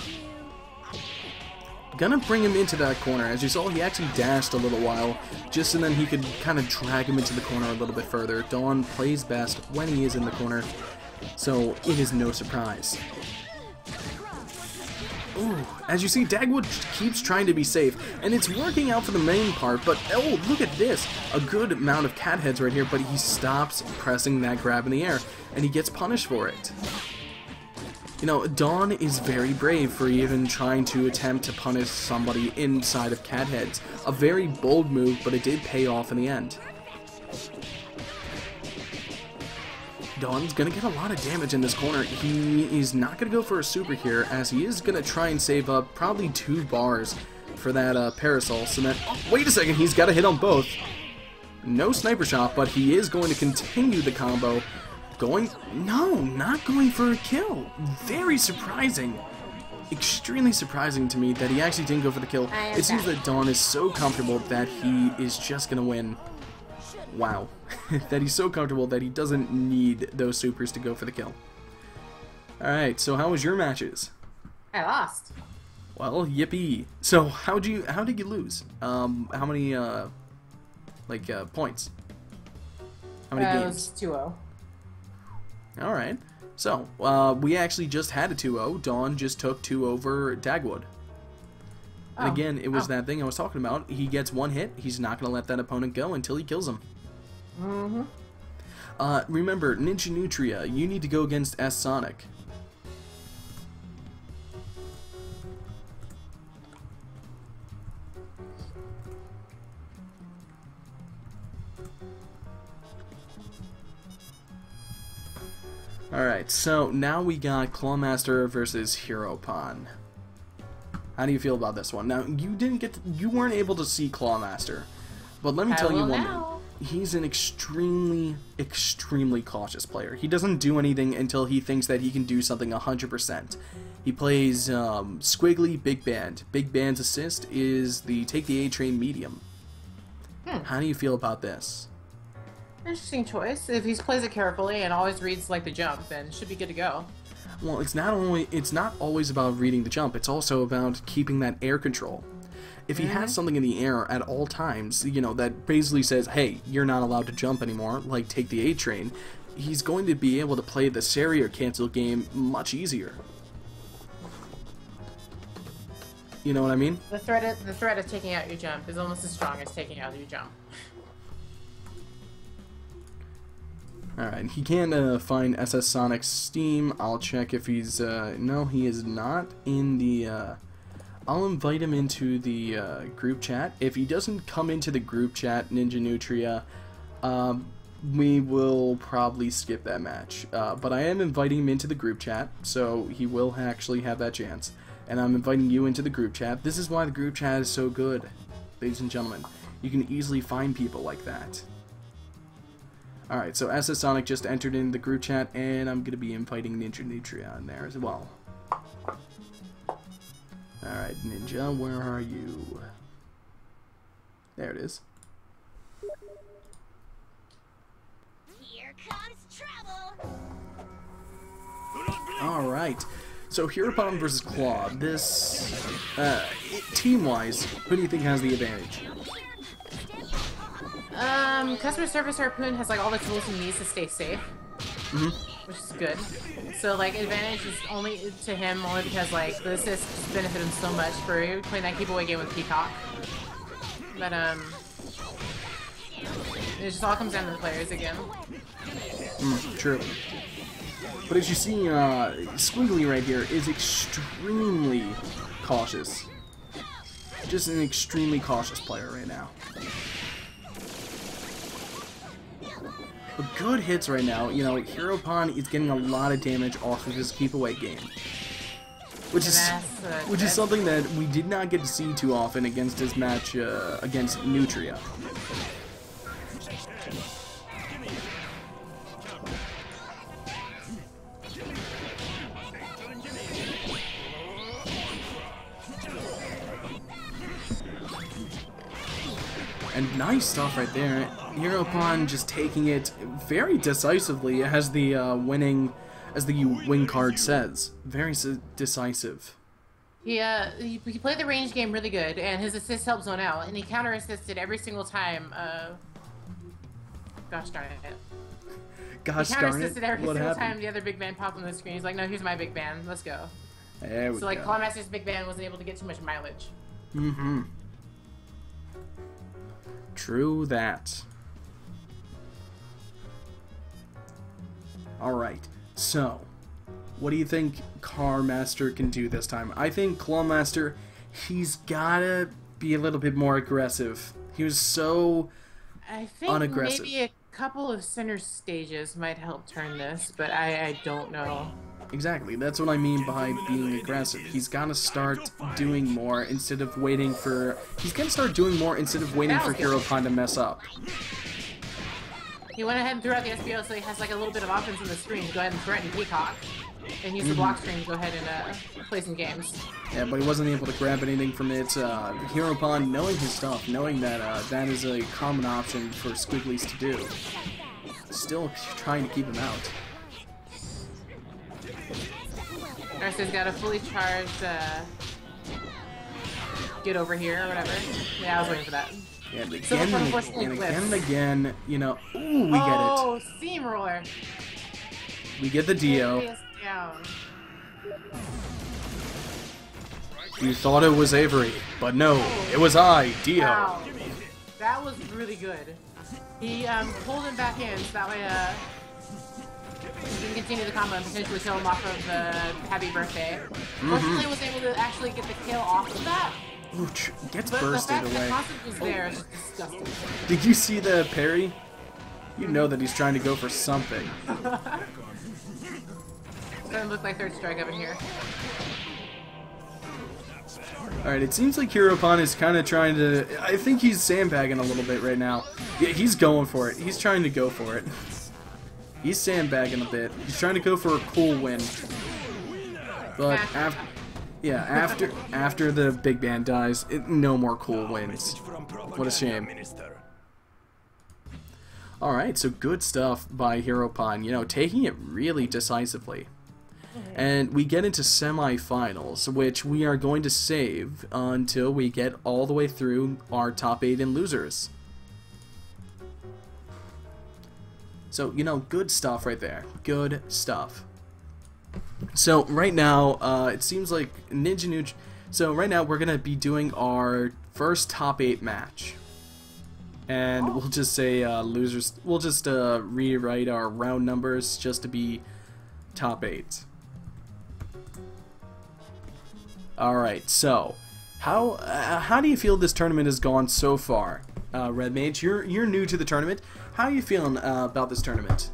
Gonna bring him into that corner. As you saw, he actually dashed a little while, just so then he could kind of drag him into the corner a little bit further. Dawn plays best when he is in the corner, so it is no surprise. Ooh, as you see, Dagwood keeps trying to be safe, and it's working out for the main part, but oh, look at this! A good amount of cat heads right here, but he stops pressing that grab in the air, and he gets punished for it. You know, Dawn is very brave for even trying to attempt to punish somebody inside of cat heads. A very bold move, but it did pay off in the end. Dawn's gonna get a lot of damage in this corner. He is not gonna go for a super here, as he is gonna try and save up probably 2 bars for that Parasol. So then, oh, wait a second, he's got a hit on both. No sniper shot, but he is going to continue the combo. No, not going for a kill. Very surprising. Extremely surprising to me that he actually didn't go for the kill. It seems that Dawn is so comfortable that he is just gonna win. Wow. That he's so comfortable that he doesn't need those supers to go for the kill. Alright, so how was your matches? I lost. Well, yippee. So how did you lose? How many points? How many games? It was 2-0. Alright, so, we actually just had a 2-0. Dawn just took 2 over Dagwood. And again, it was that thing I was talking about. He gets 1 hit, he's not going to let that opponent go until he kills him. Remember, Ninja Nutria, you need to go against S Sonic. Alright, so now we got Clawmaster versus Heropon. How do you feel about this one? Now, you weren't able to see Clawmaster, but let me tell you one thing. He's an extremely, extremely cautious player. He doesn't do anything until he thinks that he can do something 100%. He plays Squiggly Big Band. Big Band's assist is the Take the A-Train medium. How do you feel about this? Interesting choice. If he plays it carefully and always reads like the jump, then it should be good to go. Well, it's not always about reading the jump. It's also about keeping that air control. If he has something in the air at all times, you know, that basically says, hey, you're not allowed to jump anymore, like Take the A-Train, he's going to be able to play the Sarrier cancel game much easier. You know what I mean? The threat of taking out your jump is almost as strong as taking out your jump. Alright, he can find SS Sonic's Steam. I'll check if he's, no, he is not in the, I'll invite him into the group chat. If he doesn't come into the group chat, Ninja Nutria, we will probably skip that match. But I am inviting him into the group chat, so he will actually have that chance. And I'm inviting you into the group chat. This is why the group chat is so good, ladies and gentlemen. You can easily find people like that. Alright, so SS Sonic just entered in the group chat, and I'm going to be inviting Ninja Nutria in there as well. Alright, Ninja, where are you? There it is. Here comes trouble. Alright, so Heropon versus Claw. This, team-wise, who do you think has the advantage? Customer Service Harpoon has like all the tools he needs to stay safe, which is good. So like advantage is only to him only because like the assists benefit him so much for playing that giveaway game with Peacock. But it just all comes down to the players again. True. But as you see, Squiggly right here is extremely cautious. Just an extremely cautious player right now. But good hits right now. You know, Heropon is getting a lot of damage off of his keep away game. which And is that's, which is something that we did not get to see too often against his match against Nutria. And nice stuff right there. Heropon just taking it very decisively, as the win card says. Very decisive. He played the range game really good, and his assist helped zone out, and he counter assisted every single time. Gosh darn it! Gosh he counter darn it! assisted every What single happened? time the other big man popped on the screen. He's like, "No, here's my big man. Let's go." There we So like, go. Clawmaster's big man wasn't able to get too much mileage. Mm-hmm. True that. Alright, so what do you think Carmaster can do this time? I think Clawmaster, he's gotta be a little bit more aggressive. He was so I think unaggressive. maybe a couple of center stages might help turn this, but I don't know. Exactly, that's what I mean by being aggressive. He's gotta start doing more instead of waiting for... He's gotta start doing more instead of waiting for Heropon to mess up. He went ahead and threw out the SBO, so he has like a little bit of offense on the screen to go ahead and threaten Peacock. And use the block screen to go ahead and play some games. Yeah, but he wasn't able to grab anything from it. Heropon, knowing his stuff, knowing that that is a common option for Squigglies to do, still trying to keep him out. Narcissus got a fully charged get over here or whatever. Yeah, I was waiting for that. Yeah, and So again, unfortunately and again, clips. and again, you know, ooh, we get Oh, steamroller. it. We get the Dio. Down. You thought it was Avery, but no, it was I, Dio. Wow. That was really good. He pulled him back in so that way he can continue the combo and potentially kill him off of the Happy Birthday. Fortunately, was able to actually get the kill off of that. Ooh, gets But the bursted fact that away. Constance was there is just disgusting. Did you see the parry? You know that he's trying to go for something. Doesn't look like third strike up in here. Alright, it seems like Heropon is kind of trying to... I think he's sandbagging a little bit right now. Yeah, he's going for it. He's trying to go for it. He's sandbagging a bit. He's trying to go for a cool win. But after the big man dies, no more cool wins. What a shame. Alright, so good stuff by Heropon. You know, taking it really decisively. And we get into semifinals, which we are going to save until we get all the way through our top 8 in losers. So, you know, good stuff right there. Good stuff. So, right now, it seems like Ninja Nutria... So, right now, we're going to be doing our first top 8 match. And we'll just say losers... We'll just rewrite our round numbers just to be top 8. Alright, so... How do you feel this tournament has gone so far? Red Mage, you're new to the tournament. How are you feeling about this tournament?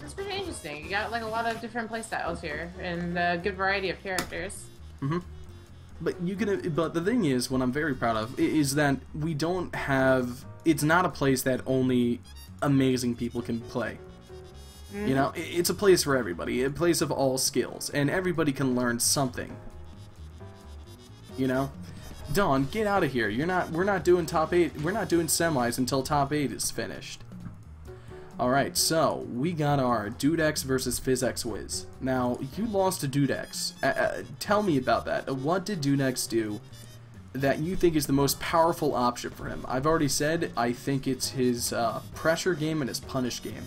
It's pretty interesting. You got like a lot of different playstyles here and a good variety of characters. But the thing is, what I'm very proud of is that we don't have. It's not a place that only amazing people can play. You know, it's a place for everybody, a place of all skills, and everybody can learn something. You know, Dawn, get out of here. We're not doing top 8. We're not doing semis until top 8 is finished. Alright, so we got our Dudex versus Phys Wiz. Now, you lost to Dudex. Tell me about that. What did Dudex do that you think is the most powerful option for him? I've already said I think it's his pressure game and his punish game.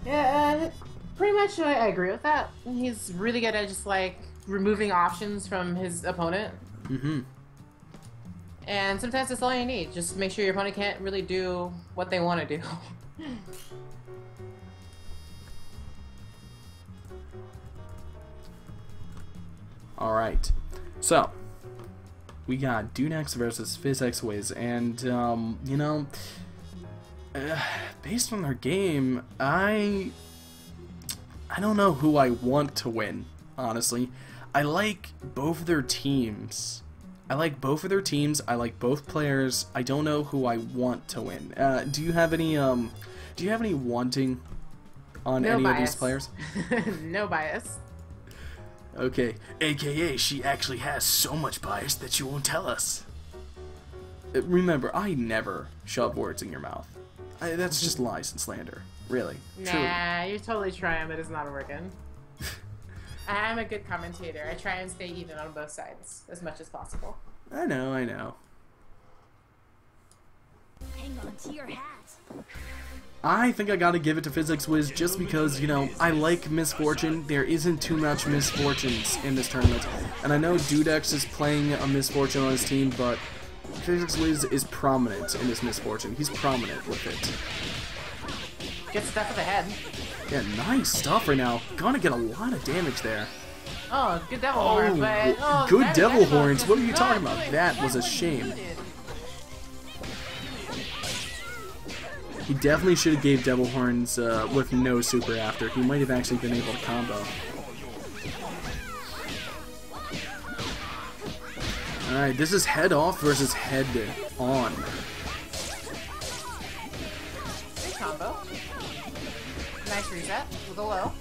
Yeah, pretty much I agree with that. He's really good at just like removing options from his opponent. And sometimes that's all you need. Just make sure your opponent can't really do what they want to do. Alright, so we got Dudex versus Phys Wiz, and you know, based on their game, I don't know who I want to win. honestly. I like both of their teams. I like both players. I don't know who I want to win. Do you have any wanting on any of these players? No bias. Okay. AKA, she actually has so much bias that she won't tell us. Remember, I never shove words in your mouth. That's just lies and slander. Really. Nah, Truly. you're totally trying, but it's not working. I'm a good commentator. I try and stay even on both sides as much as possible. I know. Hang on to your hat. I think I gotta give it to Physics Wiz just because, you know, I like Misfortune. There isn't too much misfortunes in this tournament. And I know Dudex is playing a Misfortune on his team, but Physics Wiz is prominent in this Misfortune. He's prominent with it. Good stuff with the head. Yeah, nice stuff right now. Gonna get a lot of damage there. Oh, good devil horn, but... Good devil horns. What are you talking about? That was a shame. He definitely should have gave devil horns with no super after. He might have actually been able to combo. Alright, this is head off versus head on. Good combo. Nice reset with a low.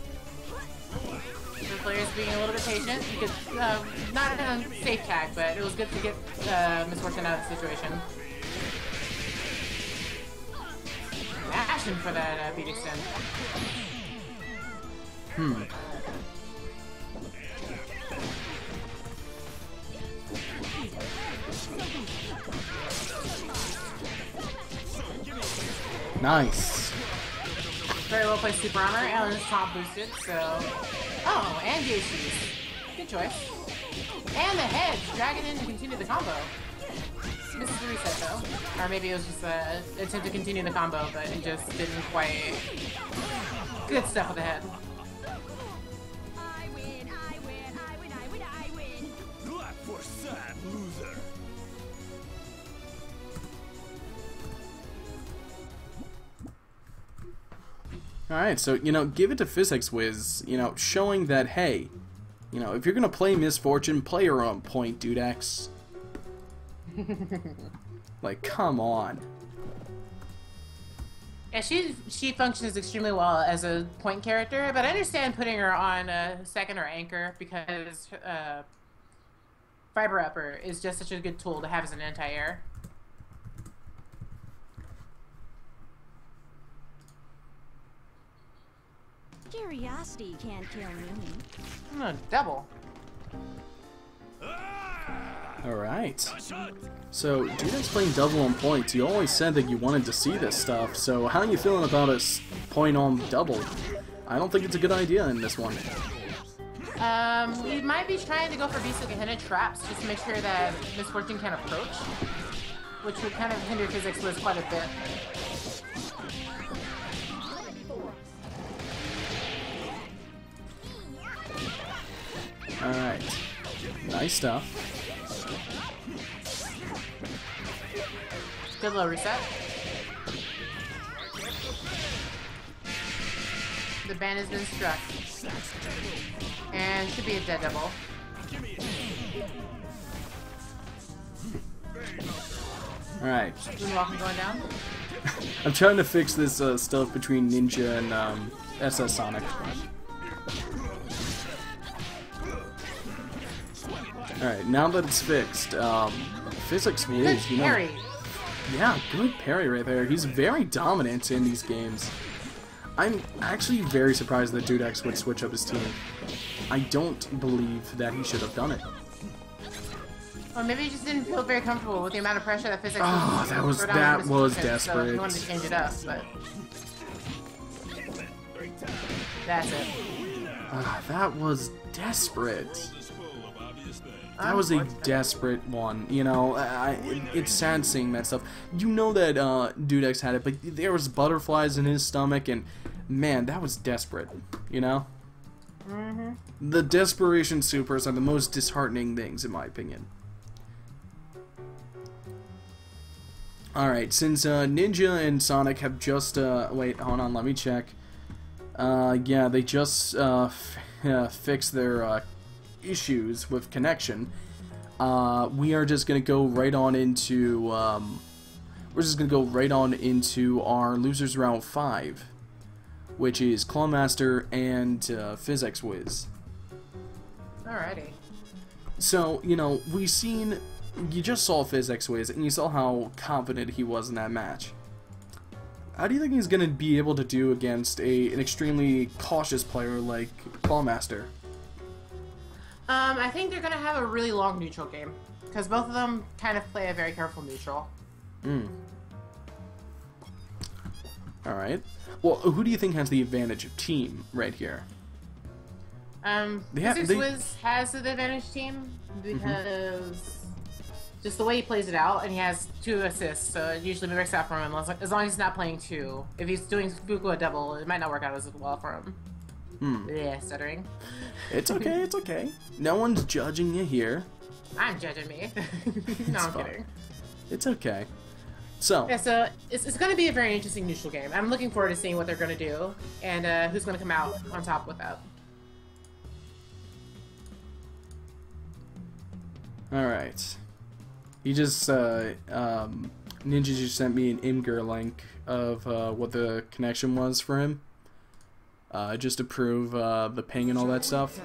The players being a little bit patient. You could, not a safe tag, but it was good to get Misfortune out of the situation. Mashing for that beat extend. Nice. Very well placed super armor. Ellen's top boosted, so... Oh, and Yoshi's. Good choice. And the heads, dragging in to continue the combo. Misses the reset though. Or maybe it was just an attempt to continue the combo, but it just didn't quite... Good stuff with the head. I win, I win, I win, I win, I win. Glad for sad loser. Alright, so, you know, give it to Physics Wiz, you know, showing that, hey, you know, if you're gonna play Misfortune, play her on point, Dudex. Like, come on. Yeah, she functions extremely well as a point character, but I understand putting her on second or anchor because Fiber Upper is just such a good tool to have as an anti-air. Curiosity can't kill me. Oh, double. Alright. So, Dudex playing double on points. You always said that you wanted to see this stuff, so how are you feeling about us point on double? I don't think it's a good idea in this one. We might be trying to go for Visuka traps just to make sure that Misfortune can approach, which would kind of hinder Physics Wiz quite a bit. Alright. Nice stuff. Good low reset. The ban has been struck. And should be a dead double. Alright. Moonwalking going down. I'm trying to fix this stuff between Ninja and SS Sonic. Alright, now that it's fixed, Physics Wiz, you know. Parry. Yeah, good parry right there. He's very dominant in these games. I'm actually very surprised that Dudex would switch up his team. I don't believe that he should have done it. Or maybe he just didn't feel very comfortable with the amount of pressure that Physics That was So desperate. he wanted to change it up, but that's it. That was desperate. That was a desperate one, you know. It's sad seeing that stuff. You know that Dudex had it, but there was butterflies in his stomach, and man, that was desperate, you know. The desperation supers are the most disheartening things, in my opinion. Alright, since Ninja and Sonic have just, wait, hold on, let me check. Yeah, they just, fix their issues with connection, we are just gonna go right on into our losers round 5, which is Clawmaster and Physics Wiz. Alrighty. So, you know, you just saw Physics Wiz, and you saw how confident he was in that match. How do you think he's going to be able to do against an extremely cautious player like Clawmaster? I think they're going to have a really long neutral game, because both of them kind of play a very careful neutral. Alright. Well, who do you think has the advantage of team right here? Physics Wiz has the advantage team, because just the way he plays it out, and he has 2 assists, so it usually works out for him, as long as he's not playing 2. If he's doing Fuku a double, it might not work out as well for him. Yeah, stuttering. It's okay, it's okay. No one's judging you here. I'm judging me. No, I'm kidding. It's okay. So yeah, so it's going to be a very interesting neutral game. I'm looking forward to seeing what they're going to do, and who's going to come out on top with that. Alright. He just, Ninja just sent me an Imgur link of what the connection was for him. Just to prove the ping and all that stuff.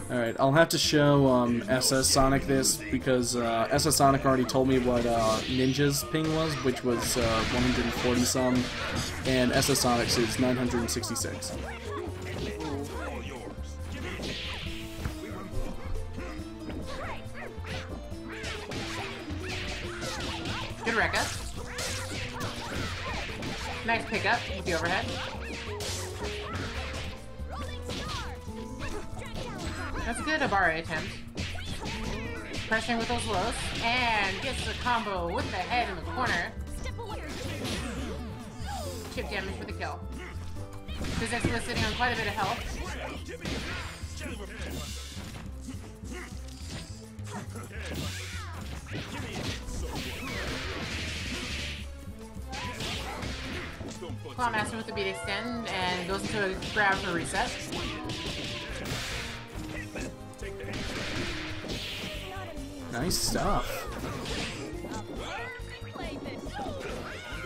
Alright, I'll have to show SS Sonic this, because SS Sonic already told me what Ninja's ping was, which was 140 some, and SS Sonic's is 966. Good Rekka. Nice pickup with the overhead. That's a good Abare attempt. Pressuring with those lows, and gets the combo with the head in the corner. Chip damage for the kill. Physics was sitting on quite a bit of health. Clawmaster with the beat extend and goes into a grab for reset. Nice stuff.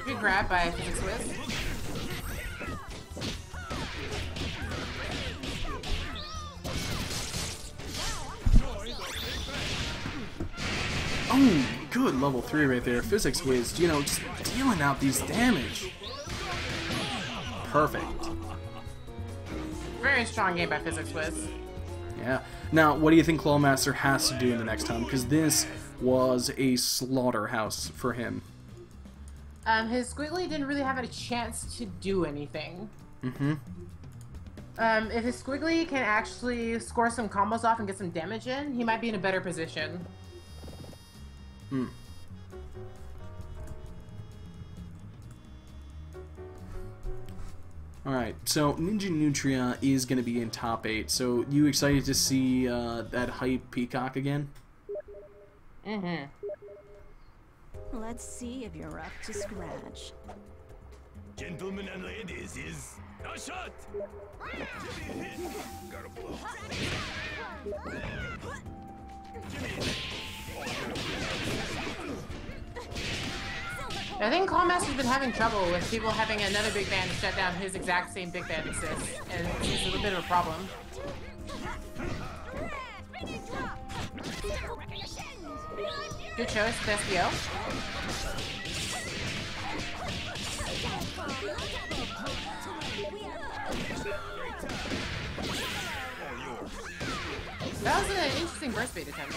Good grab by Physics Wiz. Oh, good level 3 right there. Physics Wiz, you know, just dealing out these damage. Perfect. Very strong game by Physics Wiz. Yeah. Now, what do you think Clawmaster has to do in the next time? Because this was a slaughterhouse for him. His Squiggly didn't really have a chance to do anything. If his Squiggly can actually score some combos off and get some damage in, he might be in a better position. Alright, so Ninja Nutria is going to be in top 8, so you excited to see that hype Peacock again? Let's see if you're up to scratch. Gentlemen and ladies, is a shot. Gotta blow. I think Clawmaster's been having trouble with people having another big band shut down his exact same big band assist, and it's a little bit of a problem. Good choice, SBO. That was an interesting burst bait attempt.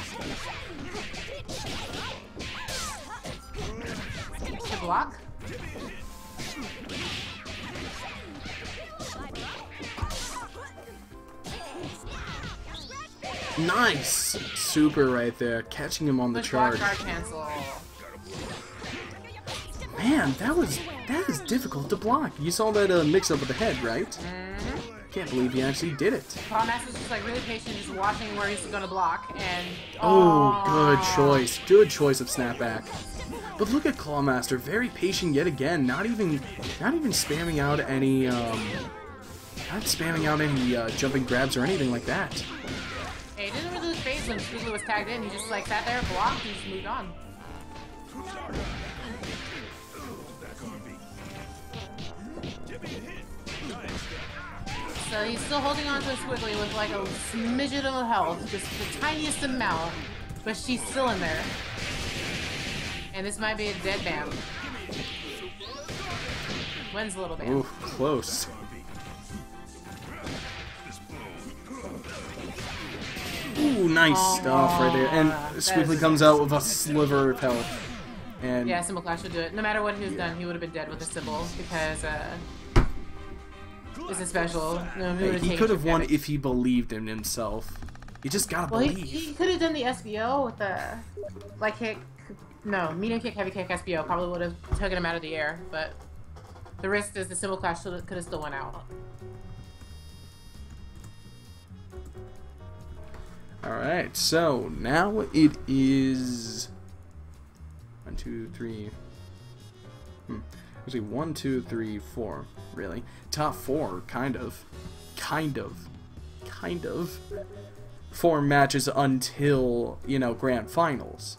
To block. Nice! Super right there, catching him on the charge. Block guard cancel. Man, that is difficult to block. You saw that mix-up with the head, right? Can't believe he actually did it. Clawmaster's just like really patient, just watching where he's gonna block, and oh, good choice. Good choice of snapback. But look at Clawmaster, very patient yet again, not even spamming out any not spamming out any jumping grabs or anything like that. Hey, he didn't really lose phase when Squiggly was tagged in. He just like sat there, blocked, and just moved on. So he's still holding on to Squiggly with like a smidgen of health, just the tiniest amount, but she's still in there. And this might be a dead bam. Wins a little bit. Ooh, close. Ooh, nice stuff right there. And Squiggly comes out with a sliver of health. And yeah, Symbol Clash would do it. No matter what he was done, he would have been dead with a symbol because it's a special. No, he could have won if he believed in himself. You just gotta believe. He could have done the SBO with the light kick. No, medium kick, heavy kick, SBO. Probably would have taken him out of the air, but the risk is the Symbol Clash could have still went out. Alright, so now it is 1, 2, 3. Actually, 1, 2, 3, 4. Really, top 4, kind of. 4 matches until, you know, grand finals.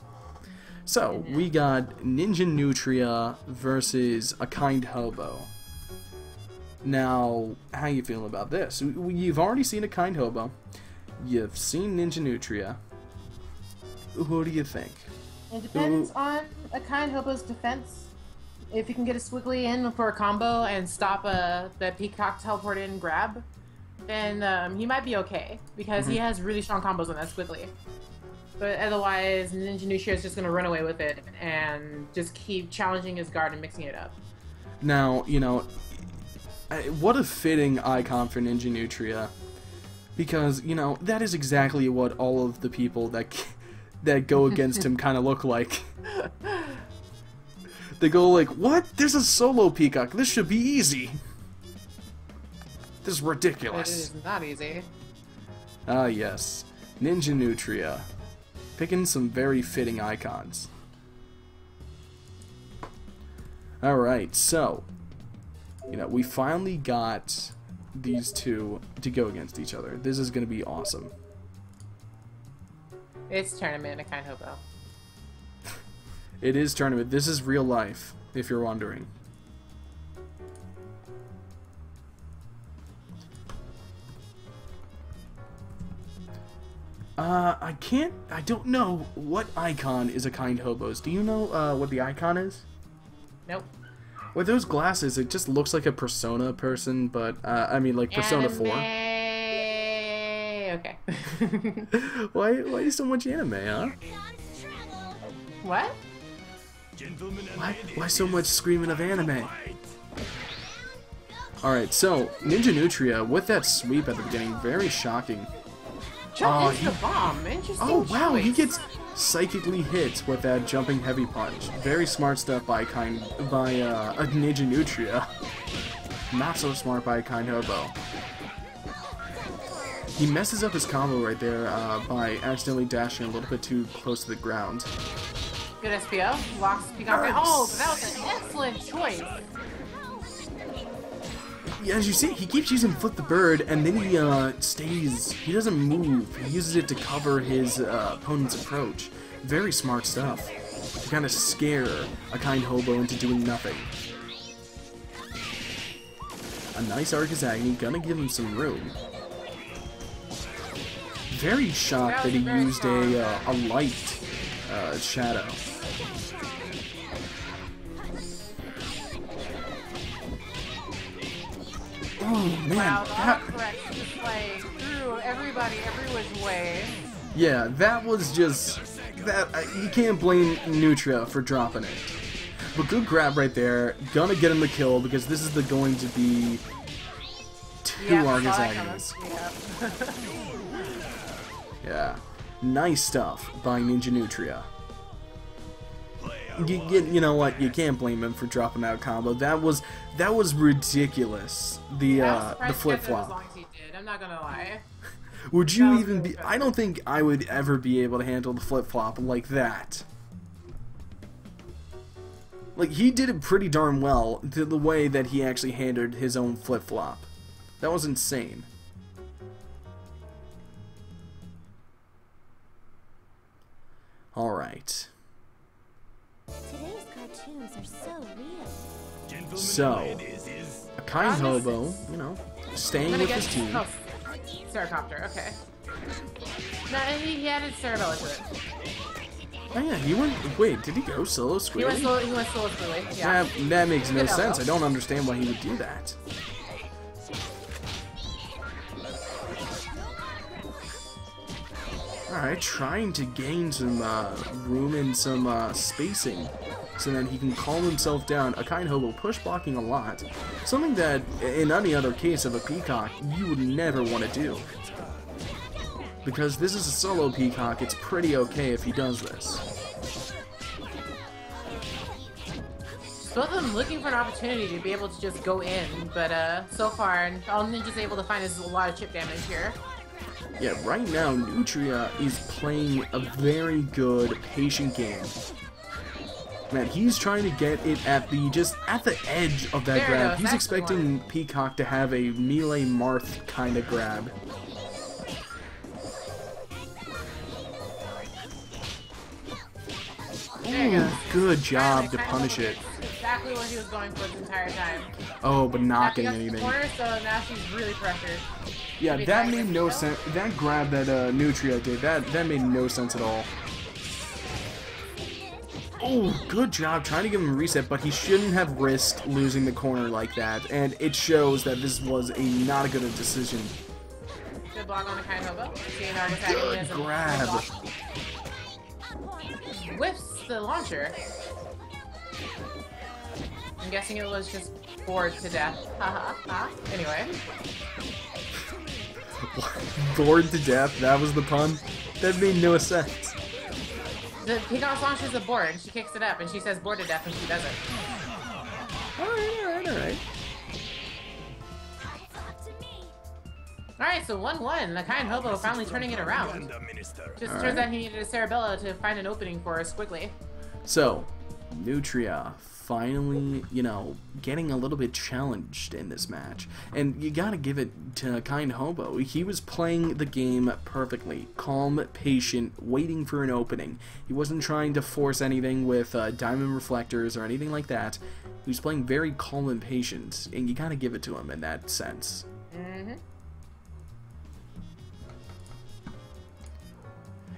So we got Ninja Nutria versus a Kind Hobo. Now, how you feeling about this? You've already seen a Kind Hobo. You've seen Ninja Nutria. Who do you think? It depends on a Kind Hobo's defense. If you can get a Squiggly in for a combo and stop the Peacock teleport in grab, then he might be okay because he has really strong combos on that Squiggly. But otherwise, Ninja Nutria is just going to run away with it and just keep challenging his guard and mixing it up. Now, you know, what a fitting icon for Ninja Nutria. Because, you know, that is exactly what all of the people that go against him kind of look like. They go like, what? There's a solo Peacock. This should be easy. This is ridiculous. It is not easy. Ah, yes. Ninja Nutria. Picking some very fitting icons. Alright, so, you know, we finally got these two to go against each other. This is going to be awesome. It's tournament, a Kind Hobo. It is tournament. This is real life, if you're wondering. I don't know what icon is a Kind Hobo's. Do you know what the icon is? Nope. With those glasses, it just looks like a Persona person, but, I mean, like Persona 4. Okay. Why so much anime, huh? What? Why so much screaming of anime? Alright, so, Ninja Nutria, with that sweep at the beginning, very shocking. Jump into the bomb. Interesting. Oh, wow, choice. he gets psychically hit with that jumping heavy punch. Very smart stuff by a Ninja Nutria. Not so smart by a Kind Hobo. He messes up his combo right there by accidentally dashing a little bit too close to the ground. Good SPO. Locks Peacock. Nice. Oh, that was an excellent choice. As you see, he keeps using Flip the Bird, and then he stays. He doesn't move. He uses it to cover his opponent's approach. Very smart stuff. To kind of scare a Kind Hobo into doing nothing. A nice Arcus Agony, gonna give him some room. Very shocked that he used a light shadow. Oh man, Wow, the correct just like threw everybody every which way. yeah, that was just that. You can't blame Nutria for dropping it. But good grab right there. Gonna get him the kill because this is going to be two Argus Agonies. Yeah, nice stuff by Ninja Nutria. You know what? You can't blame him for dropping that combo. That was ridiculous. The flip flop. I'm not gonna lie. Would you even be? I don't think I would ever be able to handle the flip flop like that. Like he did it pretty darn well. The way that he actually handled his own flip flop. That was insane. Alright. Today's cartoons are so real. Gentlemen So, and ladies, is a kind hobo, you know, staying with his team. Oh, Cerecopter, okay. No, he added Cerebella to it. Oh yeah, he went. Wait, did he go solo He went Squirrely? solo Squirrely, yeah. That makes no Good sense. elbow. I don't understand why he would do that. Alright, trying to gain some room and some spacing so that he can calm himself down. A kind hobo push blocking a lot. Something that, in any other case of a peacock, you would never want to do. Because this is a solo peacock, it's pretty okay if he does this. Both of them looking for an opportunity to be able to just go in, but so far, all Ninja's able to find is a lot of chip damage here. Yeah, right now, Nutria is playing a very good, patient game. Man, he's trying to get it at the edge of that There it grab. goes, He's that's the expecting Peacock to have a melee Marth kind of grab. There you Ooh, go. good job Kinda to punish it. Exactly what he was going for the entire time. Oh, but not Now she getting got to the anything. corner, so now she's really pressured. Yeah, Maybe that try made to no get sense. That grab that Nutria did, that made no sense at all. Oh, good job trying to give him a reset, but he shouldn't have risked losing the corner like that, and it shows that this was not a good decision. Good block on the kind hobo. Seeing how what's happening as a grab. block. Whiffs the launcher. I'm guessing it was just bored to death. Ha ha ha. Anyway. Bored to death, that was the pun? That made no sense. The Peacock's launcher is a board, and she kicks it up, and she says bored to death when she does it. Alright. Alright, so 1-1. The kind hobo finally turning it around. Propaganda Minister. Just All turns right. out he needed a Cerebella to find an opening for us quickly. So, Nutria finally, you know, getting a little bit challenged in this match. And you gotta give it to Kind Hobo. He was playing the game perfectly. Calm, patient, waiting for an opening. He wasn't trying to force anything with diamond reflectors or anything like that. He was playing very calm and patient, and you gotta give it to him in that sense. Mm-hmm.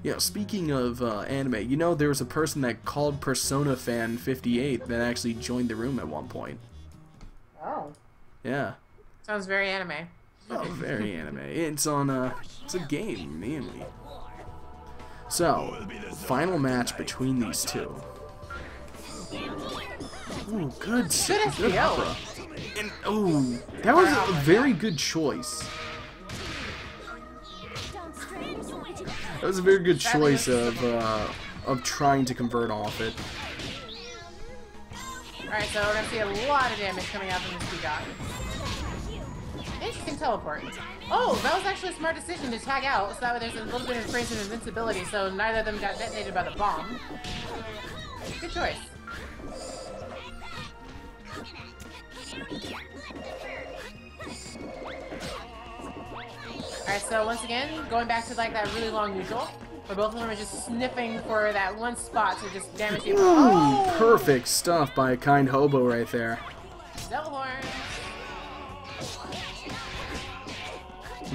You know, speaking of anime, you know, there was a person that called Persona Fan 58 that actually joined the room at one point. Oh. Yeah. Sounds very anime. Oh, very anime. It's on it's a game, mainly. So, final match between these two. Ooh, good SPO. opera. And, ooh, that was a very good choice. That was a very good choice of trying to convert off it. Alright, so we're gonna see a lot of damage coming out from this Peacock. Interesting teleport. Oh, that was actually a smart decision to tag out, so that way there's a little bit of phrase of invincibility, so neither of them got detonated by the bomb. Good choice. Alright, so once again, going back to like that really long neutral, where both of them are just sniffing for that one spot to just damage you. Ooh, perfect stuff by a Kind Hobo right there. Devil horn.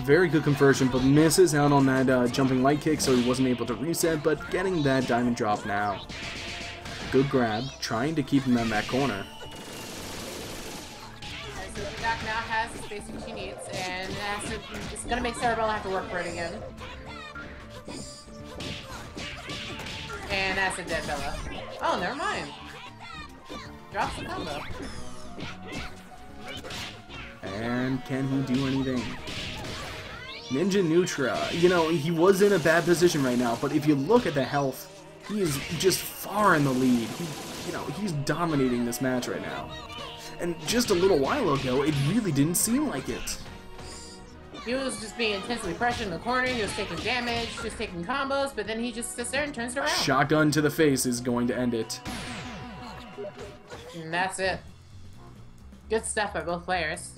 Very good conversion, but misses out on that jumping light kick, so he wasn't able to reset, but getting that diamond drop now. Good grab, trying to keep him in that corner. Alright, so Peacock now has the spacing she needs, and it's gonna make Cerebella have to work for it again. And that's a dead Bella. Oh, never mind. Drops the combo. And can he do anything? Ninja Nutra, you know, he was in a bad position right now, but if you look at the health, he is just far in the lead. He's dominating this match right now. And just a little while ago, it really didn't seem like it. He was just being intensely pressured in the corner, he was taking damage, just taking combos, but then he just sits there and turns it around. Shotgun to the face is going to end it. And that's it. Good stuff by both players.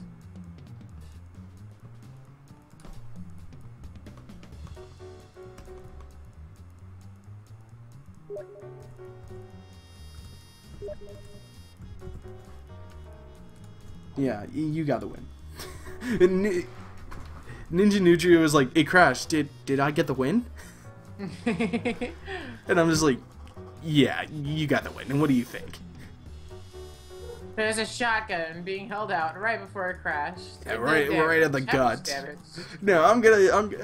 Yeah, you got the win. Ninja Nutria was like, "Hey Crash, did I get the win?" And I'm just like, "Yeah, you got the win. And what do you think?" There's a shotgun being held out right before it crashed. Yeah, right at the gut. Damage. No,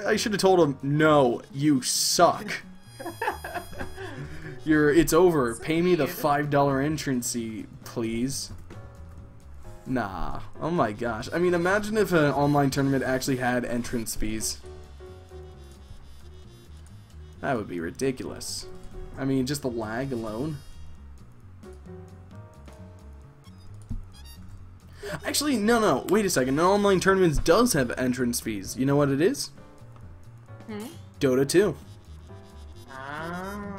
I should have told him, "No, you suck. It's over. Pay me the $5 entrance fee, please." Nah. Oh my gosh. I mean, imagine if an online tournament actually had entrance fees. That would be ridiculous. I mean, just the lag alone. Actually, no. Wait a second. An online tournament does have entrance fees. You know what it is? Dota 2.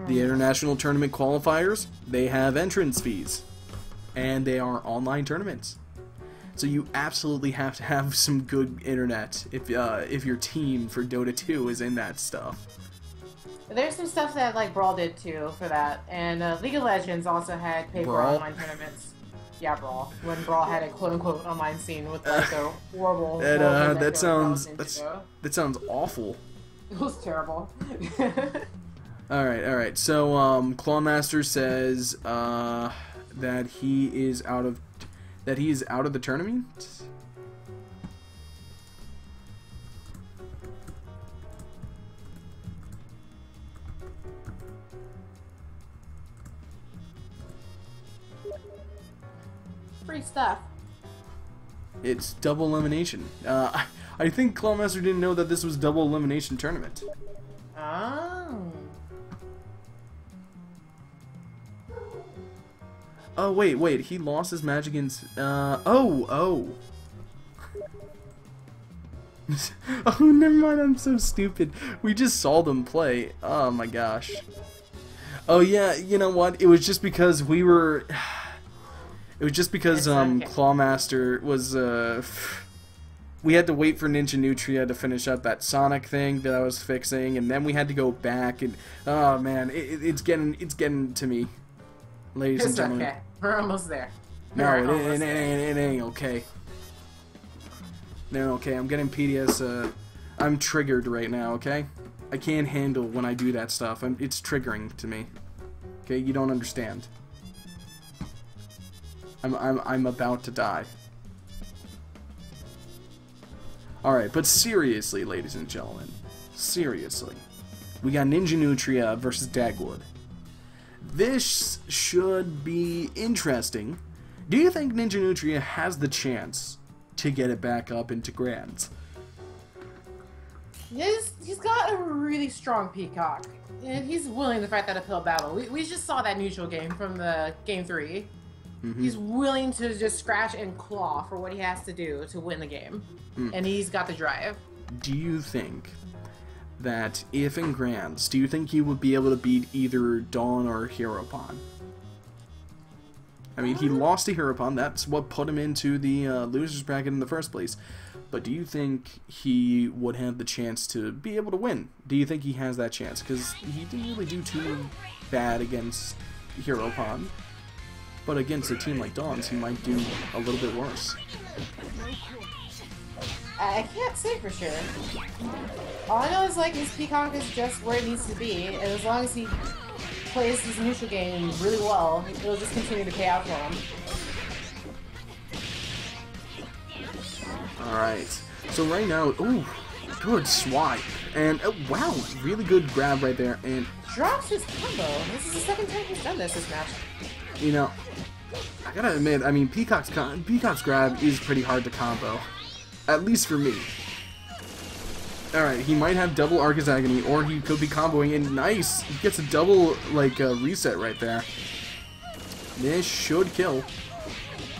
The international tournament qualifiers, they have entrance fees. And they are online tournaments. So you absolutely have to have some good internet if your team for Dota 2 is in that stuff. There's some stuff that like Brawl did too for that, and League of Legends also had paper online tournaments. Yeah, Brawl. When Brawl had a quote-unquote online scene with like a horrible. That sounds awful. It was terrible. All right. So Clawmaster says that he is out of the tournament. Free stuff. It's double elimination. I think Clawmaster didn't know that this was double elimination tournament. Oh. Oh wait, he lost his match against oh. Oh, never mind, I'm so stupid. We just saw them play. Oh my gosh. Oh yeah, you know what? It was just because Clawmaster was we had to wait for Ninja Nutria to finish up that Sonic thing that I was fixing, and then we had to go back, and oh man, it's getting to me. Ladies and gentlemen. Okay. We're almost there. No, it ain't okay. No, okay, I'm getting PDS, I'm triggered right now, okay? I can't handle when I do that stuff. It's triggering to me. Okay, you don't understand. I'm about to die. Alright, but seriously, ladies and gentlemen. Seriously. We got Ninja Nutria versus Dagwood. This should be interesting. Do you think Ninja Nutria has the chance to get it back up into Grands? He's got a really strong Peacock, and he's willing to fight that uphill battle. We just saw that neutral game from the Game 3. He's willing to just scratch and claw for what he has to do to win the game, and he's got the drive. Do you think that if in Grands, do you think he would be able to beat either Dawn or Heropon? I mean, he lost to Heropon. That's what put him into the losers bracket in the first place. But do you think he would have the chance to be able to win? Do you think he has that chance? Because he didn't really do too bad against Heropon. But against a team like Dawn's, he might do a little bit worse. I can't say for sure. All I know is like his Peacock is just where it needs to be, and as long as he plays his neutral game really well, it'll just continue to pay out for him. Alright, so right now, ooh, good swipe, and wow, really good grab right there, and drops his combo. This is the second time he's done this match. You know, I gotta admit, I mean, Peacock's grab is pretty hard to combo. At least for me. Alright, he might have double Arcus Agony, or he could be comboing, and nice! He gets a double, like, reset right there. This should kill.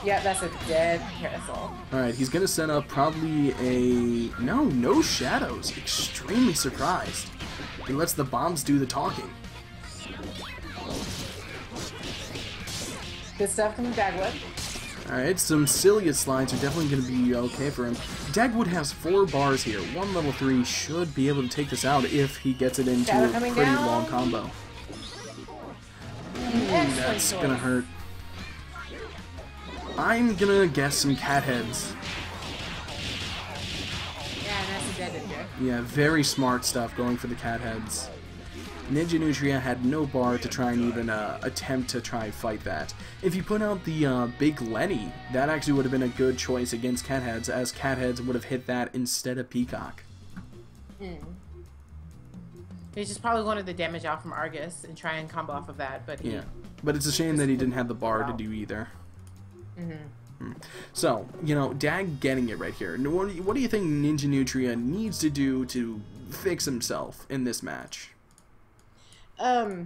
Yeah, that's a dead carousel. Alright, he's gonna set up probably a... No shadows. Extremely surprised. He lets the bombs do the talking. Good stuff from Dagwood. Alright, some Cilia slides are definitely going to be okay for him. Dagwood has 4 bars here. One level 3 should be able to take this out if he gets it into a pretty long combo. That's gonna hurt. I'm gonna guess some cat heads. Yeah, and that's a dead ninja. Yeah, very smart stuff going for the cat heads. Ninja Nutria had no bar to try and even attempt to try and fight that. If you put out the Big Lenny, that actually would have been a good choice against cat heads, as cat heads would have hit that instead of Peacock. He just probably wanted the damage out from Argus and try and combo off of that, but he... Yeah, but it's a shame that he didn't have the bar to do either. So, you know, Dag getting it right here. What do you think Ninja Nutria needs to do to fix himself in this match? I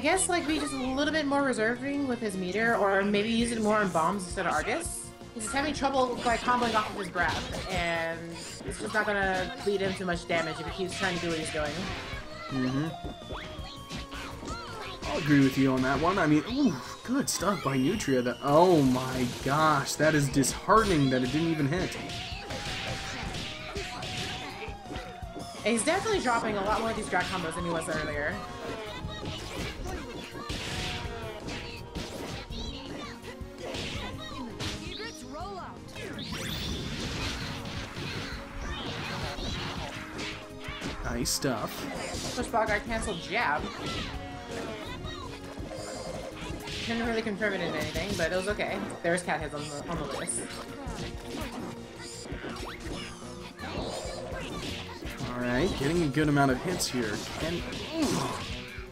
guess like be just a little bit more reserving with his meter, or maybe use it more on bombs instead of Argus. He's just having trouble like comboing off of his breath, and it's just not gonna lead him to much damage if he keeps trying to do what he's doing. I'll agree with you on that one. I mean, ooh, good stuff by Nutria. That, oh my gosh, that is disheartening that it didn't even hit. He's definitely dropping a lot more of these drag combos than he was earlier. Nice stuff. Push block guard cancel jab. Couldn't really confirm it into anything, but it was okay. There's cat heads on the list. Alright, getting a good amount of hits here.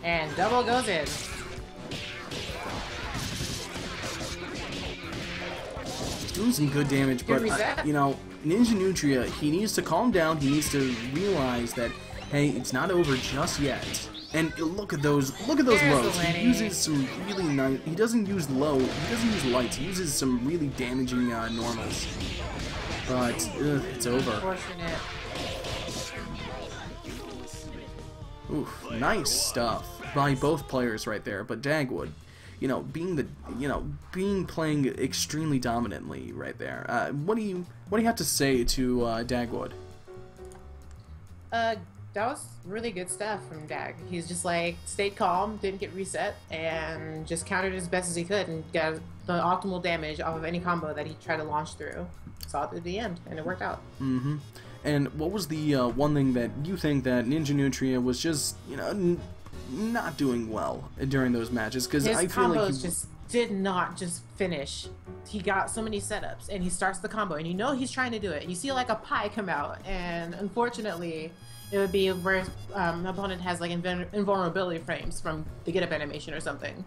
And double goes in. Doing some good damage, but you know, Ninja Nutria, he needs to calm down. He needs to realize that, hey, it's not over just yet. And look at those lows. He uses some really nice. He doesn't use low. He doesn't use lights. He uses some really damaging normals. But it's over. Unfortunate. Oof, nice stuff by both players right there. But Dagwood, you know, playing extremely dominantly right there. What do you have to say to Dagwood? That was really good stuff from Dag. He's just like stayed calm, didn't get reset, and just countered as best as he could and got the optimal damage off of any combo that he tried to launch through. Saw it through the end, and it worked out. And what was the one thing that you think that Ninja Nutria was just, you know, not doing well during those matches? Because I feel like his combos just did not just finish. He got so many setups, and he starts the combo, and you know he's trying to do it. You see like a pie come out, and unfortunately, it would be where his opponent has like invulnerability frames from the get up animation or something,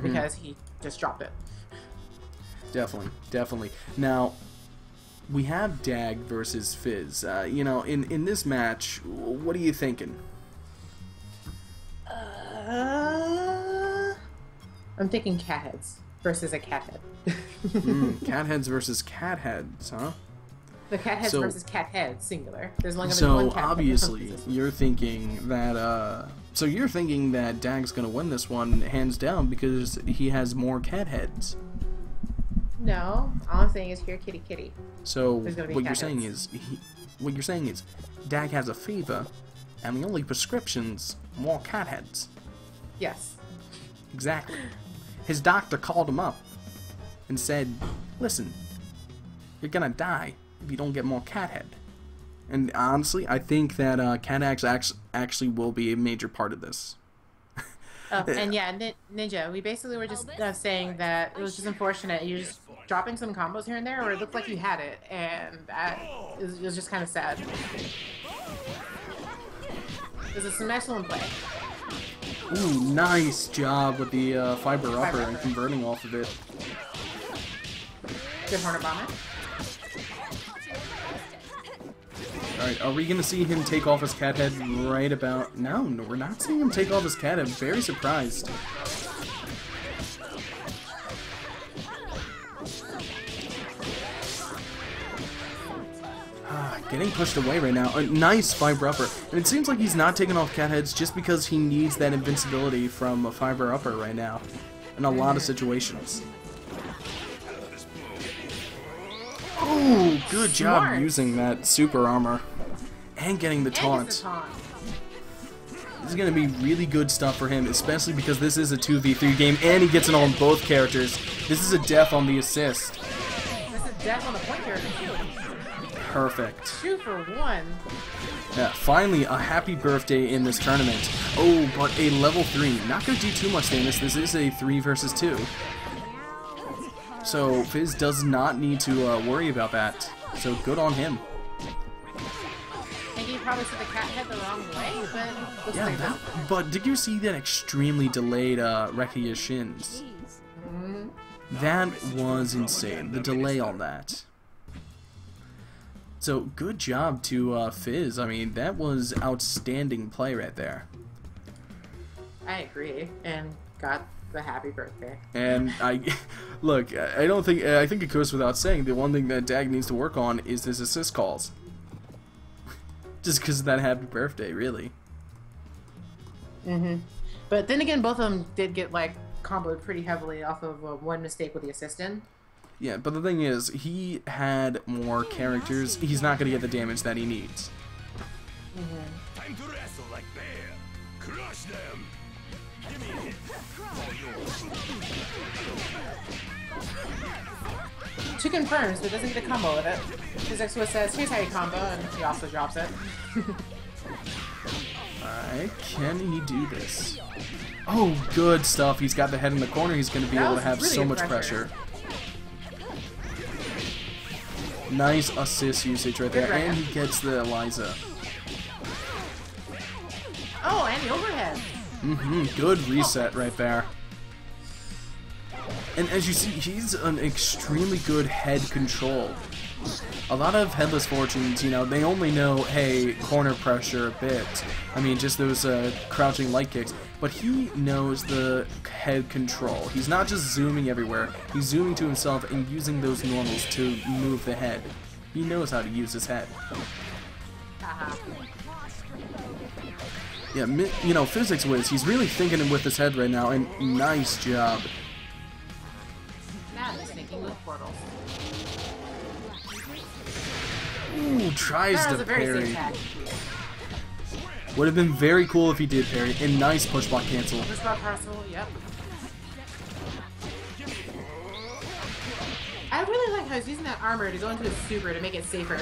because he just dropped it. Definitely. Now, we have Dag versus Fizz. You know, in this match, what are you thinking? I'm thinking cat heads versus a cat head. Cat heads versus cat heads, huh? The cat heads versus cat heads, singular. There's only so one cat obviously, you're thinking that. So you're thinking that Dag's gonna win this one hands down because he has more cat heads. No, all I'm saying is here, kitty, kitty. So what you're saying is, Dag has a fever, and the only prescription's more cat heads. Yes. Exactly. His doctor called him up and said, "Listen, you're gonna die if you don't get more cat head." And honestly, I think that cat actually will be a major part of this. Oh, and yeah, Ninja, we basically were just saying that it was just unfortunate. You just dropping some combos here and there, or it looked like you had it, and that it was just kind of sad. This is some excellent play. Ooh, nice job with the fiber upper and converting off of it. Good Hornet Bomber. Alright, are we going to see him take off his cat head right about... No, we're not seeing him take off his cat head. Very surprised. Getting pushed away right now. A nice fiber upper. And it seems like he's not taking off cat heads just because he needs that invincibility from a fiber upper right now. In a lot of situations. Ooh, good job using that super armor. And getting the taunt. This is going to be really good stuff for him, especially because this is a 2v3 game, and he gets it on both characters. This is a death on the assist. This is death on the point character, too. Perfect. 2 for 1. Yeah, finally a happy birthday in this tournament. Oh, but a level 3. Not going to do too much damage. This is a 3 versus 2. So Fizz does not need to worry about that. So good on him. I think he probably said the cat head the wrong way, but looks Yeah, like but did you see that extremely delayed Reki of Shins? That was insane. The delay on that. So good job to Fizz. I mean, that was outstanding play right there. I agree, and got the happy birthday. And look, I think it goes without saying, the one thing that Dag needs to work on is his assist calls. Just because of that happy birthday, really. But then again, both of them did get, like, comboed pretty heavily off of one mistake with the assistant. Yeah, but the thing is, he had more characters. He's not going to get the damage that he needs. Time to wrestle like bear. Crush them. Give me a hit. Two confirms, but doesn't get a combo with it. His X-Wo says, here's how you combo, and he also drops it. Alright, can he do this? Oh, good stuff. He's got the head in the corner. He's going to be able to have really so good much pressure. Nice assist usage right there. And he gets the Eliza. Oh, and the overhead. Good reset right there. And as you see, he's an extremely good head control. A lot of Headless Fortunes, you know, they only know, hey, corner pressure a bit. I mean, just those crouching light kicks. But he knows the head control. He's not just zooming everywhere. He's zooming to himself and using those normals to move the head. He knows how to use his head. Yeah, you know, Physics Wiz, he's really thinking with his head right now, and nice job. Now he's thinking with portals. Ooh, tries That was to a very parry. safe tag. Would have been very cool if he did parry. And nice push block cancel. Push block parcel, yep. I really like how he's using that armor to go into his super to make it safer.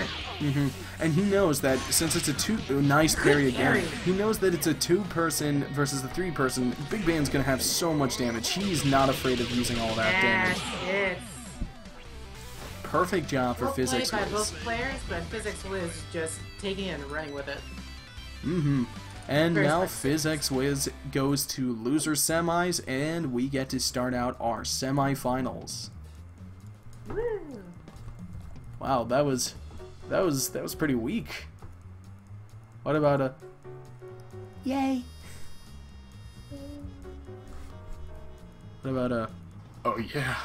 And he knows that since it's a nice parry again, parry. he knows that it's a 2-person versus the 3-person. Big Ban's gonna have so much damage. He's not afraid of using all that damage. Yes. Perfect job for Well Physics played by Wiz. both players, but Physics Wiz just taking it and running with it. And Very now spicy. Physics Wiz goes to loser semis, and we get to start out our semifinals. Woo. Wow, that was pretty weak. What about a yay? What about a oh yeah?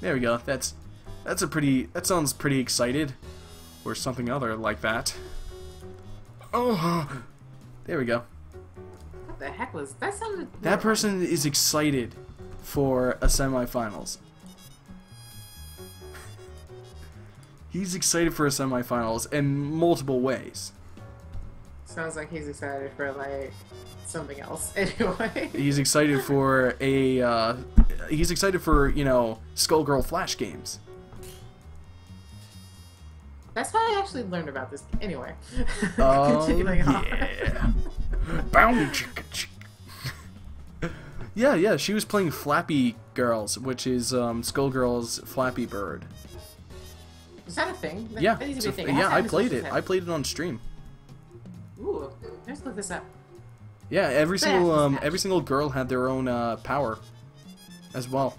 There we go. That sounds pretty excited, or something other like that. Oh, there we go. What the heck was that? Sounded That person is excited for a semifinals. He's excited for a semifinals in multiple ways. sounds like he's excited for like something else. Anyway, He's excited for a he's excited for, you know, Skullgirl Flash games. that's how I actually learned about this. Anyway, Oh continuing on. yeah. Bound chicka chick. Yeah, she was playing Flappy Girls, which is Skullgirl's Flappy Bird. Is that a thing? Yeah, that needs to be a it's thing. yeah, How I fast played is it. this I played it on stream. Ooh, let's look this up. Yeah, every single Fast. every single girl had their own power as well.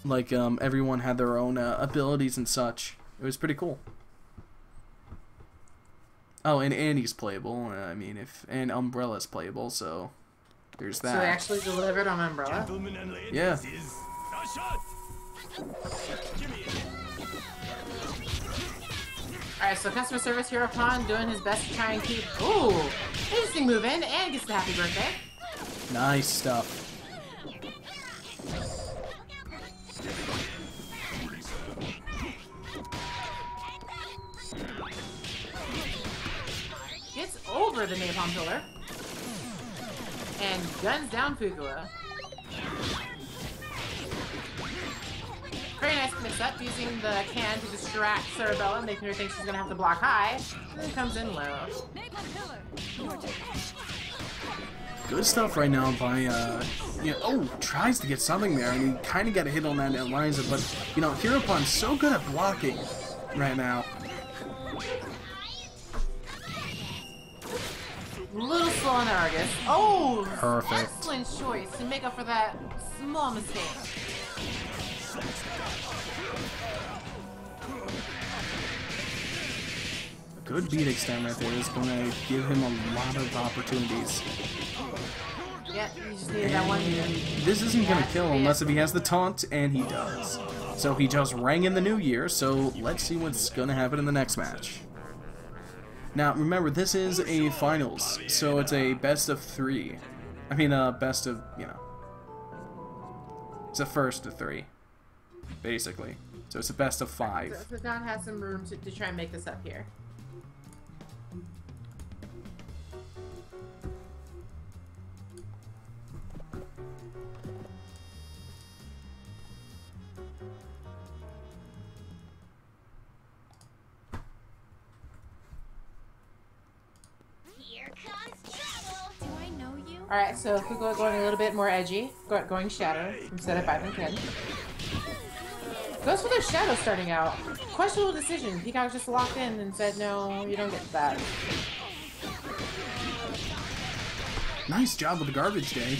Like everyone had their own abilities and such. It was pretty cool. Oh, and Annie's playable. I mean, and Umbrella's playable, so there's So they that. actually delivered on Umbrella. Gentlemen and ladies, Yeah. is a shot. Give me a hit. Alright, so customer service hereupon doing his best to try and keep. Ooh, interesting move in, and gets the happy birthday. Nice stuff. for the napalm pillar. And guns down Fukua. Very nice mix-up, using the can to distract Cerebella, making her think she's gonna have to block high. And then comes in low. Good stuff right now by, you know, oh, tries to get something there, and he kind of got a hit on that Eliza, but, you know, Heropon's so good at blocking right now. A little slow on the Argus. Oh! Perfect. Excellent choice to make up for that small mistake. A good beat extend right there is going to give him a lot of opportunities. Yeah, you just needed that one. This isn't going to kill unless if he has the taunt, and he does. So he just rang in the new year, so let's see what's going to happen in the next match. Now, remember, this is a finals, so it's a best of 3. I mean, best of, you know, it's a first of 3, basically. So it's a best of 5. So Don has some room to try and make this up here. Here comes trouble. Do I know you? Alright, so Fukua going a little bit more edgy, going Shadow instead of 5 and 10. Goes for the Shadow starting out. Questionable decision. Peacock just locked in and said, no, you don't get that. Nice job with the garbage day.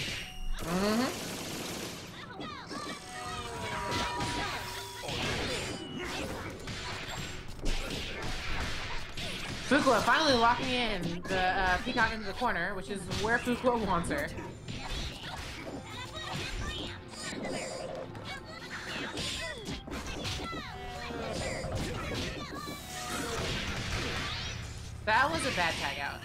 Fukua finally locking in the Peacock into the corner, which is where Fukua wants her. That was a bad tag out.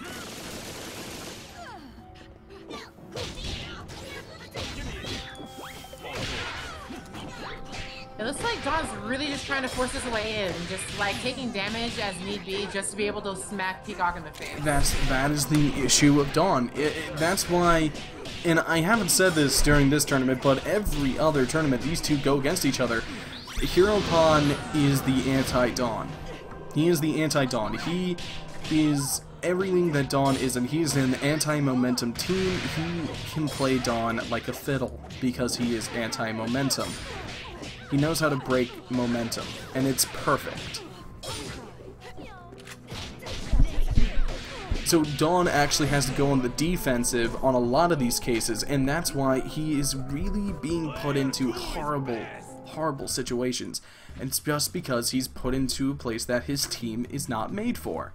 It looks like Dawn's really just trying to force his way in, just like taking damage as need be, just to be able to smack Peacock in the face. That is the issue of Dawn. That's why, and I haven't said this during this tournament, but every other tournament, these two go against each other. Heropon is the anti-Dawn. He is the anti-Dawn. He is everything that Dawn isn't. He's an anti-momentum team. He can play Dawn like a fiddle because he is anti-momentum. He knows how to break momentum, and it's perfect. So Dawn actually has to go on the defensive on a lot of these cases, and that's why he is really being put into horrible situations. And it's just because he's put into a place that his team is not made for.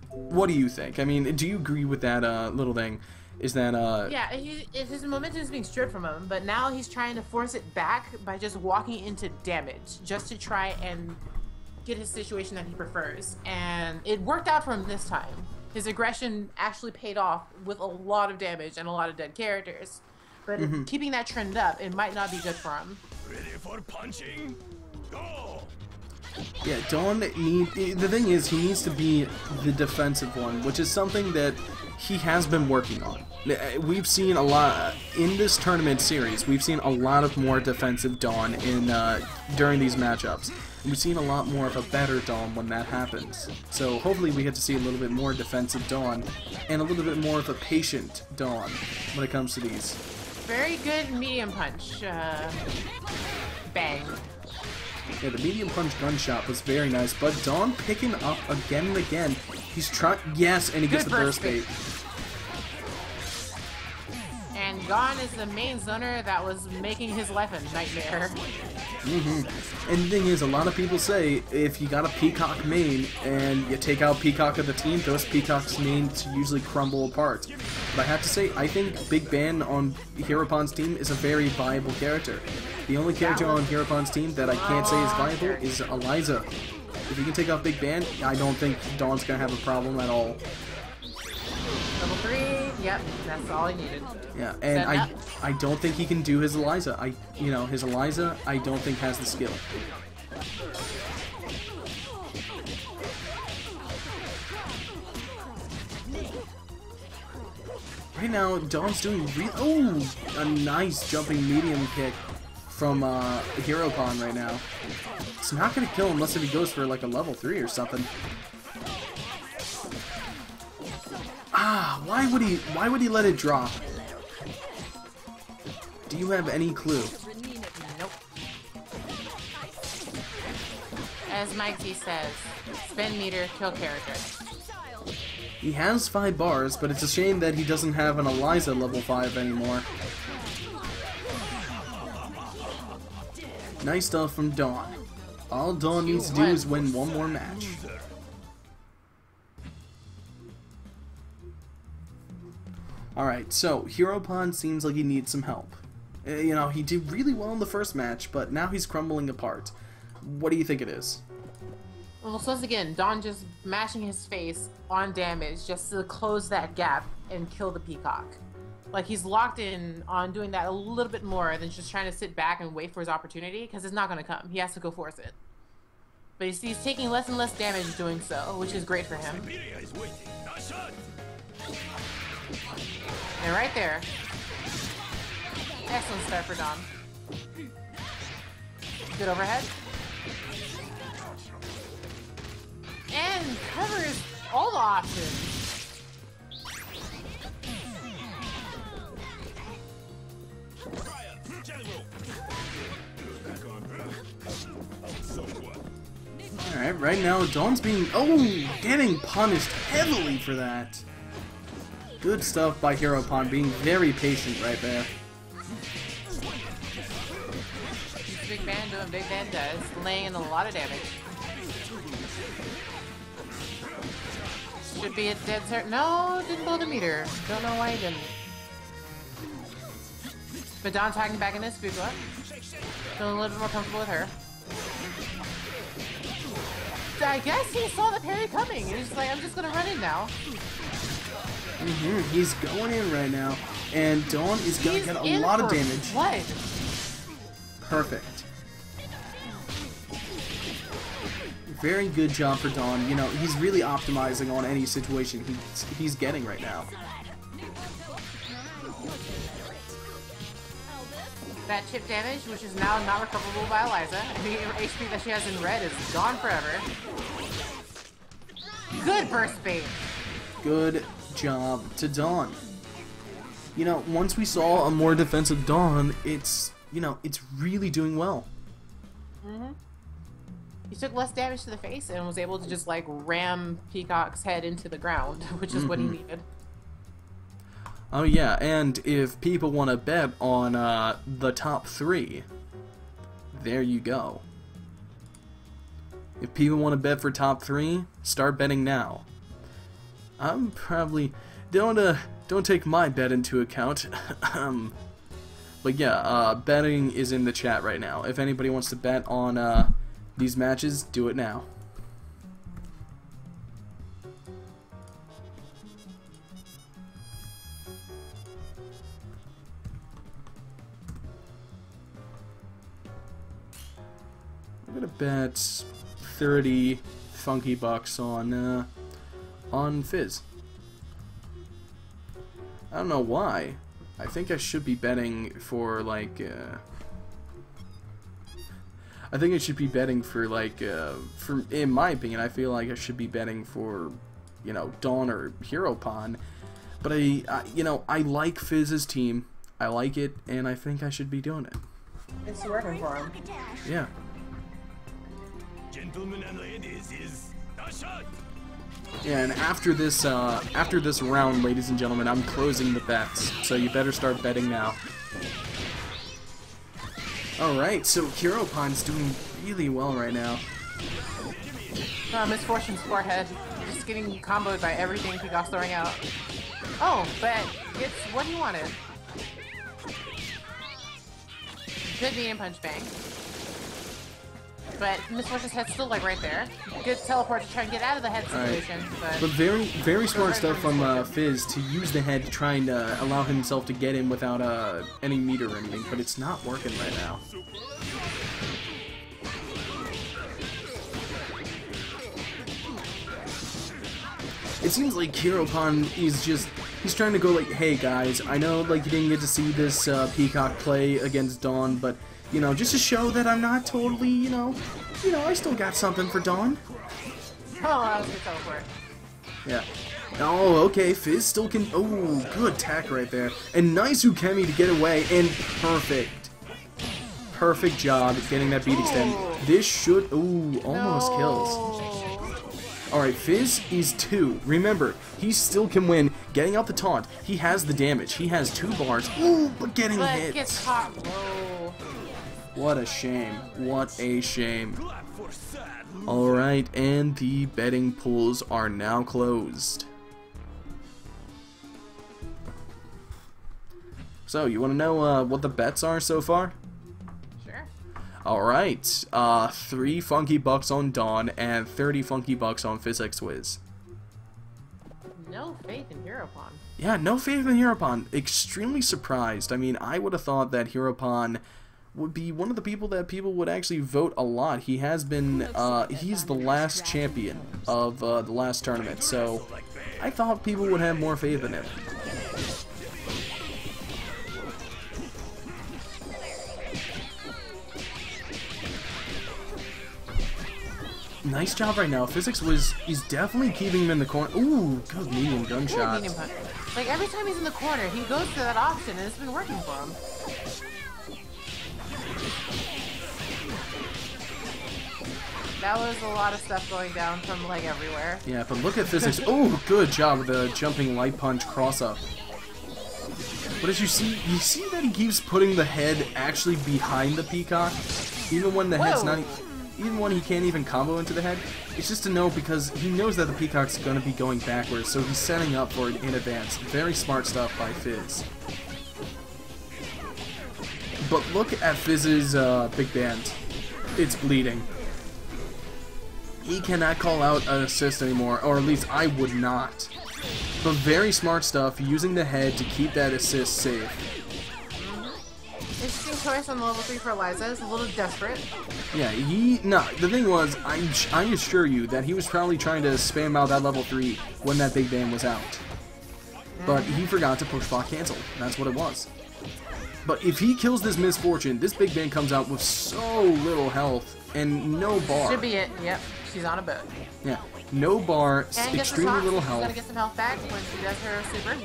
What do you think? I mean, do you agree with that little thing? Is that yeah, his momentum is being stripped from him, but now he's trying to force it back by just walking into damage, just to try and get his situation that he prefers. And it worked out for him this time. His aggression actually paid off with a lot of damage and a lot of dead characters. But keeping that trend up, it might not be good for him. Ready for punching? Go! yeah, Dawn the thing is, he needs to be the defensive one, which is something that he has been working on. We've seen a lot in this tournament series. We've seen a lot of more defensive Dawn in during these matchups. We've seen a lot more of a better Dawn when that happens. So hopefully we get to see a little bit more defensive Dawn and a little bit more of a patient Dawn when it comes to these. Very good medium punch. Bang. Yeah, the medium punch gunshot was very nice, but Dawn picking up again and again. He's trying, yes, and he gets Good the burst burst bait. And gone is the main zoner that was making his life a nightmare. And the thing is, a lot of people say if you got a Peacock main and you take out Peacock of the team, those Peacock's mains usually crumble apart. But I have to say, I think Big Ben on Heropon's team is a very viable character. The only character on Heropon's team that I can't say is viable is Eliza. If you can take out Big Ben, I don't think Dawn's gonna have a problem at all. Level 3, yep, that's all he needed. Yeah, and Set up. I don't think he can do his Eliza. His Eliza, I don't think has the skill. right now, Dawn's doing a nice jumping medium kick from Hiropon right now. It's not gonna kill him unless if he goes for like a level 3 or something. Ah, why would he let it drop? Do you have any clue? Nope. As Mike T says, spin meter, kill character. He has 5 bars, but it's a shame that he doesn't have an Eliza level 5 anymore. Nice stuff from Dawn. All Dawn needs to do is win one more match. Alright, so Hiropon seems like he needs some help. You know, he did really well in the first match, but now he's crumbling apart. What do you think it is? Well, so once again, Dawn just mashing his face on damage just to close that gap and kill the Peacock. Like, he's locked in on doing that a little bit more than just trying to sit back and wait for his opportunity, because it's not going to come. He has to go force it. But he's taking less and less damage doing so, which is great for him. And right there. Excellent start for Dawn. Good overhead. And covers all the options. Alright, right now Dawn's being getting punished heavily for that. Good stuff by Hiropon, being very patient right there. Big Band doing Big Band does, laying in a lot of damage. Should be a dead cert. No, didn't blow the meter. Don't know why he didn't. But Dawn tagging back in his Fuqua. Feeling a little bit more comfortable with her. I guess he saw the parry coming. He's just like, I'm just gonna run in now. He's going in right now, and Dawn is gonna get a lot of damage. What? Perfect. Very good job for Dawn. You know, he's really optimizing on any situation he's getting right now. That chip damage, which is now not recoverable by Eliza. The HP that she has in red is gone forever. Good burst bait. Good job to Dawn. You know, once we saw a more defensive Dawn, it's really doing well. He took less damage to the face and was able to just like ram Peacock's head into the ground, which is what he needed. Oh yeah, and if people want to bet on the top 3, there you go. If people want to bet for top 3, start betting now. I'm probably don't take my bet into account. But yeah, betting is in the chat right now. If anybody wants to bet on these matches, do it now. I'm gonna bet 30 funky bucks on Fizz. I don't know why. I think I should be betting for like I think I should be betting for like in my opinion, I feel like I should be betting for, you know, Dawn or Hiropon. But I like Fizz's team. I like it, and I think I should be doing it. It's working for him. Yeah. Gentlemen and ladies, is Dasha. Yeah, and after this round, ladies and gentlemen, I'm closing the bets, so you better start betting now. Alright, so Hiropon's doing really well right now. Misfortune's forehead. Just getting comboed by everything Peacock's throwing out. Oh, but it's what he wanted. Good medium punch bang. But Misfortune's head's still like right there. Good teleport to try and get out of the head situation. Right. But very smart stuff from Fizz to use the head to try and allow himself to get in without any meter or anything. But it's not working right now. It seems like Hiropon is just He's trying to go like, hey guys, I know like you didn't get to see this Peacock play against Dawn, but you know, just to show that I'm not totally, you know, I still got something for Dawn. Oh, I was gonna teleport. Yeah. Oh, okay, Fizz still can... Oh, good attack right there. And nice Ukemi to get away, and perfect. Perfect job getting that beat extend. This should... Ooh, almost kills. Alright, Fizz is 2. Remember, he still can win. Getting out the taunt. He has the damage. He has 2 bars. Ooh, but getting But hit. gets caught low. What a shame. What a shame. Alright, and the betting pools are now closed. So, you want to know what the bets are so far? Sure. Alright, 3 funky bucks on Dawn and 30 funky bucks on Physics Wiz. No faith in Heropon. Yeah, no faith in Heropon. Extremely surprised. I mean, I would have thought that Heropon would be one of the people that people would actually vote a lot. He has been, he's the last champion of the last tournament, so I thought people would have more faith in him. Nice job right now. Physics is definitely keeping him in the corner. Ooh, good medium gunshot. Medium punch. Like every time he's in the corner, he goes to that option, and it's been working for him. That was a lot of stuff going down from like everywhere. Yeah, but look at Physics. Oh, good job with the jumping light punch cross up. But as you see that he keeps putting the head actually behind the Peacock, even when the head's not. Even when he can't even combo into the head, it's just a no because he knows that the Peacock's going to be going backwards, so he's setting up for it in advance. Very smart stuff by Fizz. But look at Fizz's big band. It's bleeding. He cannot call out an assist anymore, or at least I would not. But very smart stuff, using the head to keep that assist safe. Interesting choice on the level 3 for Eliza. It's a little desperate. Yeah, the thing was, I assure you that he was probably trying to spam out that level 3 when that big band was out. But he forgot to push block cancel. That's what it was. But if he kills this Misfortune, this big band comes out with so little health and no bar. Should be it. Yep. She's on a boat. Yeah. No bar, And extremely little She's health. gonna get some health back when she does her super.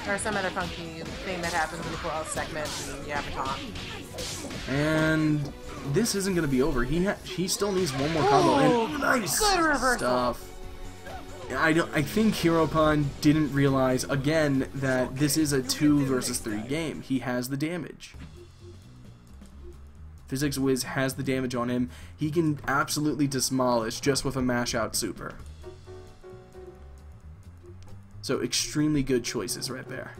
Or some other funky thing that happens when you pull out segment and you have a taunt. And this isn't going to be over. He still needs one more combo. And nice good reversal. stuff. I think Heropon didn't realize again that this is a 2 versus 3 game. He has the damage. Physics Wiz has the damage on him. He can absolutely demolish just with a mash out super. So extremely good choices right there.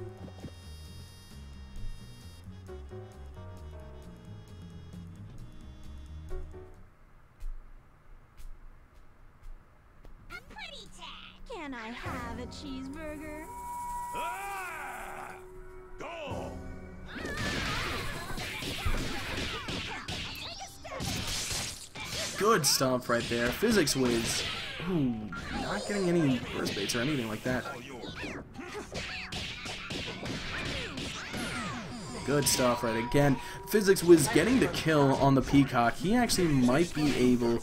Can I have a cheeseburger? Ah! Go! Good stuff right there. Physics Wiz. Ooh, not getting any burst baits or anything like that. Good stuff right again. Physics Wiz getting the kill on the Peacock. He actually might be able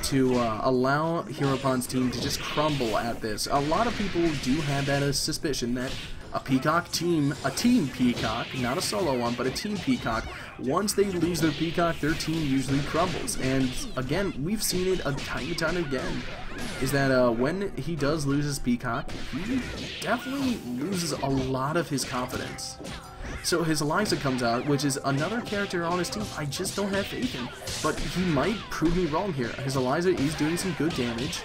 to allow Heropon's team to just crumble at this. A lot of people do have that suspicion that a Peacock team, a team Peacock, not a solo one, but a team Peacock, once they lose their Peacock, their team usually crumbles. And again, we've seen it a time and time again, is that when he does lose his Peacock, he definitely loses a lot of his confidence. So his Eliza comes out, which is another character on his team I just don't have faith in. But he might prove me wrong here. His Eliza is doing some good damage.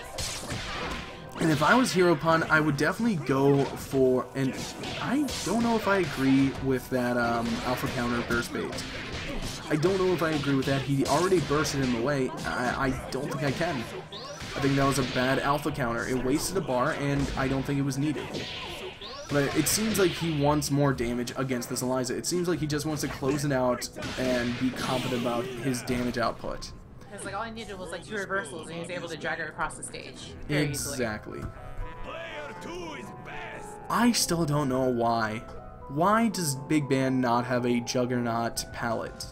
And if I was Heropon, I would definitely go for, and I don't know if I agree with that alpha counter burst bait. I don't know if I agree with that. He already bursted him away. I don't think I can. I think that was a bad alpha counter. It wasted a bar, and I don't think it was needed. But it seems like he wants more damage against this Eliza. It seems like he just wants to close it out and be confident about his damage output. Because like all I needed was like 2 reversals and he was able to drag her across the stage. Very Exactly. Player 2 is best. I still don't know why. Why does Big Band not have a Juggernaut palette?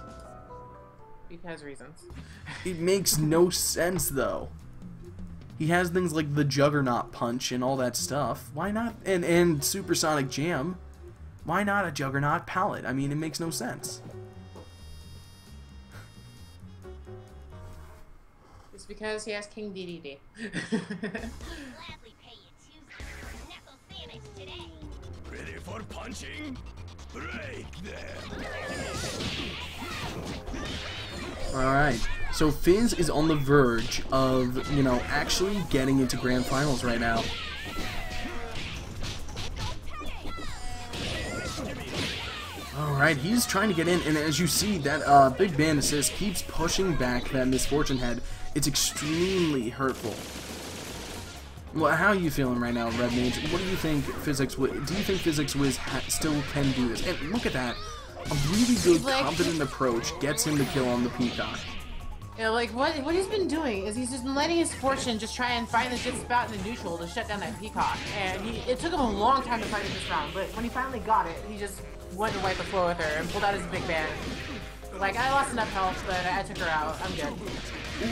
Because reasons. It makes no sense, though. He has things like the Juggernaut Punch and all that stuff. Why not? And Supersonic Jam. Why not a Juggernaut palette? I mean, it makes no sense. It's because he has King DDD. Gladly pay you Tuesday for a knuckle sandwich today. Ready for punching? Break them! Alright, so Fizz is on the verge of, you know, actually getting into Grand Finals right now. Alright, he's trying to get in, and as you see, that Big Band assist keeps pushing back that Misfortune head. It's extremely hurtful. Well, how are you feeling right now, Red Mage? What do you think Physics Wiz... Do you think Physics Wiz still can do this? And look at that. A really good, confident approach gets him the kill on the Peacock. Yeah, like what he's been doing is he's just been letting his Fortune just try and find the good spot in the neutral to shut down that Peacock. And it took him a long time to fight it this round, but when he finally got it, he just went to wipe the floor with her and pulled out his Big Band. Like, I lost enough health, but I took her out. I'm good.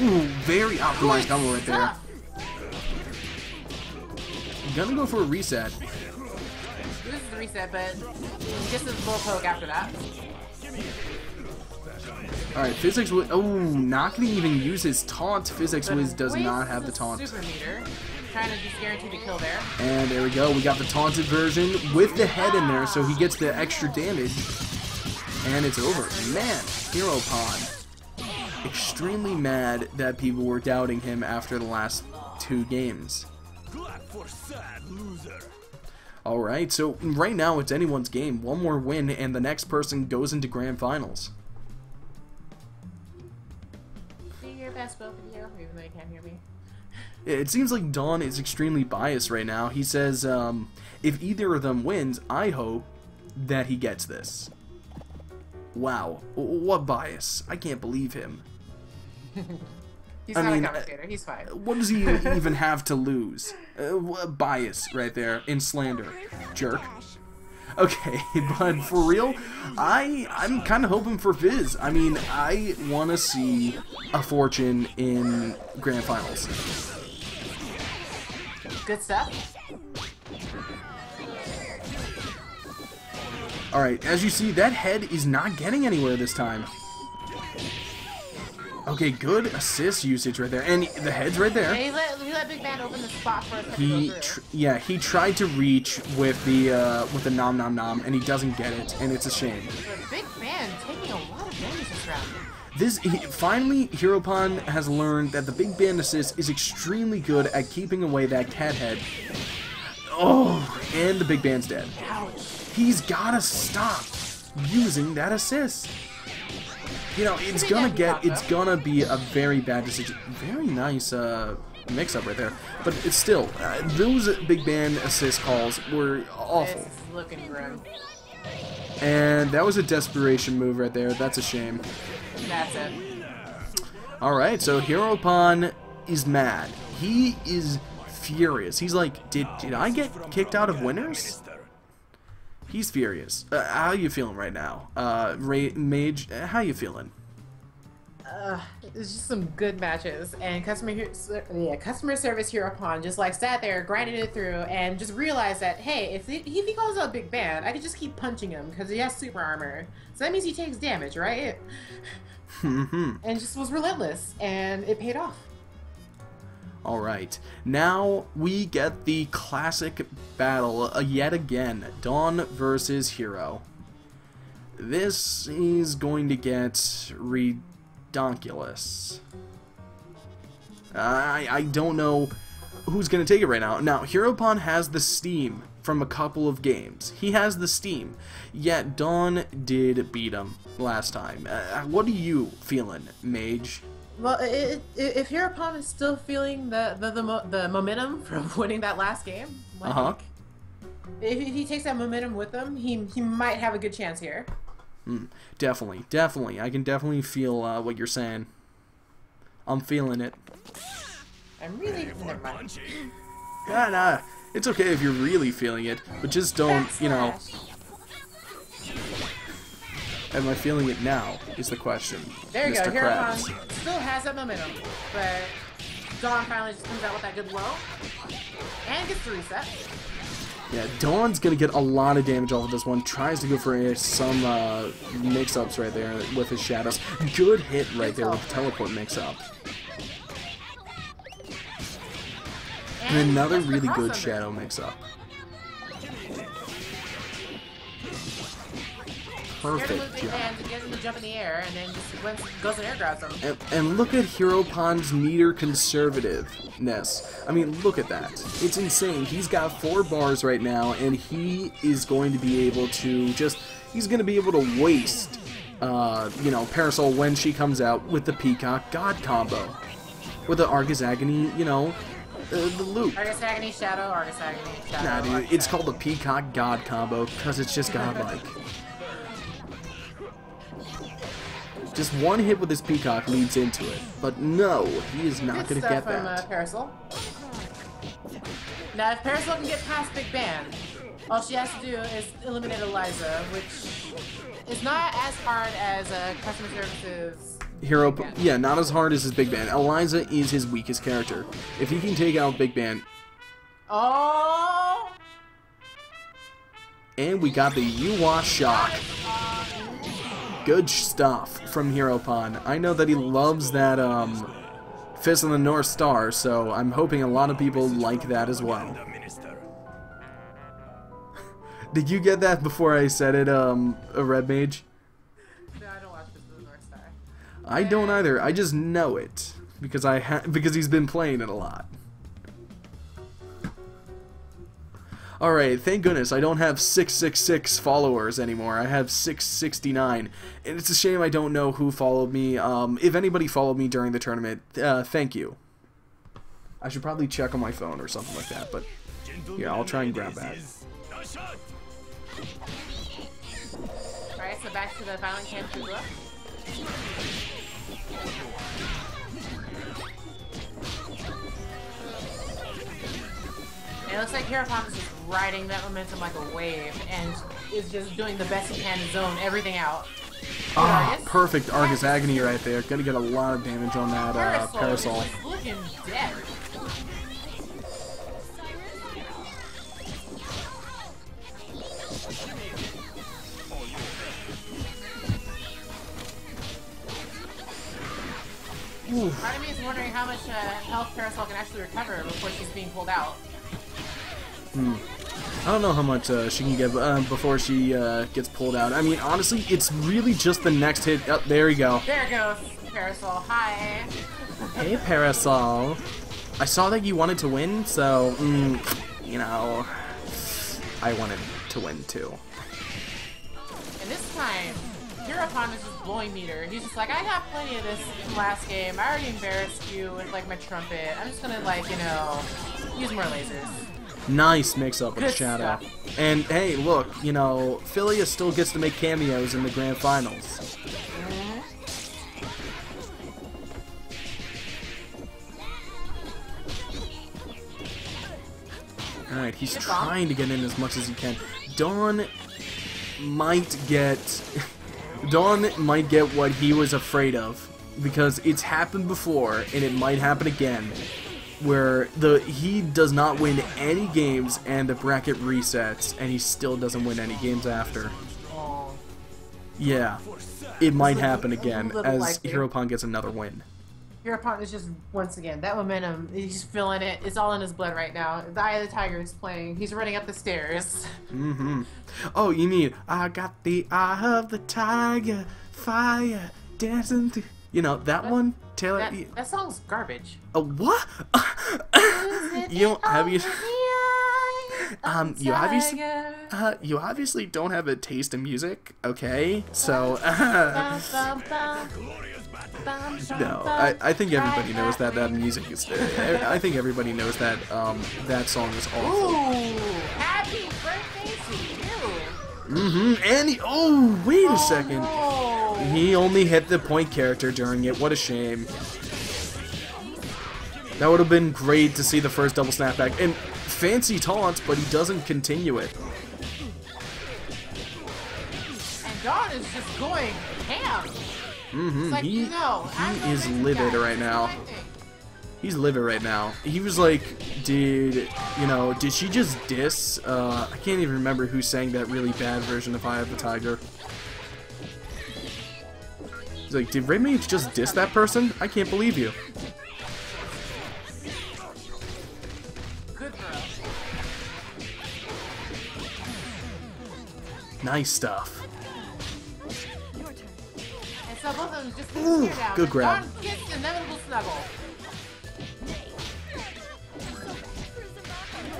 Ooh, very optimized combo right there. Gonna go for a reset. This is the reset, but just a little poke after that. Alright, Physics Wiz... Oh, not gonna even use his taunt. Physics Wiz does not have the taunt. Super meter, trying to just guarantee the kill there. And there we go. We got the taunted version with the head in there, so he gets the extra damage. And it's over. Man, Hero Pond. Extremely mad that people were doubting him after the last 2 games. Clap for sad loser. Alright, so right now it's anyone's game. One more win and the next person goes into Grand Finals. Do your best, both of you, even though you can't hear me. It seems like Dawn is extremely biased right now. He says, if either of them wins, I hope that he gets this. Wow, what bias. I can't believe him. He's not a commentator, he's fine. What does he even have to lose? Bias right there in slander. Jerk. Okay, but for real, I'm kind of hoping for Fizz. I mean, I want to see a Fortune in Grand Finals. Good stuff. Alright, as you see, that head is not getting anywhere this time. Okay, good assist usage right there, and the head's right there. Yeah, he let Big Band open the spot for us to go through. Yeah, he tried to reach with the nom nom nom, and he doesn't get it, and it's a shame. But Big Band taking a lot of damage this round. Finally, Heropon has learned that the Big Band assist is extremely good at keeping away that cat head. Oh, and the Big Band's dead. Ouch. He's gotta stop using that assist. You know, it's gonna be a very bad decision. Very nice mix-up right there. But it's still, those Big Band assist calls were awful. This is looking grim. And that was a desperation move right there. That's a shame. That's it. Alright, so Heropon is mad. He is furious. He's like, did I get kicked out of winners? He's furious. How you feeling right now? Mage, how you feeling? It's just some good matches, and customer service Heropon just like sat there, grinded it through, and just realized that, hey, if he calls out Big Band, I could just keep punching him because he has super armor. So that means he takes damage, right? And just was relentless, and it paid off. Alright, now we get the classic battle yet again. Dawn versus Hero. This is going to get redonkulous. I don't know who's going to take it right now. Now, Heropon has the steam from a couple of games. He has the steam, yet Dawn did beat him last time. What are you feeling, Mage? Well, if Heropon is still feeling the momentum from winning that last game, like, if he takes that momentum with him, he might have a good chance here. Definitely. I can definitely feel what you're saying. I'm feeling it. I'm really never mind. It's okay if you're really feeling it, but just don't, you know... Am I feeling it now, is the question, There you Mr. go. Krabs. Hereupon still has that momentum, but Dawn finally just comes out with that good low and gets the reset. Yeah, Dawn's gonna get a lot of damage off of this one. Tries to go for some mix-ups right there with his shadows. Good hit right there with the teleport mix-up. And another really good shadow mix-up. Perfect job. And gets him to jump in the air, and then just goes and air grabs him. And look at Heropon's meter conservativeness. I mean, look at that. It's insane. He's got 4 bars right now, and he is going to be able to just... He's going to be able to waste, you know, Parasol when she comes out with the Peacock God combo. With the Argus Agony, you know, the loop. Argus Agony, Shadow, Argus Agony, Shadow. Nah, dude, Argus it's Agony. called the Peacock God combo because it's just godlike. Just one hit with his Peacock leads into it. But no, he is not going to get from, that. Parasol. Now, if Parasol can get past Big Band, all she has to do is eliminate Eliza, which is not as hard as customer services. Yeah, not as hard as his Big Band. Eliza is his weakest character. If he can take out Big Band... Oh! And we got the Yuwa Shock. Good stuff from Heropon. I know that he loves that Fist of the North Star, so I'm hoping a lot of people like that as well. Did you get that before I said it, a Red Mage? No, I don't watch Fist of the North Star. I don't either. I just know it because because he's been playing it a lot. Alright, thank goodness I don't have 666 followers anymore. I have 669. And it's a shame I don't know who followed me. If anybody followed me during the tournament, thank you. I should probably check on my phone or something like that, but yeah, I'll try and grab that. Alright, so back to the Violent Camp Kugla. And it looks like Heropon is just riding that momentum like a wave and is just doing the best he can to zone everything out. Ah, Argus? perfect Argus Agony right there. Gonna get a lot of damage on that Parasol. He's looking dead. Part of me is wondering how much health Parasol can actually recover before she's being pulled out. I don't know how much she can get before she gets pulled out. I mean, honestly, it's really just the next hit. Oh, there you go. There goes Parasol. Hi. Hey, Parasol. I saw that you wanted to win, so, you know, I wanted to win too. And this time, Heropon is just blowing meter. He's just like, I got plenty of this from last game. I already embarrassed you with, like, my trumpet. I'm just gonna, like, you know, use more lasers. Nice mix-up with Good Shadow. stuff. And, hey, look, you know, Philia still gets to make cameos in the Grand Finals. Alright, he's trying to get in as much as he can. Dawn might get what he was afraid of, because it's happened before and it might happen again, where he does not win any games and the bracket resets and he still doesn't win any games after. Oh. Yeah, it might happen again little as likely. Heropon gets another win. Heropon is just, once again, that momentum, he's feeling it. It's all in his blood right now. The Eye of the Tiger is playing. He's running up the stairs. Oh, you mean, I got the eye of the tiger, fire, dancing through... You know, that one? Taylor... That song's garbage. What? You obviously don't have a taste in music, okay? So, no, I think everybody knows that music is... I think everybody knows that, that song is awful. Ooh, happy birthday to you! And oh, wait a second. No. He only hit the point character during it. What a shame. That would have been great to see the first double snapback. And fancy taunt, but he doesn't continue it. And Dawn is just going ham. Mm-hmm. Like, He is livid right now. Acting. He's livid right now. He was like, did she just diss? I can't even remember who sang that really bad version of Eye of the Tiger. He's like, did Red Mage just diss that person? I can't believe you. Good girl. Nice stuff. And so both of them just Ooh, stare down. good grab. Dawn gets the inevitable snuggle.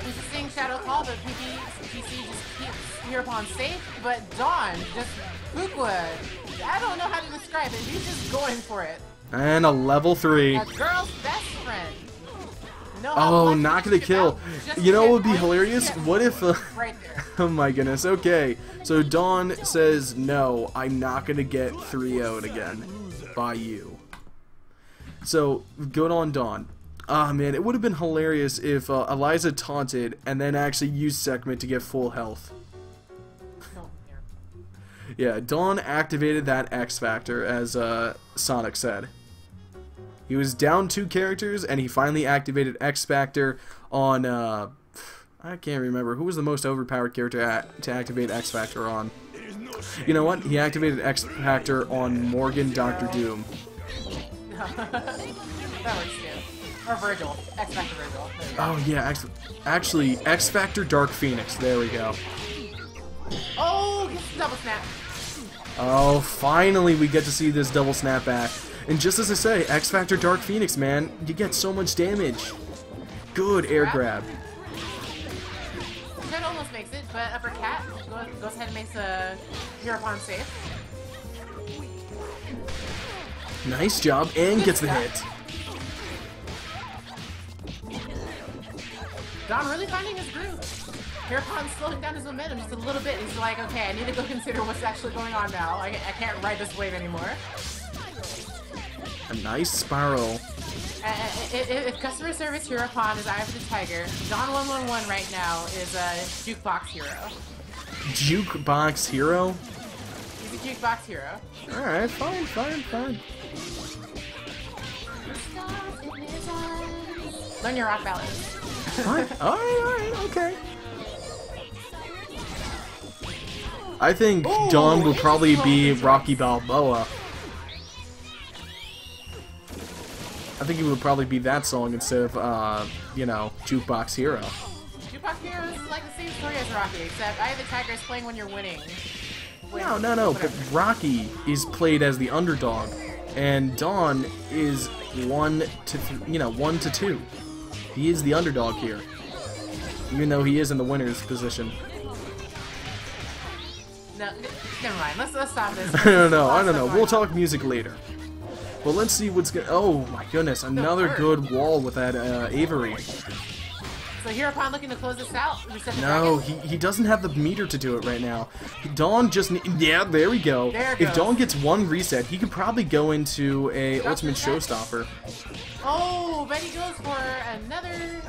Interesting Shadow Call, but PC just keeps Hereupon safe, but Dawn just Fuqua. I don't know how to describe it. He's just going for it. And a level 3. A girl's best friend. No, Oh, not gonna kill. You know what would be hilarious? Yeah. What if... Right there. Oh my goodness, okay. So Dawn says, no, I'm not gonna get 3-0'd again by you. So, good on Dawn. Ah man, it would have been hilarious if Eliza taunted and then actually used Sekhmet to get full health. No, here. Yeah, Dawn activated that X Factor, as Sonic said. He was down 2 characters, and he finally activated X Factor on, I can't remember. Who was the most overpowered character to activate X Factor on? You know what? He activated X Factor on Morgan Dr. Doom. That works too. Or Virgil. X Factor Virgil. There you go. Oh, yeah, actually, X Factor Dark Phoenix. There we go. Oh, gets the double snap. Oh, finally we get to see this double snapback. And just as I say, X Factor Dark Phoenix, man, you get so much damage. Good air grab. That almost makes it, but Upper Cat goes ahead and makes a Hereupon safe. Nice job, and gets the hit. Don really finding his groove. Hereupon slowing down his momentum just a little bit. He's like, okay, I need to go consider what's actually going on now. I can't ride this wave anymore. A nice spiral. If customer service Hereupon is Eye of the Tiger, Don 111 right now is a jukebox hero. Jukebox hero? He's a jukebox hero. Alright, fine. Learn your rock ballad. Fine. Alright, okay. I think Dawn will probably be Rocky Balboa. I think it would probably be that song instead of, you know, Jukebox Hero. Jukebox Hero is like the same story as Rocky, except Eye of the Tiger is playing when you're winning. No, but Rocky is played as the underdog, and Dawn is 1 to 2. He is the underdog here, even though he is in the winner's position. No, never mind. Let's stop this. I don't know. We'll talk music later. Well, let's see what's gonna. Oh my goodness, another good wall with that Avery. So Hereupon looking to close this out. No, he doesn't have the meter to do it right now. Dawn just yeah, there we go. If Dawn gets 1 reset, he could probably go into a Ultimate Showstopper. Oh, but he goes for another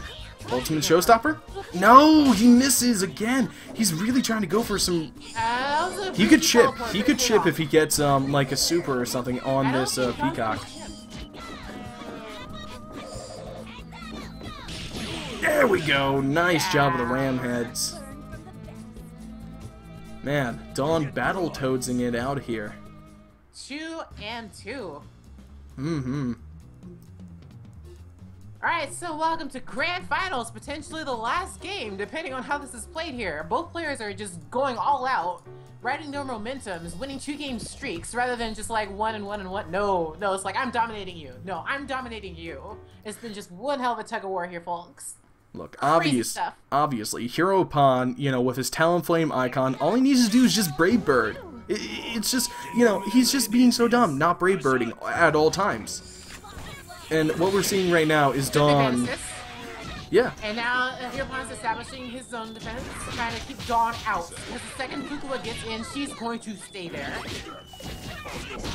Ultimate Showstopper? No, he misses again. He's really trying to go for some. He could chip. He could chip if he gets like a super or something on this Peacock. There we go. Nice job of the ram heads. Man, Dawn Battletoadsing it out here. 2 and 2. Mm-hmm. Alright, so welcome to Grand Finals, potentially the last game, depending on how this is played here. Both players are just going all out, riding their momentums, winning 2-game streaks, rather than just like 1 and 1 and 1. No, it's like, I'm dominating you. No, I'm dominating you. It's been just one hell of a tug-of-war here, folks. Look, obviously, Hereupon, you know, with his Talonflame icon, all he needs to do is just Brave Bird. It's just, you know, he's just being so dumb, not Brave Birding at all times. And what we're seeing right now is Dawn. Yeah. And now Hereupon is establishing his zone defense, trying to keep Dawn out. Because the second Fuqua gets in, she's going to stay there.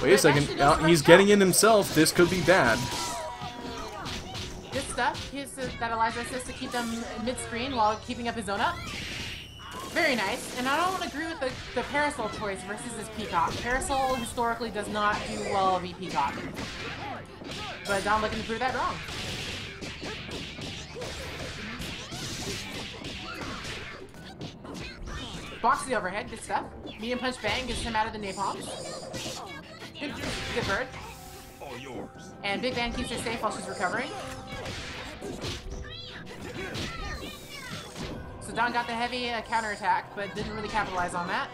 Wait a second. He's getting in himself. This could be bad. This stuff. That Eliza assists to keep them mid-screen while keeping up his own up. Very nice. And I don't agree with the Parasol choice versus his Peacock. Parasol historically does not do well v Peacock. But Dom looking to prove that wrong. Box the overhead, good stuff. Medium punch bang gets him out of the napalms. Good bird. All yours. And Big Bang keeps her safe while she's recovering. So Don got the heavy counterattack, but didn't really capitalize on that.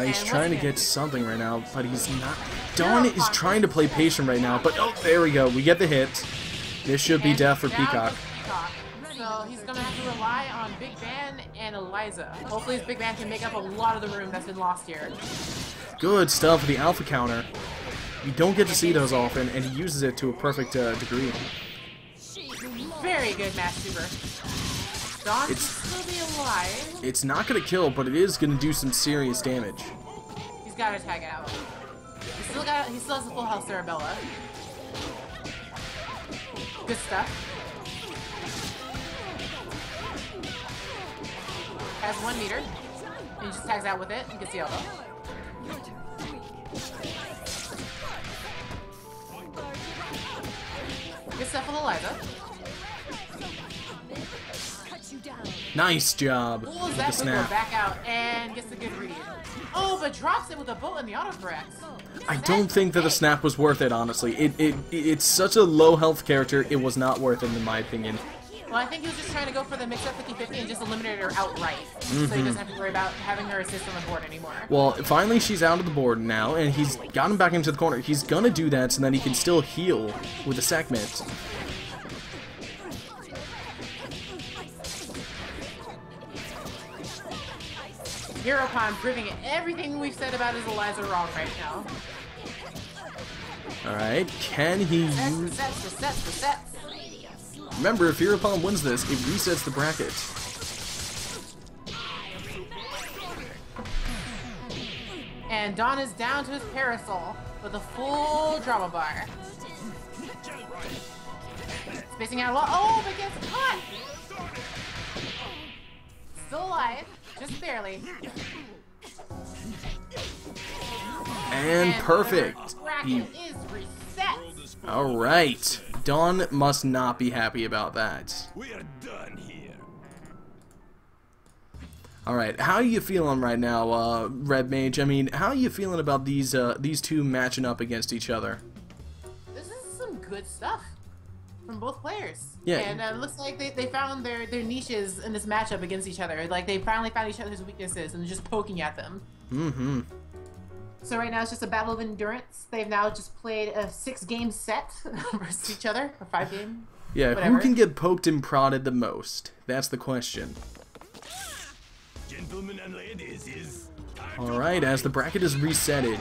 He's trying to get something right now, but he's not. Don is trying to play patient right now, but oh, there we go. We get the hit. This should be death for Peacock. So he's going to have to rely on Big Ban and Eliza. Hopefully his Big Ban can make up a lot of the room that's been lost here. Good stuff for the alpha counter. You don't get to see those often, and he uses it to a perfect degree. Very good match super. Don can still be alive. It's not going to kill, but it is going to do some serious damage. He's got to tag out. He still has a full health Cerebella. Good stuff. Has 1 meter. And he just tags out with it and gets the elbow. Good stuff with Eliza. Nice job Pulls with that the Wiggler snap. back out and gets the good read. Oh, but drops it with a bolt in the autocorrect. I don't think that the snap was worth it, honestly. It's such a low health character, it was not worth it in my opinion. Well, I think he was just trying to go for the mix-up 50-50 and just eliminate her outright. So he doesn't have to worry about having her assist on the board anymore. Well, finally she's out of the board now, and he's got him back into the corner. He's gonna do that so that he can still heal with a segment. HeroCon proving everything we've said about his Eliza wrong right now. Alright, can he use... Sets. Remember, if Heropon wins this, it resets the bracket. And Don is down to his Parasol with a full drama bar. Spacing out a lot. Oh, but gets caught! Still alive, just barely. And perfect. Bracket is reset. Alright. Dawn must not be happy about that. We are done here. Alright, how are you feeling right now, Red Mage? I mean, how are you feeling about these two matching up against each other? This is some good stuff from both players. Yeah. And it looks like they found their niches in this matchup against each other. Like, they finally found each other's weaknesses and just poking at them. Mm-hmm. So right now it's just a battle of endurance. They've now just played a 6-game set versus each other, or 5-game. Yeah, Whatever. who can get poked and prodded the most? That's the question. Gentlemen and ladies, is Alright, as the bracket is resetted,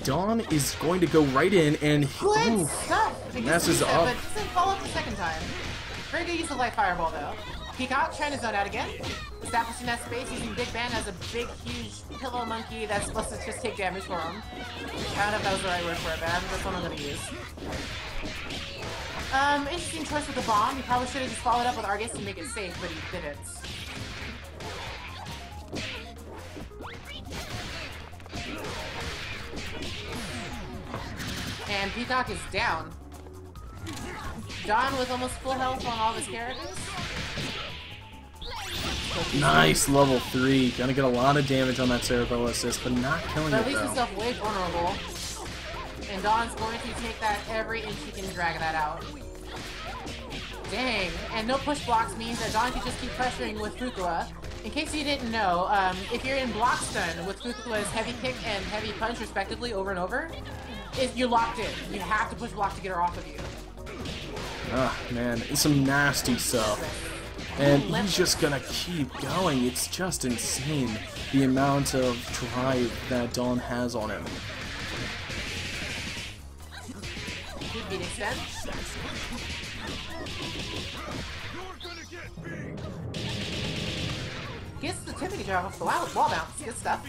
Dawn is going to go right in and... Good Ooh, stuff! It messes gets reset, up. But doesn't follow up the second time. Very good use of Light Fireball though. Peacock trying to zone out again. Establishing that space using Big Ben as a big, huge pillow monkey that's supposed to just take damage for him. I don't know if that was the right word for it, but that's what I'm gonna use. Interesting choice with the bomb. He probably should have just followed up with Argus to make it safe, but he didn't. And Peacock is down. Don with almost full health on all of his characters. Nice, level 3. Gonna get a lot of damage on that Cerebral assist, but not killing But it at least though. himself way vulnerable. And Don's going to take that every inch he can drag that out. Dang. And no push blocks means that Don can just keep pressuring with Fukua. In case you didn't know, if you're in block stun with Fukua's heavy kick and heavy punch respectively over and over, you're locked in. You have to push block to get her off of you. Ah, man, it's some nasty stuff. And he's just gonna keep going. It's just insane, the amount of drive that Dawn has on him. Good beat extend. Gets the Tiffany drive off the wall bounce. Good stuff.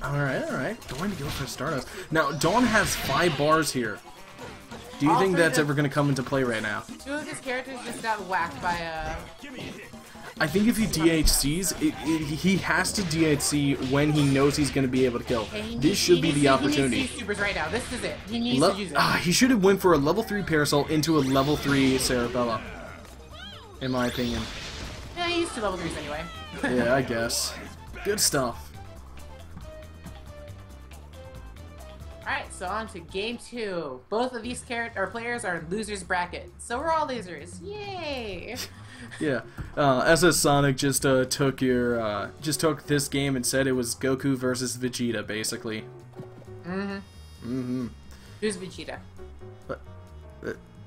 Alright. Going to go for Stardust. Now, Dawn has 5 bars here. Do you think that's ever going to come into play right now? 2 of his characters just got whacked by a... I think if he DHCs, he has to DHC when he knows he's going to be able to kill. This should be the opportunity. He needs to use supers right now. This is it. He needs to use it. He should have went for a level 3 Parasol into a level 3 Cerebella. In my opinion. Yeah, he used to level 3s anyway. Yeah, I guess. Good stuff. Alright, so on to game 2. Both of these players are losers bracket. So we're all losers. Yay! Yeah, SS Sonic just took this game and said it was Goku versus Vegeta, basically. Who's Vegeta? What?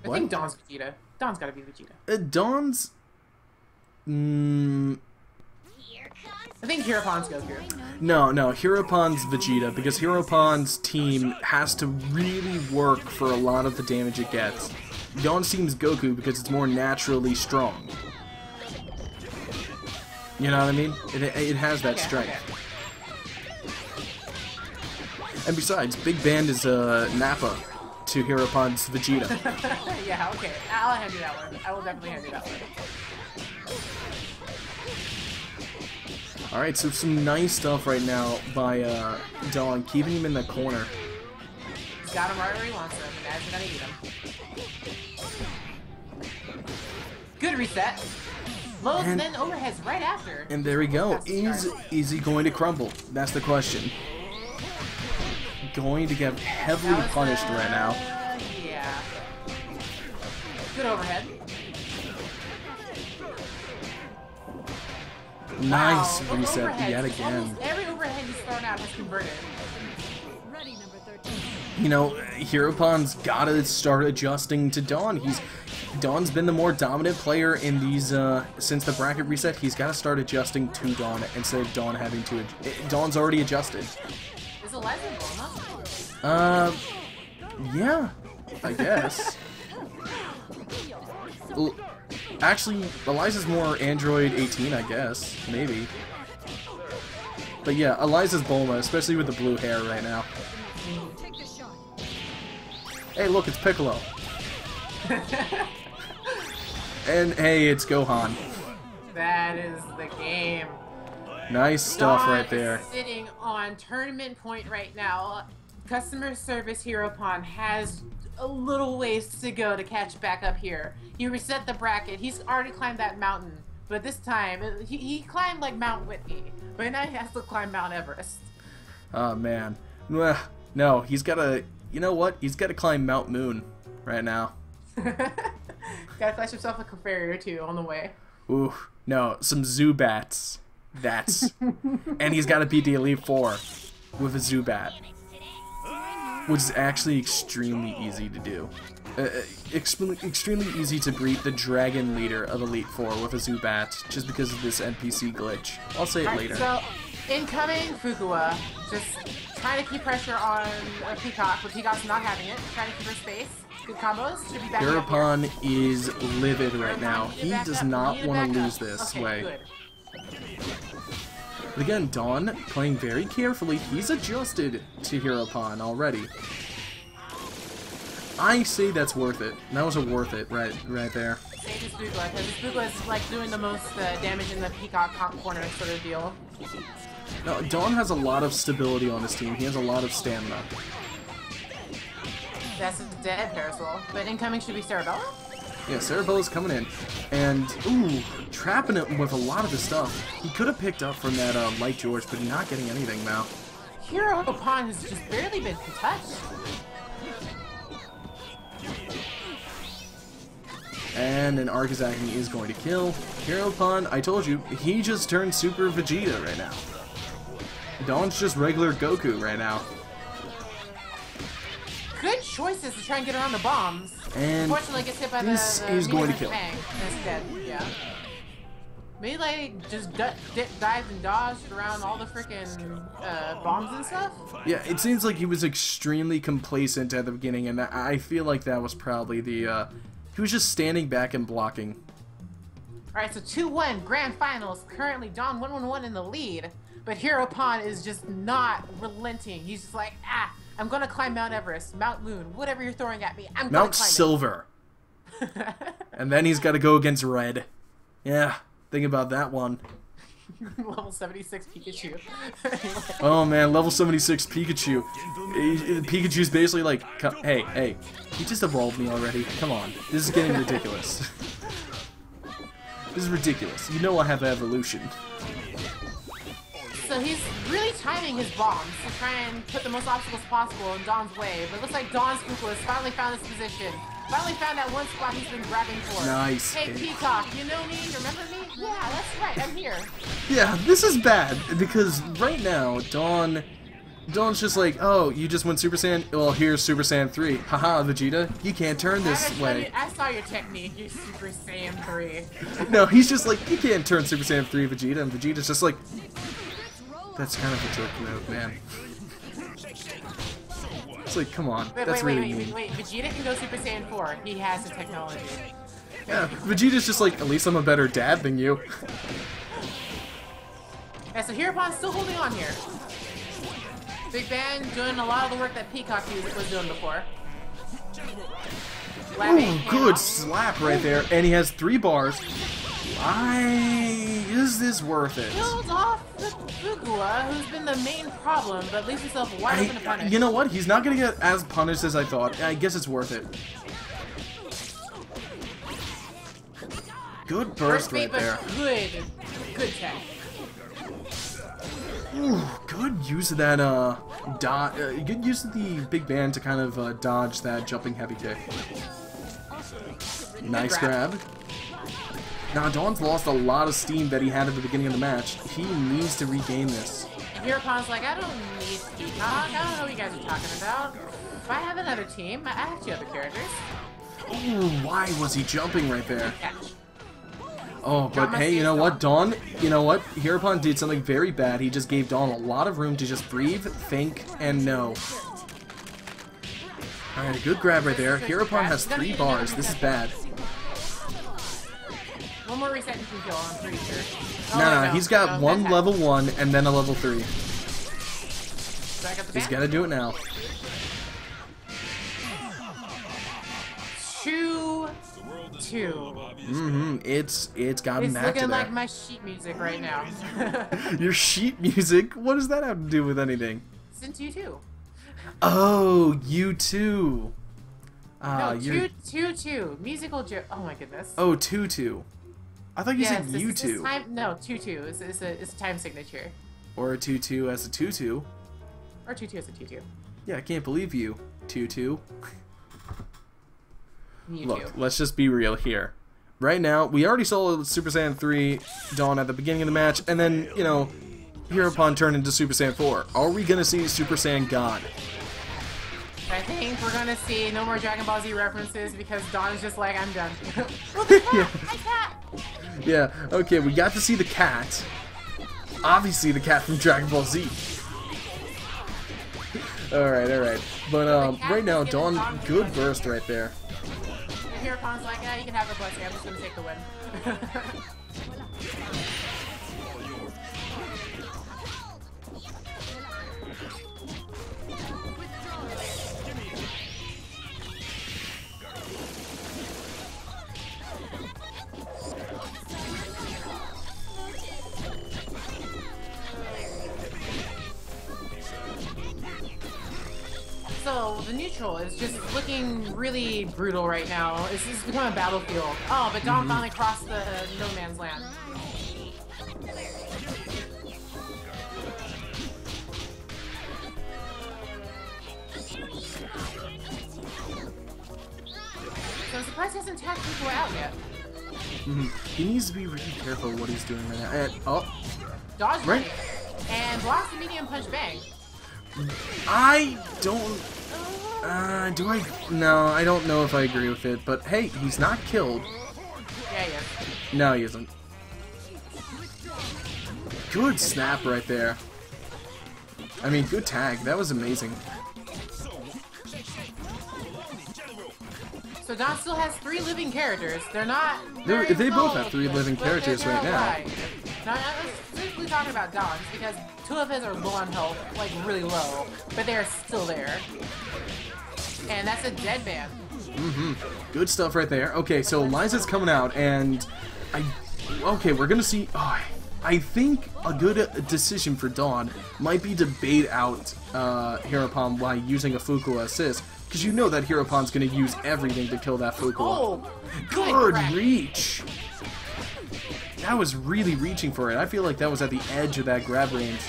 I think Dawn's Vegeta. Dawn's gotta be Vegeta. Dawn's... I think Hiropon's Goku. No, Hiropon's Vegeta, because Hiropon's team has to really work for a lot of the damage it gets. Dawn's team's Goku because it's more naturally strong. You know what I mean? It has that strength. And besides, Big Band is Nappa to Hiropon's Vegeta. Yeah, okay. I'll hand you that one. I will definitely hand you that one. Alright, so some nice stuff right now by Dawn, keeping him in the corner. He's got him right where he wants him, and now he's gonna eat him. Good reset. Lows and then overheads right after. And there we go. Is he going to crumble? That's the question. Going to get heavily punished right now. Yeah. Good overhead. Nice wow, reset yet again. Almost every overhead he's thrown out has converted. Ready, number 13. You know, Hiropon's gotta start adjusting to Dawn. Dawn's been the more dominant player in these since the bracket reset. He's got to start adjusting to Dawn instead of Dawn having to. Dawn's already adjusted. Is Eliza Bulma? Yeah, I guess. Actually, Eliza's more Android 18, I guess. Maybe. But yeah, Eliza's Bulma, especially with the blue hair right now. Take the shot. Hey, look, it's Piccolo. And hey, it's Gohan. That is the game. Nice stuff Dawn right there. is sitting on tournament point right now. Customer service Hiropon has a little ways to go to catch back up here. He reset the bracket. He's already climbed that mountain, but this time he climbed like Mount Whitney, but now he has to climb Mount Everest. Oh man, no, he's gotta. You know what? He's gotta climb Mount Moon right now. Gotta flash himself a Clefairy or two on the way. Ooh, no, some Zubats. That's. And he's gotta beat the Elite Four with a Zubat, which is actually extremely easy to do. Extremely easy to beat the Dragon Leader of Elite Four with a Zubat, just because of this NPC glitch. I'll say it later. So, incoming Fukuwa, just trying to keep pressure on Peacock, but Peacock's not having it. Trying to keep her space. Good combos. Should be back up Hirapon here. is livid right now. He does not want to lose this okay, way. Good. But again, Dawn playing very carefully. He's adjusted to Hirapon already. I say that's worth it. That was a worth it right there. Save his Fukuwa, because his Fukuwa is like doing the most damage in the Peacock corner sort of deal. No, Dawn has a lot of stability on his team. He has a lot of stamina. That's a dead Parasol, but incoming should be Cerebella? Yeah, Cerebella's coming in. And, ooh, trapping it with a lot of his stuff. He could have picked up from that Light George, but not getting anything now. Hiropon has just barely been touched. And an Arcazaki is going to kill. Hiropon, I told you, he just turned Super Vegeta right now. Dawn's just regular Goku right now. Good choices to try and get around the bombs. And unfortunately, gets hit by this the is going to kill. Instead, yeah. Maybe like just dived and dodged around all the freaking bombs and stuff. Yeah, it seems like he was extremely complacent at the beginning, and I feel like that was probably the. He was just standing back and blocking. Alright, so 2-1 Grand Finals. Currently, Dawn 1-1-1 in the lead. But Heropon is just not relenting. He's just like, I'm gonna climb Mount Everest, Mount Moon, whatever you're throwing at me, I'm gonna Mount climb Silver. And then he's got to go against Red. Yeah, think about that one. Level 76 Pikachu. Oh man, level 76 Pikachu. Pikachu's basically like, hey, he just evolved me already. Come on, this is getting ridiculous. This is ridiculous. You know I have evolution. So he's really timing his bombs to try and put the most obstacles possible in Dawn's way. But it looks like Dawn's Spookle has finally found his position. Finally found that one spot he's been grabbing for. Nice. Hey, Peacock, you know me? Remember me? Yeah, that's right. I'm here. Yeah, this is bad because right now Dawn's just like, oh, you just went Super Saiyan? Well, here's Super Saiyan 3. Haha, Vegeta, you can't turn this way. I saw your technique, you Super Saiyan 3. No, he's just like, you can't turn Super Saiyan 3, Vegeta, and Vegeta's just like, that's kind of a jerk move, man. It's like, come on, that's really mean. Wait, Vegeta can go Super Saiyan 4. He has the technology. Yeah, Vegeta's just like, at least I'm a better dad than you. Yeah, so Heropon's still holding on here. Big Bang doing a lot of the work that Peacock was doing before. Ooh, good slap right there, and he has 3 bars. Is this worth it? Kills off the Fugua, who's been the main problem, but leaves himself wide open to punish. You know what? He's not gonna get as punished as I thought. I guess it's worth it. Good burst right there. Good tech. Ooh, good use of that good use of the Big Bang to kind of dodge that jumping heavy kick. Nice grab. Now Dawn's lost a lot of steam that he had at the beginning of the match. He needs to regain this. Heropon's like, I don't need Peacock. I don't know what you guys are talking about. If I have another team, I have 2 other characters. Ooh, why was he jumping right there? Catch. Oh, but hey, you know what, Dawn? You know what? Heropon did something very bad. He just gave Dawn a lot of room to just breathe, think, and know. Alright, good grab right there. Heropon has 3 bars. This is bad. One more reset and kill, I'm pretty sure. No, he's got one level 1 and then a level 3. He's gotta do it now. 2-2. It's gotten back to there. It's looking like my sheet music right now. Your sheet music? What does that have to do with anything? Since you too. Oh, you too. No, 2-2. Musical joke. Oh my goodness. Oh, 2-2. I thought you said you two. No, 2-2 is a time signature. Or a 2-2 as a 2-2. Or 2-2 as a 2-2. Yeah, I can't believe you. 2-2. Look, too. let's just be real here. Right now, we already saw Super Saiyan 3 Dawn at the beginning of the match, and then, you know, Heropon turned into Super Saiyan 4. Are we gonna see Super Saiyan God? I think we're gonna see no more Dragon Ball Z references because Dawn is just like, I'm done. What the cat? My cat! Yeah, okay, we got to see the cat. Obviously the cat from Dragon Ball Z. Alright. But, right now, Dawn, good burst right there. And Heropon's like, you can have her blessing, I'm just gonna take the win. So, the neutral is just looking really brutal right now. This has become a battlefield. Oh, but Dawn finally crossed the no man's land. So I'm surprised he hasn't tagged people out yet. He needs to be really careful what he's doing right now. And, Dodge right. ready. And blocks the medium punch bang. I don't... do I... No, I don't know if I agree with it, but hey, he's not killed. Yeah, he is. No, he isn't. Good snap right there. I mean, good tag. That was amazing. So Don still has 3 living characters. They're not. They both have 3 living but characters they're right now. alive. Now, I'm specifically talking about Don's because 2 of his are low on health, like really low, but they're still there. And that's a dead man. Good stuff right there. Okay, so Liza's coming out, and okay, we're gonna see. Oh, I think a good decision for Dawn might be to bait out Hirapon by using a Fukua assist, because you know that Hirapon's gonna use everything to kill that Fukua. Oh, Good reach. That was really reaching for it. I feel like that was at the edge of that grab range.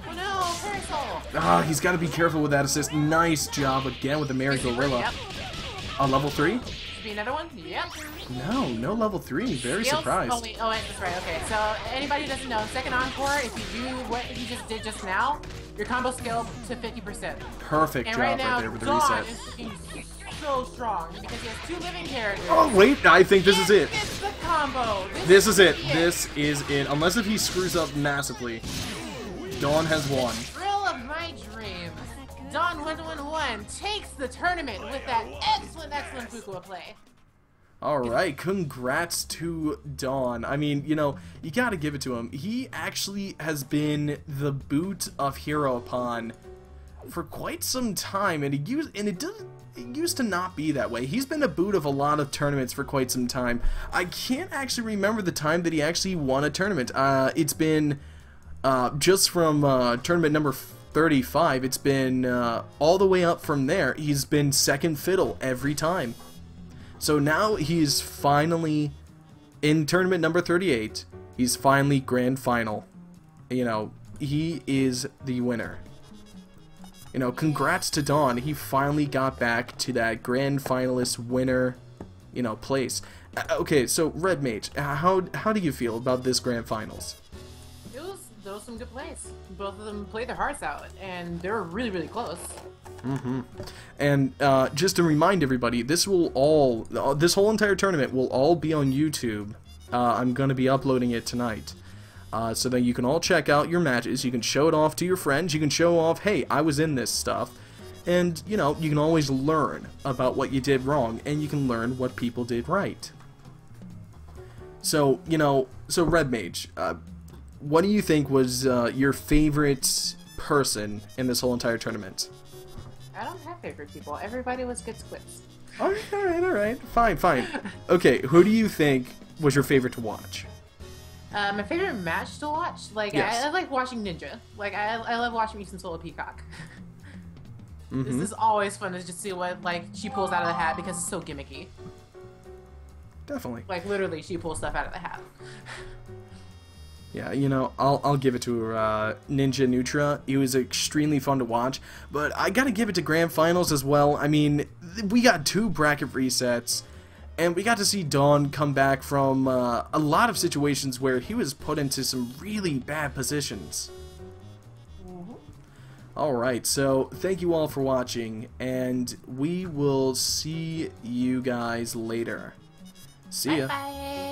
Oh no, Parasol. Ah, he's got to be careful with that assist. Nice job again with the Mary Gorilla. Yep. A level 3? Should be another one? Yep. No level 3. Very Skills? surprised. Oh, wait, that's right. Okay, so anybody who doesn't know, second encore, if you do what he just did just now, your combo scaled to 50%. Perfect And job right now, there with the Dawn reset. is looking so strong because he has 2 living characters. Oh, wait, I think this is it. It's the combo. This is it. This is it. Unless if he screws up massively, Dawn has won. Thrill of my dreams. Dawn 111 takes the tournament with that excellent Fukua play. Alright, congrats to Dawn. I mean, you know, you gotta give it to him. He actually has been the boot of Hirapon for quite some time, and it used to not be that way. He's been a boot of a lot of tournaments for quite some time. I can't actually remember the time that he actually won a tournament. It's been just from tournament number 35. It's been all the way up from there. He's been second fiddle every time. So now he's finally in tournament number 38. He's finally grand final. You know, he is the winner. You know, congrats to Dawn. He finally got back to that grand finalist winner, you know, place. Okay, so Red Mage, how do you feel about this grand finals? Those some good plays. Both of them played their hearts out, and they were really, really close. And just to remind everybody, this whole entire tournament will all be on YouTube. I'm going to be uploading it tonight. So that you can all check out your matches, you can show it off to your friends, you can show off, hey, I was in this stuff, and, you know, you can always learn about what you did wrong, and you can learn what people did right. So, you know, so Red Mage, what do you think was your favorite person in this whole entire tournament? I don't have favorite people. Everybody was good squids. Alright. Fine. Okay, who do you think was your favorite to watch? My favorite match to watch? Like, Yes. I like watching Ninja. Like, I love watching Musen Solo Peacock. This is always fun to just see what, like, she pulls out of the hat because it's so gimmicky. Definitely. Like, literally, she pulls stuff out of the hat. Yeah, you know, I'll give it to her, Ninja Nutra. It was extremely fun to watch, but I gotta give it to Grand Finals as well. I mean, we got 2 bracket resets, and we got to see Dawn come back from a lot of situations where he was put into some really bad positions. Alright, so thank you all for watching, and we will see you guys later. See ya. Bye.